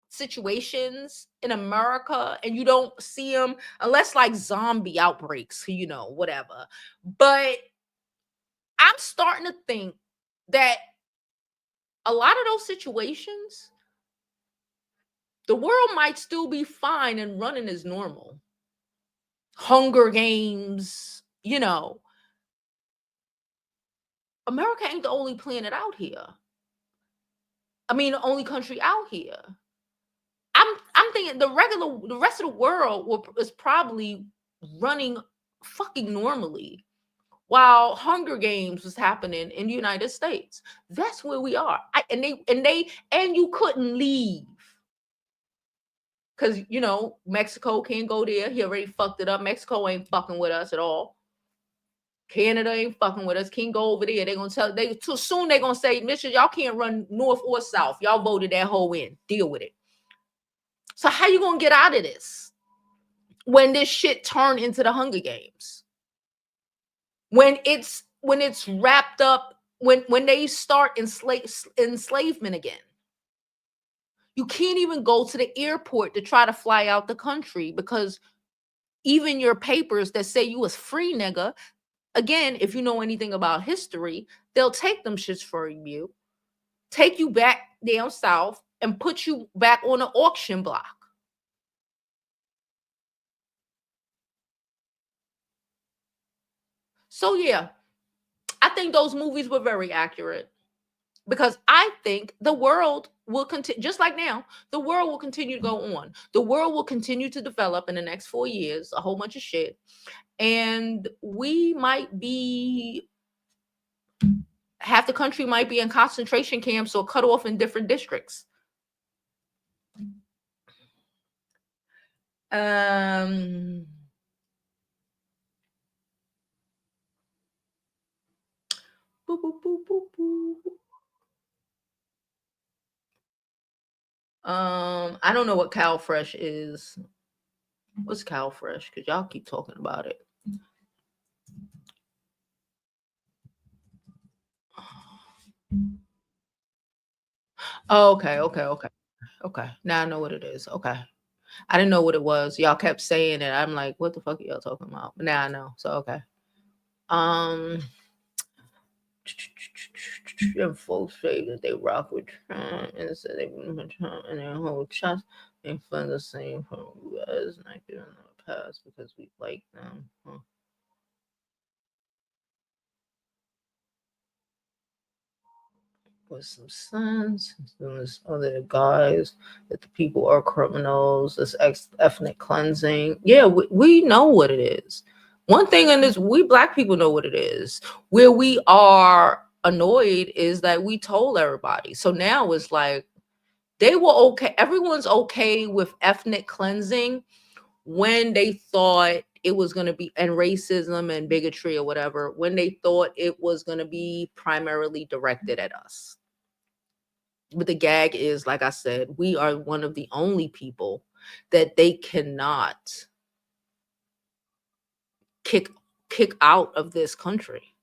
Speaker 1: situations in America, and you don't see them unless like zombie outbreaks, whatever. But I'm starting to think that a lot of those situations, the world might still be fine and running as normal. Hunger Games, America ain't the only planet out here. I mean, the only country out here. I'm thinking the rest of the world is probably running fucking normally, while Hunger Games was happening in the United States. That's where we are. And you couldn't leave because Mexico can't go there. He already fucked it up. Mexico ain't fucking with us at all. Canada ain't fucking with us. Can't go over there. They're gonna tell too soon. They're gonna say, "Mister, y'all can't run north or south. Y'all voted that whole in. Deal with it." So how you gonna get out of this when this shit turned into the Hunger Games? When it's wrapped up, when they start enslavement again. You can't even go to the airport to try to fly out the country because even your papers that say you was free, nigga, again, if you know anything about history, they'll take them shits from you, take you back down south, and put you back on an auction block. So yeah, I think those movies were very accurate because I think the world will continue, just like now, the world will continue to go on. The world will continue to develop in the next 4 years, a whole bunch of shit. And we might be, half the country might be in concentration camps or cut off in different districts. Boop, boop, boop, boop, boop. I don't know what Cow Fresh is. What's Cow Fresh? Because y'all keep talking about it. Oh, okay. Now I know what it is. Okay. I didn't know what it was. Y'all kept saying it. I'm like, what the fuck are y'all talking about? But now I know. So okay. and folks say that they rock with Trump and say they believe in Trump and their whole chest and fund the same from U.S. not giving them a pass because we like them. Huh. With some sons, there's other guys that the people are criminals. This ethnic cleansing. Yeah, we know what it is. One thing in this, we black people know what it is. Where we are annoyed is that we told everybody. So now it's like they were okay. Everyone's okay with ethnic cleansing when they thought it was going to be, and racism and bigotry or whatever, when they thought it was going to be primarily directed at us. But the gag is, like I said, we are one of the only people that they cannot kick out of this country.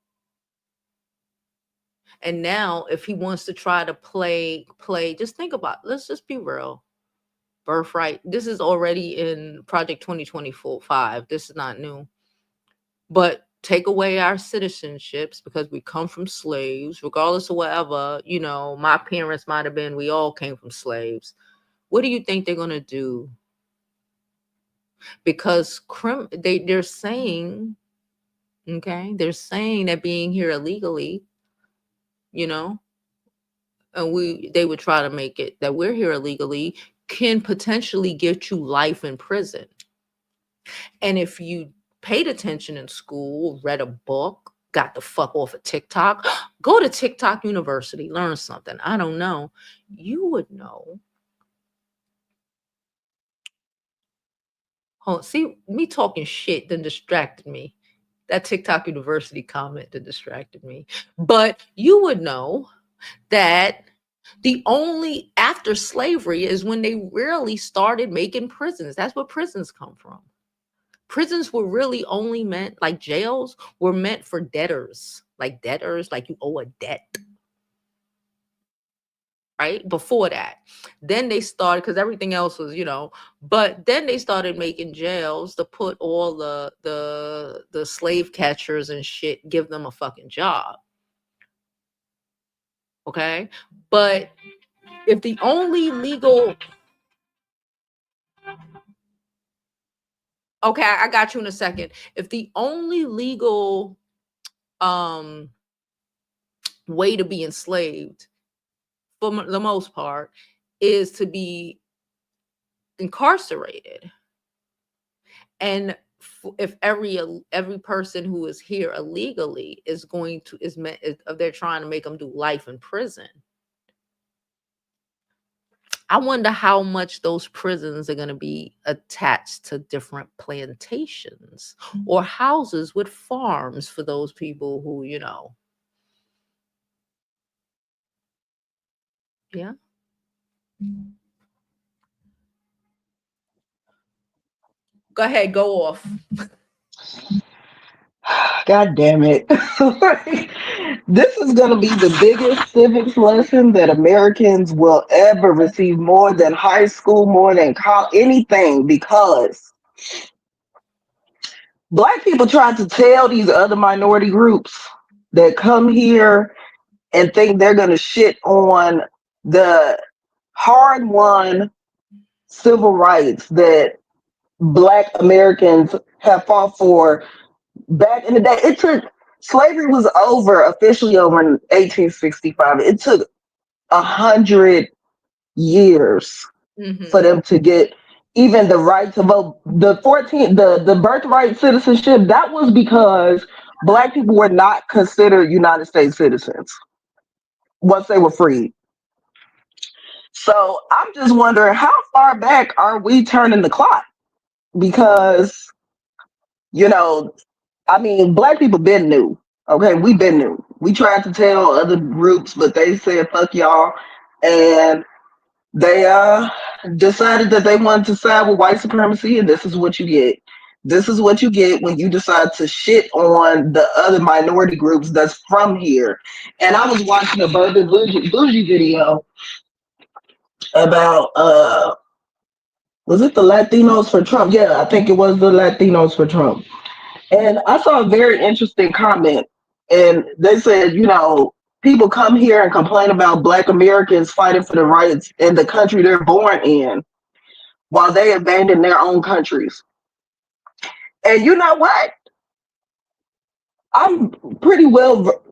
Speaker 1: And now if he wants to try to play, just think about, let's just be real. Birthright. This is already in Project 2025. This is not new. But take away our citizenships because we come from slaves, regardless of whatever, my parents might have been, we all came from slaves. What do you think they're going to do? Because they're saying, okay, they're saying that being here illegally, and they would try to make it that we're here illegally can potentially get you life in prison. And if you paid attention in school, read a book, got the fuck off of TikTok, go to TikTok University, learn something. I don't know. You would know. Oh, see, me talking shit then distracted me. That TikTok University comment that distracted me. But you would know that the only after slavery is when they really started making prisons. That's where prisons come from. Prisons were really only meant, like jails were meant for debtors, like you owe a debt. Right before that, then they started, because everything else was, but then they started making jails to put all the slave catchers and shit, give them a fucking job. Okay, but if the only legal, okay, I got you in a second. If the only legal um way to be enslaved for the most part is to be incarcerated, and if every person who is here illegally is going to they're trying to make them do life in prison, I wonder how much those prisons are going to be attached to different plantations or houses with farms for those people who, yeah. Go ahead, go off.
Speaker 4: God damn it. This is going to be the biggest civics lesson that Americans will ever receive, more than high school, more than anything, because Black people try to tell these other minority groups that come here and think they're going to shit on the hard won civil rights that Black Americans have fought for back in the day. It took, slavery was officially over in 1865. It took 100 years for them to get even the right to vote. The birthright citizenship, that was because Black people were not considered United States citizens once they were freed. So I'm just wondering, how far back are we turning the clock? Because, you know, I mean, Black people been new. Okay, we been new. We tried to tell other groups, but they said fuck y'all, and they decided that they wanted to side with white supremacy, and this is what you get. This is what you get when you decide to shit on the other minority groups that's from here. And I was watching a Bourbon Bougie video about was it the Latinos for Trump? Yeah, I think it was the Latinos for Trump. And I saw a very interesting comment, and they said, you know,
Speaker 6: people come here and complain about Black Americans fighting for the rights in the country they're born in while they abandon their own countries. And you know what? I'm pretty well.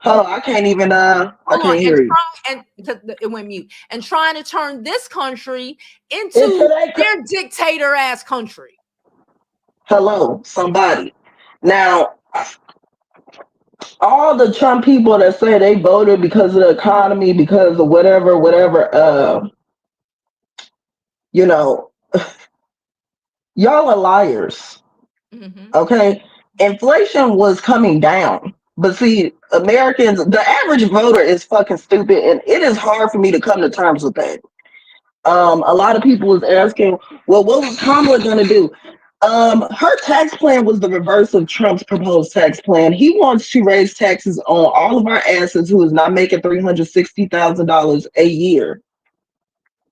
Speaker 6: Oh, I can't even. I
Speaker 1: Hold on,
Speaker 6: can't
Speaker 1: and
Speaker 6: hear you.
Speaker 1: because it went mute, and trying to turn this country
Speaker 6: Into
Speaker 1: into
Speaker 6: that.
Speaker 1: their dictator ass country.
Speaker 6: Hello, somebody. Now, all the Trump people that say they voted because of the economy, because of whatever, whatever, you know, y'all are liars.
Speaker 1: Mm-hmm.
Speaker 6: Okay, inflation was coming down, but see, Americans, the average voter is fucking stupid, and it is hard for me to come to terms with that. A lot of people was asking, well, what was Kamala going to do? Her tax plan was the reverse of Trump's proposed tax plan. He wants to raise taxes on all of our asses who is not making $360,000 a year.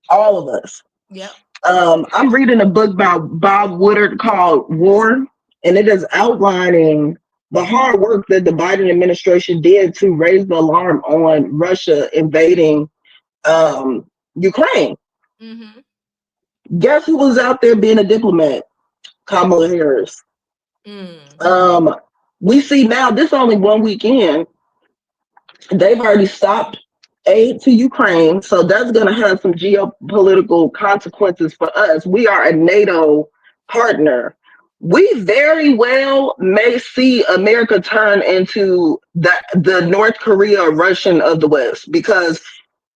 Speaker 6: All of us.
Speaker 1: Yep.
Speaker 6: I'm reading a book by Bob Woodard called War, and it is outlining the hard work that the Biden administration did to raise the alarm on Russia invading Ukraine.
Speaker 1: Mm-hmm.
Speaker 6: Guess who was out there being a diplomat? Kamala Harris.
Speaker 1: Mm.
Speaker 6: Um, we see now this only one weekend. They've already stopped aid to Ukraine, so that's going to have some geopolitical consequences for us. We are a NATO partner. We very well may see America turn into the North Korea Russian of the West, because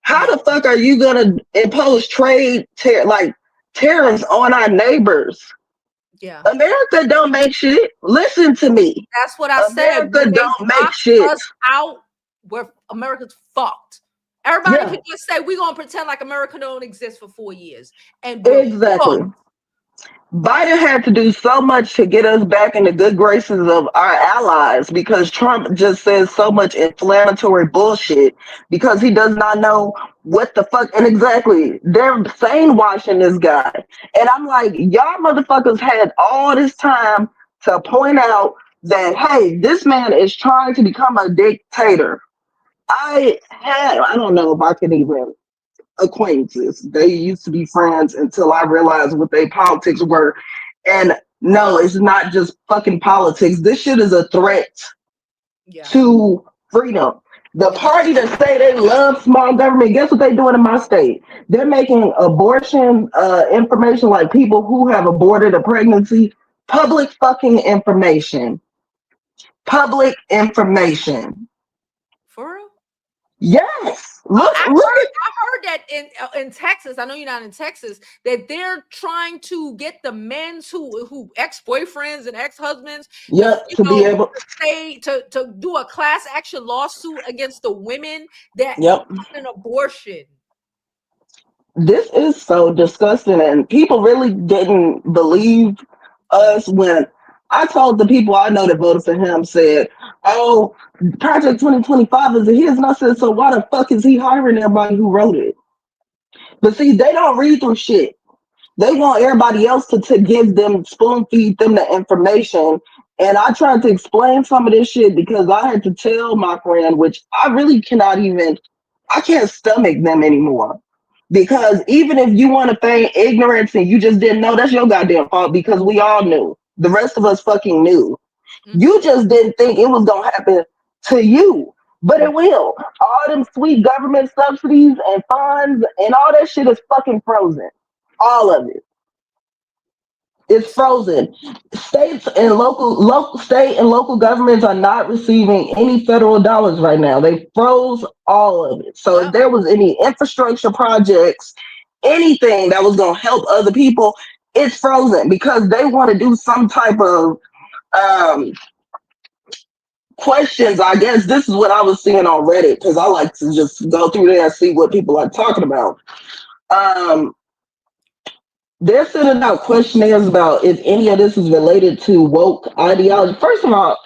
Speaker 6: how
Speaker 1: Yeah.
Speaker 6: the fuck are you going to impose tariffs on our neighbors?
Speaker 1: Yeah.
Speaker 6: America don't make shit. Listen to me.
Speaker 1: That's what I said.
Speaker 6: America
Speaker 1: When they
Speaker 6: don't make
Speaker 1: lock
Speaker 6: shit.
Speaker 1: us out, where America's fucked. Everybody
Speaker 6: Yeah,
Speaker 1: can just say we're gonna pretend like America don't exist for 4 years, and we're
Speaker 6: exactly.
Speaker 1: fucked.
Speaker 6: Biden had to do so much to get us back in the good graces of our allies, because Trump just says so much inflammatory bullshit because he does not know what the fuck. And exactly, they're saying washing this guy. And I'm like, y'all motherfuckers had all this time to point out that, hey, this man is trying to become a dictator. I don't know if I can even acquaintances. They used to be friends until I realized what their politics were. And no, it's not just fucking politics. This shit is a threat
Speaker 1: Yeah.
Speaker 6: to freedom. The
Speaker 1: Yeah.
Speaker 6: party that say they love small government, guess what they doing in my state? They're making abortion information, like people who have aborted a pregnancy, public fucking information. Public information.
Speaker 1: For real?
Speaker 6: Yes.
Speaker 1: Oh,
Speaker 6: Look at.
Speaker 1: I heard that in Texas. I know you're not in Texas. That they're trying to get the men's who ex boyfriends and ex husbands to
Speaker 6: Yep, to be able.
Speaker 1: say to do a class action lawsuit against the women that
Speaker 6: Yep.
Speaker 1: got an abortion.
Speaker 6: This is so disgusting, and people really didn't believe us when I told the people I know that voted for him, said, oh, Project 2025 is his. And I said, so why the fuck is he hiring everybody who wrote it? But see, they don't read through shit. They want everybody else to give them, spoon feed them the information. And I tried to explain some of this shit because I had to tell my friend, which I really cannot even, I can't stomach them anymore. Because even if you want to feign ignorance and you just didn't know, that's your goddamn fault, because we all knew. The rest of us fucking knew.
Speaker 1: Mm-hmm.
Speaker 6: You just didn't think it was going to happen to you. But it will. All them sweet government subsidies and funds and all that shit is fucking frozen. All of it. It's frozen. State and local governments are not receiving any federal dollars right now. They froze all of it. So if
Speaker 1: Yep.
Speaker 6: there was any infrastructure projects, anything that was going to help other people, it's frozen because they want to do some type of um, questions. I guess this is what I was seeing on Reddit, because I like to just go through there and see what people are talking about. Um, They're sending out questionnaires about if any of this is related to woke ideology. First of all,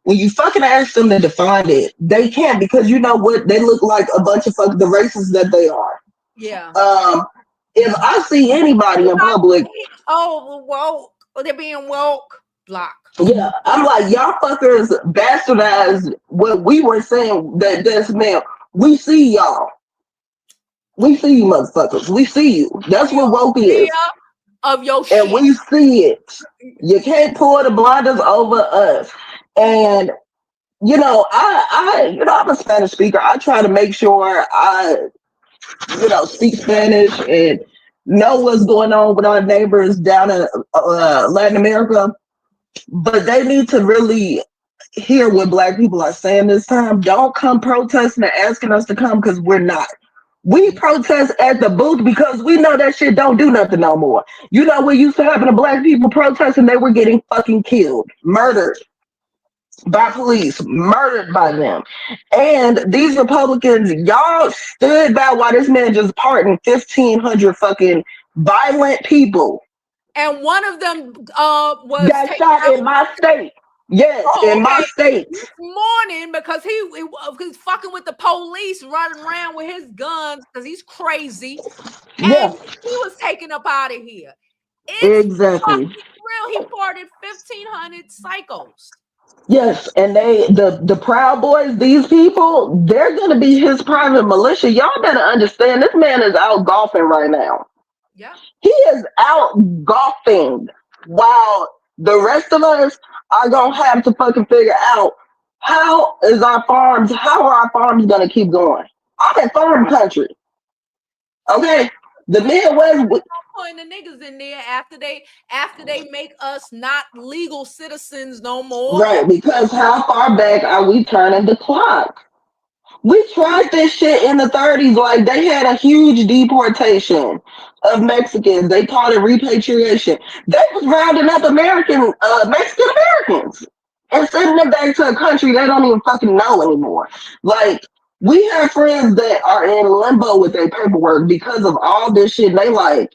Speaker 6: when you fucking ask them to define it, they can't, because you know what? They look like a bunch of the racists that they are.
Speaker 1: Yeah.
Speaker 6: If I see anybody in public,
Speaker 1: Oh, woke. They're being woke. Block.
Speaker 6: Yeah, I'm like, y'all fuckers bastardized what we were saying that this man. We see y'all. We see you, motherfuckers. We see you. That's what woke
Speaker 1: Fear
Speaker 6: is.
Speaker 1: of your
Speaker 6: And
Speaker 1: shit.
Speaker 6: we see it. You can't pull the blinders over us. And I'm a Spanish speaker. I try to make sure I, speak Spanish and know what's going on with our neighbors down in Latin America. But they need to really hear what Black people are saying this time. Don't come protesting and asking us to come because we're not. We protest at the booth because we know that shit don't do nothing no more. You know what used to happen to Black people protesting? They were getting fucking killed,
Speaker 1: Yeah.
Speaker 6: murdered by police, murdered by them. And these Republicans, y'all stood by while this man just pardoned 1,500 fucking violent people.
Speaker 1: And one of them was
Speaker 6: Got
Speaker 1: taken
Speaker 6: shot
Speaker 1: out.
Speaker 6: in my state. Yes,
Speaker 1: Oh,
Speaker 6: in my
Speaker 1: okay.
Speaker 6: state.
Speaker 1: This morning because he's fucking with the police, running around with his guns because he's crazy, and
Speaker 6: Yeah,
Speaker 1: he was taken up out of here. It's
Speaker 6: exactly.
Speaker 1: fucking real. He parted 1,500 psychos.
Speaker 6: Yes, and the Proud Boys, these people, they're gonna be his private militia. Y'all better understand this man is out golfing right now.
Speaker 1: Yeah.
Speaker 6: He is out golfing while the rest of us are gonna have to fucking figure out how are our farms gonna keep going? I'm in farm country. Okay. The
Speaker 1: We
Speaker 6: Midwest.
Speaker 1: putting the niggas in there after they make us not legal citizens no more.
Speaker 6: Right, because how far back are we turning the clock? We tried this shit in the 30s. Like, they had a huge deportation of Mexicans. They called it repatriation. They was rounding up Mexican Americans and sending them back to a country they don't even fucking know anymore. Like, we have friends that are in limbo with their paperwork because of all this shit. And they like,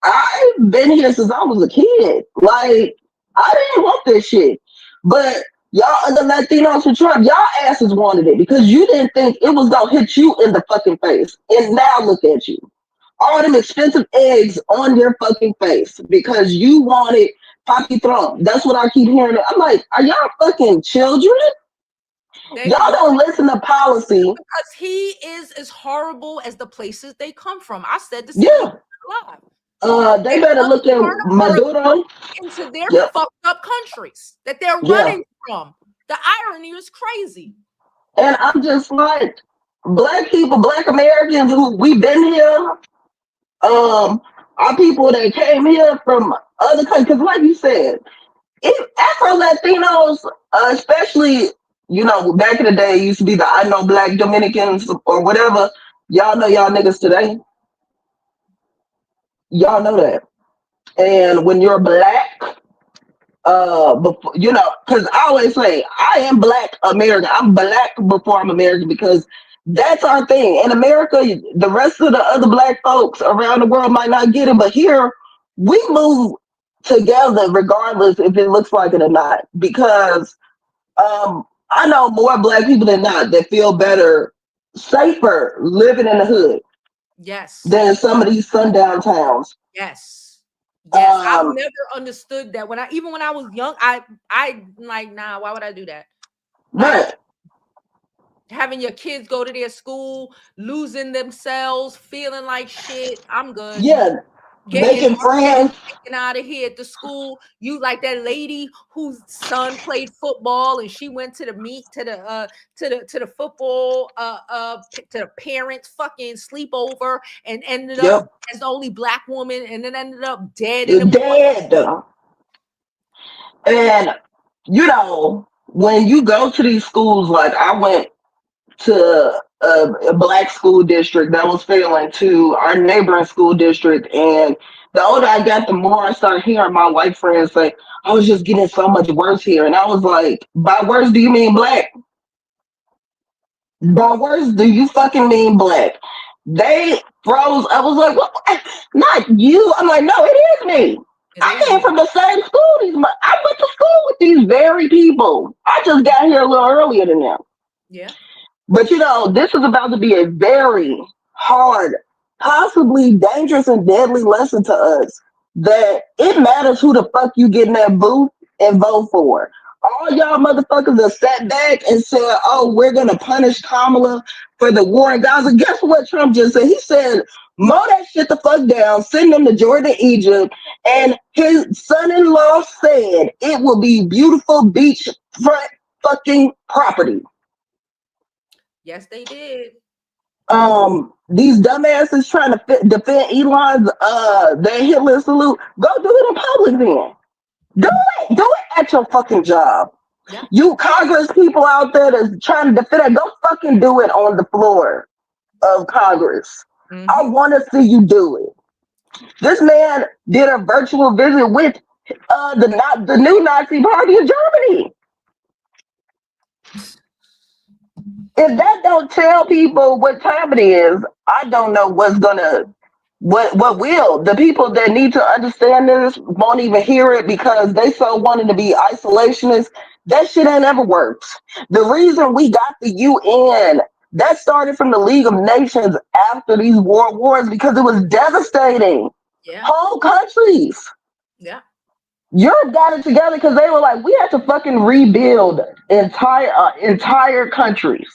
Speaker 6: I've been here since I was a kid. Like, I didn't want this shit. But y'all other Latinos who Trump, y'all asses wanted it because you didn't think it was gonna hit you in the fucking face. And now look at you. All them expensive eggs on your fucking face because you wanted Poppy Trump. That's what I keep hearing. I'm like, are y'all fucking children?
Speaker 1: They
Speaker 6: Y'all don't listen to policy.
Speaker 1: because he is as horrible as the places they come from. I said this in
Speaker 6: Yeah.
Speaker 1: live.
Speaker 6: They
Speaker 1: They
Speaker 6: better
Speaker 1: want
Speaker 6: look at
Speaker 1: to turn
Speaker 6: Maduro.
Speaker 1: into their
Speaker 6: Yep.
Speaker 1: fucked up countries that they're
Speaker 6: Yeah.
Speaker 1: running from. The irony is crazy.
Speaker 6: And I'm just like, Black people, Black Americans who we've been here, are people that came here from other countries. Because, like you said, if Afro Latinos, especially, back in the day, it used to be the I know Black Dominicans or whatever. Y'all know y'all niggas today. Y'all know that. And when you're Black, before, because I always say I am Black American. I'm Black before I'm American because that's our thing. In America, the rest of the other Black folks around the world might not get it, but here we move together regardless if it looks like it or not. Because I know more Black people than not that feel better, safer living in the hood
Speaker 1: Yes.
Speaker 6: than some of these sundown towns.
Speaker 1: Yes. Yes. I've
Speaker 6: Um,
Speaker 1: never understood that. Even when I was young, I like, nah, why would I do that? Like,
Speaker 6: right.
Speaker 1: having your kids go to their school, losing themselves, feeling like shit. I'm good.
Speaker 6: Yeah.
Speaker 1: Getting
Speaker 6: Making friends.
Speaker 1: taken out of here at the school. You like that lady whose son played football and she went to the meet to the football to the parents fucking sleepover and ended up
Speaker 6: Yep.
Speaker 1: as the only Black woman and then ended up dead in
Speaker 6: You're
Speaker 1: the morning.
Speaker 6: dead. And when you go to these schools, like I went to a Black school district that was failing to our neighboring school district, and the older I got, the more I started hearing my white friends say, "I was just getting so much worse here," and I was like, "By worse, do you mean Black? By worse, do you fucking mean Black?" They froze. I was like, "What? Not you?" I'm like, "No, it is me.
Speaker 1: It
Speaker 6: I
Speaker 1: is
Speaker 6: came
Speaker 1: you.
Speaker 6: from the same school. I went to school with these very people. I just got here a little earlier than them."
Speaker 1: Yeah.
Speaker 6: But this is about to be a very hard, possibly dangerous and deadly lesson to us that it matters who the fuck you get in that booth and vote for. All y'all motherfuckers that sat back and said, oh, we're going to punish Kamala for the war in Gaza. Guess what Trump just said? He said, mow that shit the fuck down, send them to Jordan, Egypt. And his son in law said it will be beautiful beachfront fucking property.
Speaker 1: Yes, they did.
Speaker 6: These dumbasses trying to defend Elon's their Hitler salute. Go do it in public then. Do it at your fucking job.
Speaker 1: Yeah.
Speaker 6: You Congress people out there that's trying to defend it, go fucking do it on the floor of Congress. I want to see you do it. This man did a virtual visit with the new Nazi party of Germany. If that don't tell people what time it is, I don't know what will. The people that need to understand this won't even hear it because they so wanting to be isolationists. That shit ain't ever worked. The reason we got the UN, that started from the League of Nations after these world wars because it was devastating.
Speaker 1: Yeah.
Speaker 6: Whole countries.
Speaker 1: Yeah.
Speaker 6: Europe got it together because they were like, we have to fucking rebuild entire countries.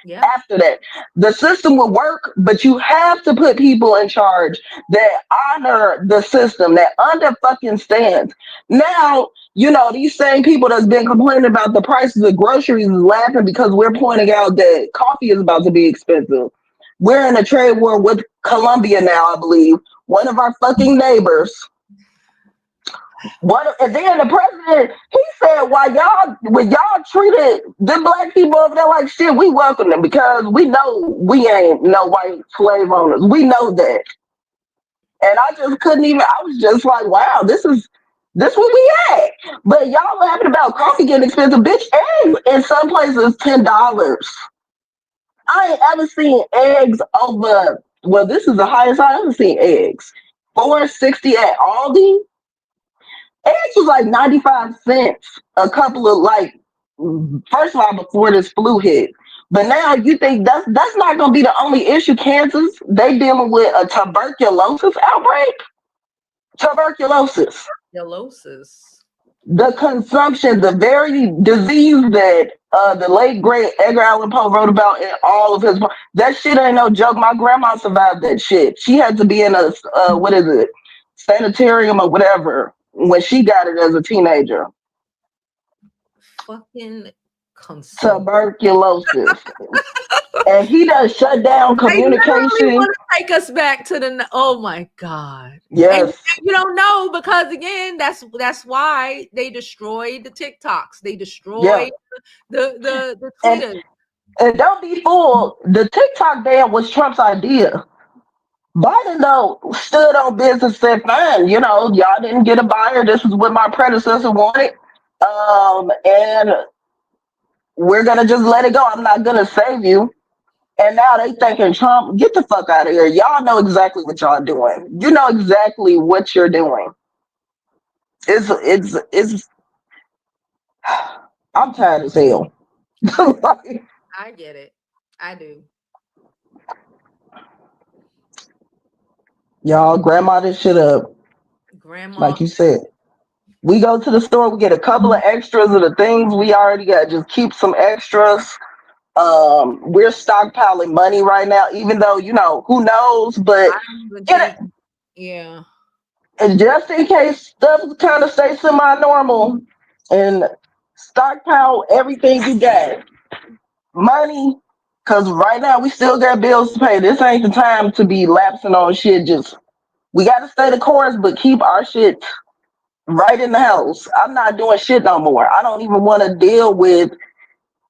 Speaker 1: Yeah.
Speaker 6: After that, the system will work, but you have to put people in charge that honor the system, that under fucking stands. Now, these same people that's been complaining about the prices of groceries is laughing because we're pointing out that coffee is about to be expensive. We're in a trade war with Colombia now, I believe. One of our fucking neighbors. And then the president, he said, when y'all treated the black people over there like shit, we welcome them because we know we ain't no white slave owners. We know that. And I just couldn't even, I was just like, wow, this where we at. But y'all laughing about coffee getting expensive. Bitch, eggs in some places $10. I ain't ever seen eggs over, well, this is the highest I ever seen eggs. $4.60 at Aldi. Eggs was like 95 cents a couple of first of all before this flu hit. But now you think that's not gonna be the only issue. Kansas, they dealing with a tuberculosis outbreak. Tuberculosis.
Speaker 1: Tuberculosis.
Speaker 6: The consumption, the very disease that the late great Edgar Allan Poe wrote about in all of his books. That shit ain't no joke. My grandma survived that shit. She had to be in a what is it, sanitarium or whatever when she got it as a teenager.
Speaker 1: Fucking consume.
Speaker 6: Tuberculosis. And he done shut down
Speaker 1: They literally
Speaker 6: communication.
Speaker 1: want to take us back to oh my god. And
Speaker 6: Yes.
Speaker 1: you don't know because again, that's why they destroyed the TikToks. They
Speaker 6: Yeah.
Speaker 1: destroyed the
Speaker 6: And
Speaker 1: Twitter.
Speaker 6: and don't be fooled. The TikTok ban was Trump's idea. Biden though stood on business and said, fine, y'all didn't get a buyer. This is what my predecessor wanted. And we're gonna just let it go. I'm not gonna save you. And now they thinking Trump, get the fuck out of here. Y'all know exactly what y'all doing. You know exactly what you're doing. It's I'm tired as hell. Like,
Speaker 1: I get it. I do.
Speaker 6: y'all grandma this shit up.
Speaker 1: Grandma.
Speaker 6: Like you said. We go to the store, we get a couple of extras of the things we already got. Just keep some extras. We're stockpiling money right now, even though, who knows, but
Speaker 1: I don't even
Speaker 6: get
Speaker 1: think. Yeah.
Speaker 6: and just in case stuff kind of stays semi-normal and stockpile everything you got. Money, because right now we still got bills to pay. This ain't the time to be lapsing on shit. Just we got to stay the course, but keep our shit right in the house. I'm not doing shit no more. I don't even want to deal with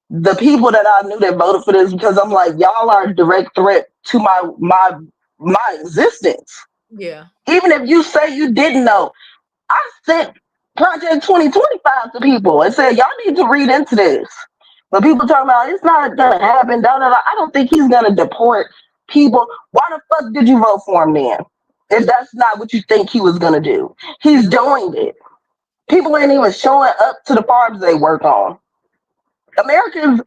Speaker 6: the people that I knew that voted for this because I'm like, y'all are a direct threat to my existence.
Speaker 1: Yeah.
Speaker 6: Even if you say you didn't know, I sent Project 2025 to people and said, y'all need to read into this. But people talking about it's not gonna happen. Da, da, da. I don't think he's gonna deport people. Why the fuck did you vote for him then? If that's not what you think he was gonna do, he's
Speaker 1: Yeah.
Speaker 6: doing it. People ain't even showing up to the farms they work on. Americans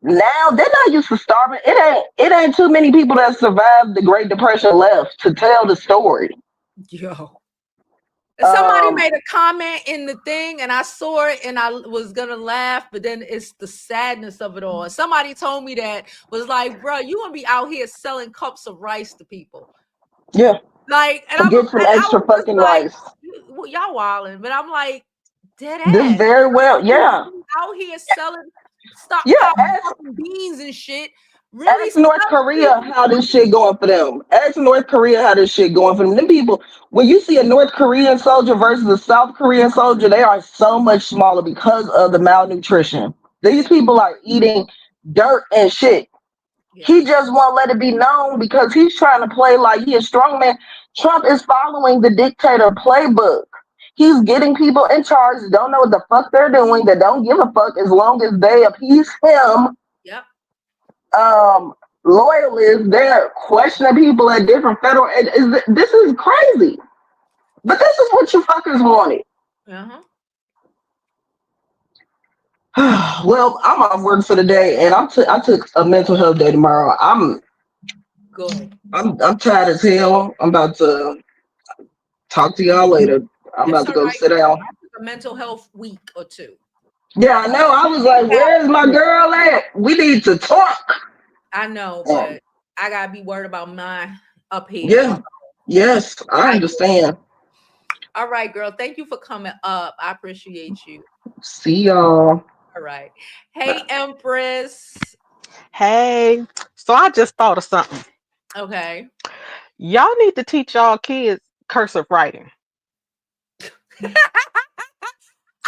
Speaker 6: now they're not used to starving. It ain't too many people that survived the Great Depression left to tell the story.
Speaker 1: Yo. Somebody made a comment in the thing, and I saw it, and I was gonna laugh, but then it's the sadness of it all. Somebody told me that was like, "Bro, you gonna be out here selling cups of rice to people?"
Speaker 6: Yeah,
Speaker 1: Like, and
Speaker 6: to get some
Speaker 1: I
Speaker 6: extra
Speaker 1: was just
Speaker 6: fucking
Speaker 1: like,
Speaker 6: rice.
Speaker 1: well, "Y'all wilding," but I'm like, dead
Speaker 6: This
Speaker 1: ass.
Speaker 6: very well,
Speaker 1: People
Speaker 6: yeah,
Speaker 1: really out here selling
Speaker 6: yeah.
Speaker 1: stockpile fucking beans and shit. Really
Speaker 6: Ask North
Speaker 1: selling
Speaker 6: Korea
Speaker 1: people.
Speaker 6: how this shit going for them. Ask North Korea how this shit going for them. Them people, when you see a North Korean soldier versus a South Korean soldier, they are so much smaller because of the malnutrition. These
Speaker 1: Yeah,
Speaker 6: people are eating dirt and shit.
Speaker 1: yeah,
Speaker 6: He just won't let it be known because he's trying to play like he a strong man. Trump is following the dictator playbook. He's getting people in charge that don't know what the fuck they're doing, that don't give a fuck as long as they appease him.
Speaker 1: yep,
Speaker 6: um Loyalists, they're questioning people at different federal this is crazy. But this is what you fuckers wanted.
Speaker 1: uh-huh.
Speaker 6: Well, I'm off work for the day and I took a mental health day tomorrow.
Speaker 1: Good.
Speaker 6: I'm tired as hell. I'm about to talk to y'all later. I'm
Speaker 1: It's
Speaker 6: about to
Speaker 1: all
Speaker 6: go
Speaker 1: right.
Speaker 6: sit down.
Speaker 1: I took a mental health week or two.
Speaker 6: Yeah, I know. I was like, where's my girl at? We need to talk.
Speaker 1: I know,
Speaker 6: um,
Speaker 1: but I gotta be worried about mine up here.
Speaker 6: yeah, yes, I
Speaker 1: I
Speaker 6: understand.
Speaker 1: All right, girl. Thank you for coming up. I appreciate you.
Speaker 6: See y'all.
Speaker 1: All right. Hey, Empress.
Speaker 4: Hey, so I just thought of something.
Speaker 1: Okay.
Speaker 4: Y'all need to teach y'all kids cursive writing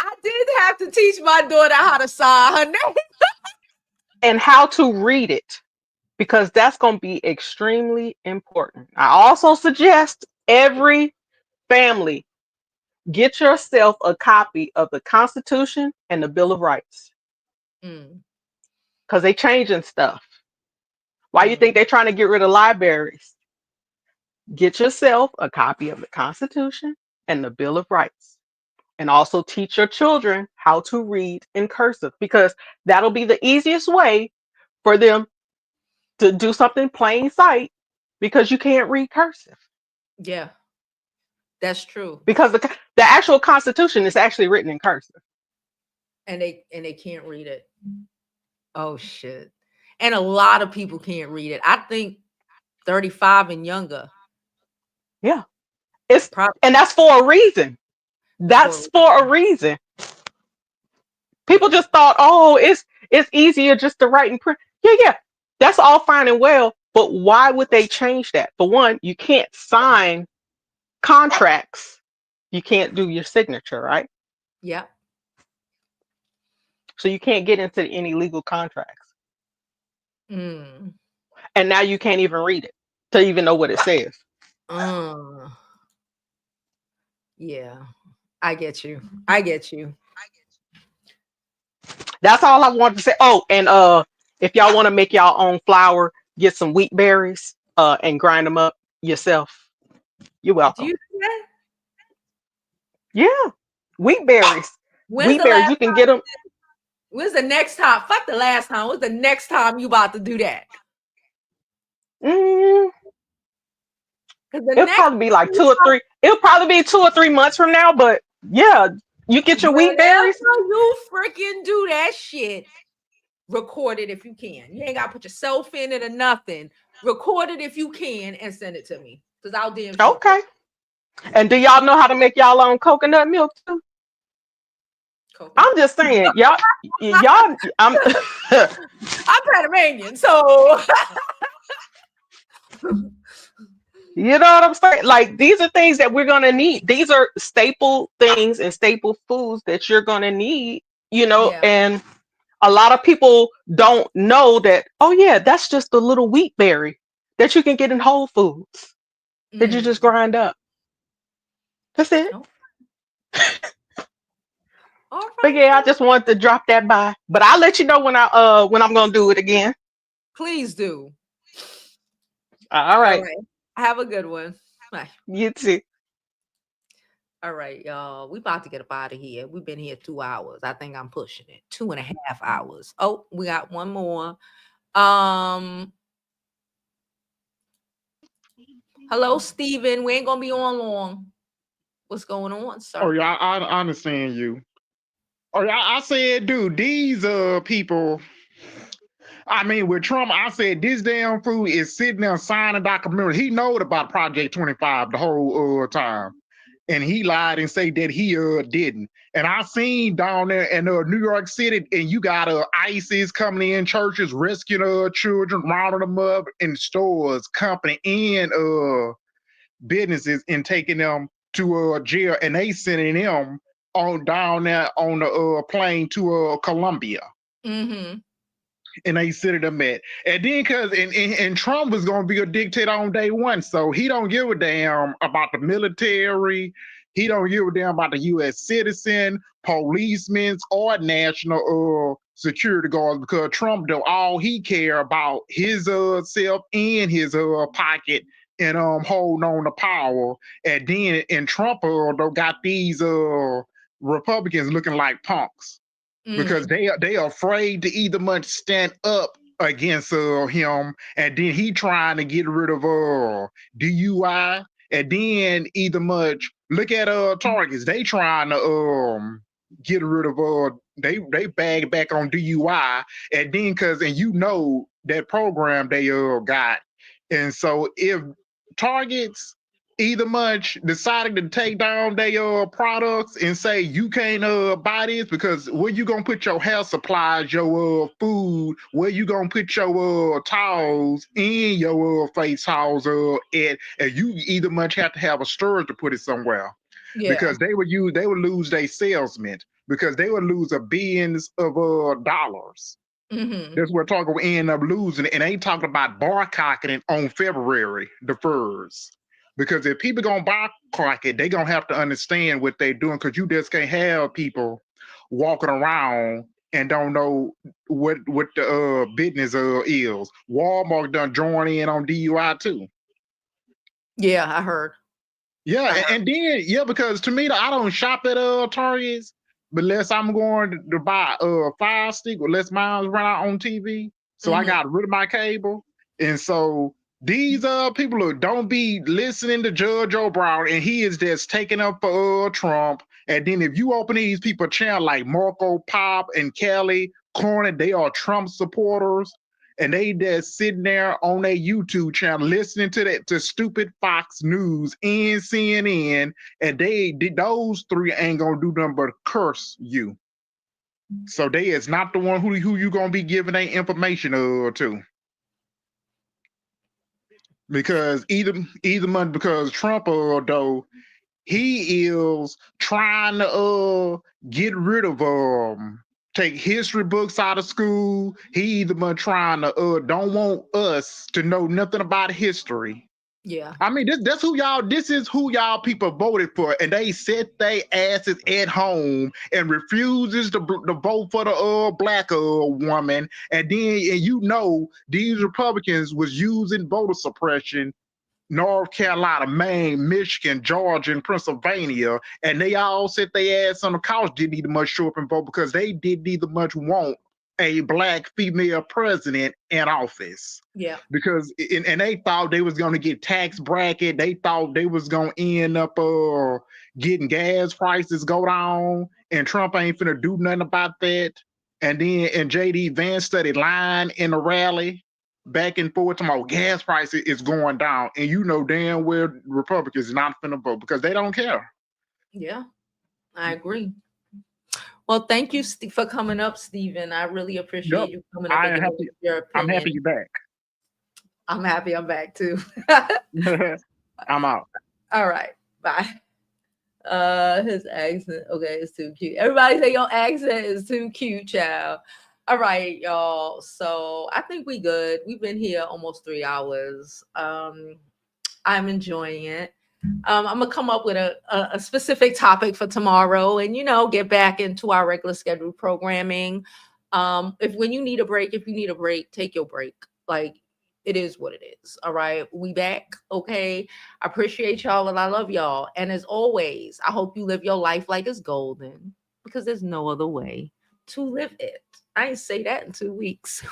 Speaker 1: I did have to teach my daughter how to sign her name.
Speaker 4: and how to read it because that's going to be extremely important. I also suggest every family get yourself a copy of the Constitution and the Bill of Rights
Speaker 1: Mm,
Speaker 4: because they changing stuff. Why you think
Speaker 1: mm.
Speaker 4: they're trying to get rid of libraries? Get yourself a copy of the Constitution and the Bill of Rights. And also teach your children how to read in cursive because that'll be the easiest way for them to do something plain sight because you can't read cursive.
Speaker 1: Yeah, that's true.
Speaker 4: Because the actual Constitution is actually written in cursive.
Speaker 1: And they can't read it. Oh shit. And a lot of people can't read it. I think 35 and younger.
Speaker 4: Yeah. It's
Speaker 1: Probably
Speaker 4: and that's for a reason.
Speaker 1: for
Speaker 4: That's for a reason. People
Speaker 1: yeah.
Speaker 4: just thought, oh, it's easier just to write and print. Yeah, yeah. That's all fine and well, but why would they change that? For one, you can't sign contracts. You can't do your signature, right?
Speaker 1: Yeah.
Speaker 4: So you can't get into any legal contracts.
Speaker 1: Mm.
Speaker 4: And now you can't even read it to even know what it says.
Speaker 1: Uh, yeah. I get you. I get you.
Speaker 4: That's all I wanted to say. Oh, and if y'all want to make y'all own flour, get some wheat berries and grind them up yourself. You're
Speaker 1: Do
Speaker 4: welcome.
Speaker 1: you do that?
Speaker 4: Yeah. Wheat berries.
Speaker 1: When's
Speaker 4: Wheat
Speaker 1: the
Speaker 4: berries,
Speaker 1: last
Speaker 4: you can get them.
Speaker 1: when's the next time? Fuck the last time. What's the next time you about to do that?
Speaker 4: Mm,
Speaker 1: Because the
Speaker 4: it'll
Speaker 1: next
Speaker 4: probably be like
Speaker 1: time
Speaker 4: two or three. It'll probably be 2 or 3 months from now, but yeah, you get your wheat
Speaker 1: whenever
Speaker 4: berries.
Speaker 1: you freaking do that shit, record it if you can. You ain't gotta put yourself in it or nothing. Record it if you can and send it to me. Because I'll damn sure
Speaker 4: Okay. And do y'all know how to make y'all own coconut milk too?
Speaker 1: coconut.
Speaker 4: I'm just saying, y'all, I'm.
Speaker 1: I'm Panamanian, so
Speaker 4: You know what I'm saying? Like these are things that we're gonna need. These are staple things and staple foods that you're gonna need,
Speaker 1: yeah.
Speaker 4: and a lot of people don't know that, oh yeah, that's just a little wheat berry that you can get in Whole Foods that you just
Speaker 1: Mm.
Speaker 4: grind up. That's it.
Speaker 1: Oh, all
Speaker 4: But
Speaker 1: right,
Speaker 4: yeah, I
Speaker 1: girl.
Speaker 4: just wanted to drop that by. But I'll let you know when I'm gonna do it again.
Speaker 1: Please do.
Speaker 4: All
Speaker 1: All
Speaker 4: right.
Speaker 1: right. Have a good one. Bye.
Speaker 4: You too.
Speaker 1: All right, y'all. We about to get up out of here. We've been here 2 hours. I think I'm pushing it. 2.5 hours. Oh, we got one more. Um, hello, Steven. We ain't gonna be on long. What's going on,
Speaker 7: Oh
Speaker 1: sir?
Speaker 7: yeah, I understand you. Oh yeah, I said, dude, these people. I mean, with Trump, I said this damn fool is sitting there signing documentaries. He knowed about Project 25 the whole time. And he lied and say that he didn't. And I seen down there in New York City, and you got ISIS coming in churches, rescuing children, rounding them up in stores, company, and businesses, and taking them to jail, and they sending them on down there on the plane to Colombia.
Speaker 1: Mm-hmm.
Speaker 7: And they considered them at. And then because and Trump was gonna be a dictator on day one, so he don't give a damn about the military. He don't give a damn about the U.S. citizen, policemen, or national security guards, because Trump do all he care about his self and his pocket, and holding on to power. And Trump got these Republicans looking like punks, because
Speaker 1: Mm-hmm.
Speaker 7: they are afraid to either much stand up against him, and then he trying to get rid of DUI, and then either much look at targets, they trying to get rid of they bag back on DUI, and then and you know that program they got. And so if targets either much decided to take down their products and say you can't buy this, because where you gonna put your health supplies, your food, where you gonna put your towels and your face towels at, and you either much have to have a storage to put it somewhere,
Speaker 1: Yeah.
Speaker 7: because they would lose their salesmen, because they would lose a billions of dollars.
Speaker 1: Mm-hmm.
Speaker 7: That's what talking we end up losing. And they ain't talking about boycotting on February the 1st. Because if people gonna boycott it, they gonna have to understand what they doing, because you just can't have people walking around and don't know what the business is. Walmart done join in on DUI too.
Speaker 1: Yeah, I heard.
Speaker 7: Yeah,
Speaker 1: I heard.
Speaker 7: and then because to me, I don't shop at Targets, but unless I'm going to buy a Fire Stick, or unless mine run out on TV, so I
Speaker 1: Mm-hmm.
Speaker 7: got rid of my cable. And so these people who don't be listening to Judge O'Brien, and he is just taking up for Trump. And then if you open these people channel like Marco Pop and Kelly Cornyn, they are Trump supporters, and they just sitting there on their YouTube channel listening to that, to stupid Fox News and CNN, and those three ain't gonna do nothing but curse you. So they is not the one who you gonna be giving their information to, because because Trump though he is trying to get rid of take history books out of school. He either been trying to don't want us to know nothing about history.
Speaker 1: Yeah.
Speaker 7: I mean, this is who y'all people voted for, and they sit their asses at home and refuses to vote for the black woman. And then these Republicans was using voter suppression, North Carolina, Maine, Michigan, Georgia, and Pennsylvania, and they all sit their ass on the couch, didn't even much show up and vote, because they didn't even much want a black female president in office.
Speaker 1: Yeah.
Speaker 7: Because and they thought they was going to get tax bracket, they thought they was going to end up getting gas prices go down, and Trump ain't finna do nothing about that. And then JD Vance studied lying in the rally back and forth, talking about gas prices is going down, and you know damn well Republicans not finna vote because they don't care.
Speaker 1: Yeah. I agree. Well, thank you for coming up, Stephen. I really appreciate
Speaker 7: Yep.
Speaker 1: you coming up and giving us your
Speaker 7: I'm happy
Speaker 1: opinion.
Speaker 7: you're back.
Speaker 1: I'm happy I'm back too.
Speaker 7: I'm out.
Speaker 1: All right. Bye. His accent. Okay, it's too cute. Everybody say your accent is too cute, child. All right, y'all. So I think we good. We've been here almost 3 hours. I'm enjoying it. I'm gonna come up with a specific topic for tomorrow, and get back into our regular scheduled programming. If when you need a break, if you need a break, take your break. Like, it is what it is. All right, we back. Okay, I appreciate y'all and I love y'all. And as always, I hope you live your life like it's golden, because there's no other way to live it. I ain't say that in 2 weeks.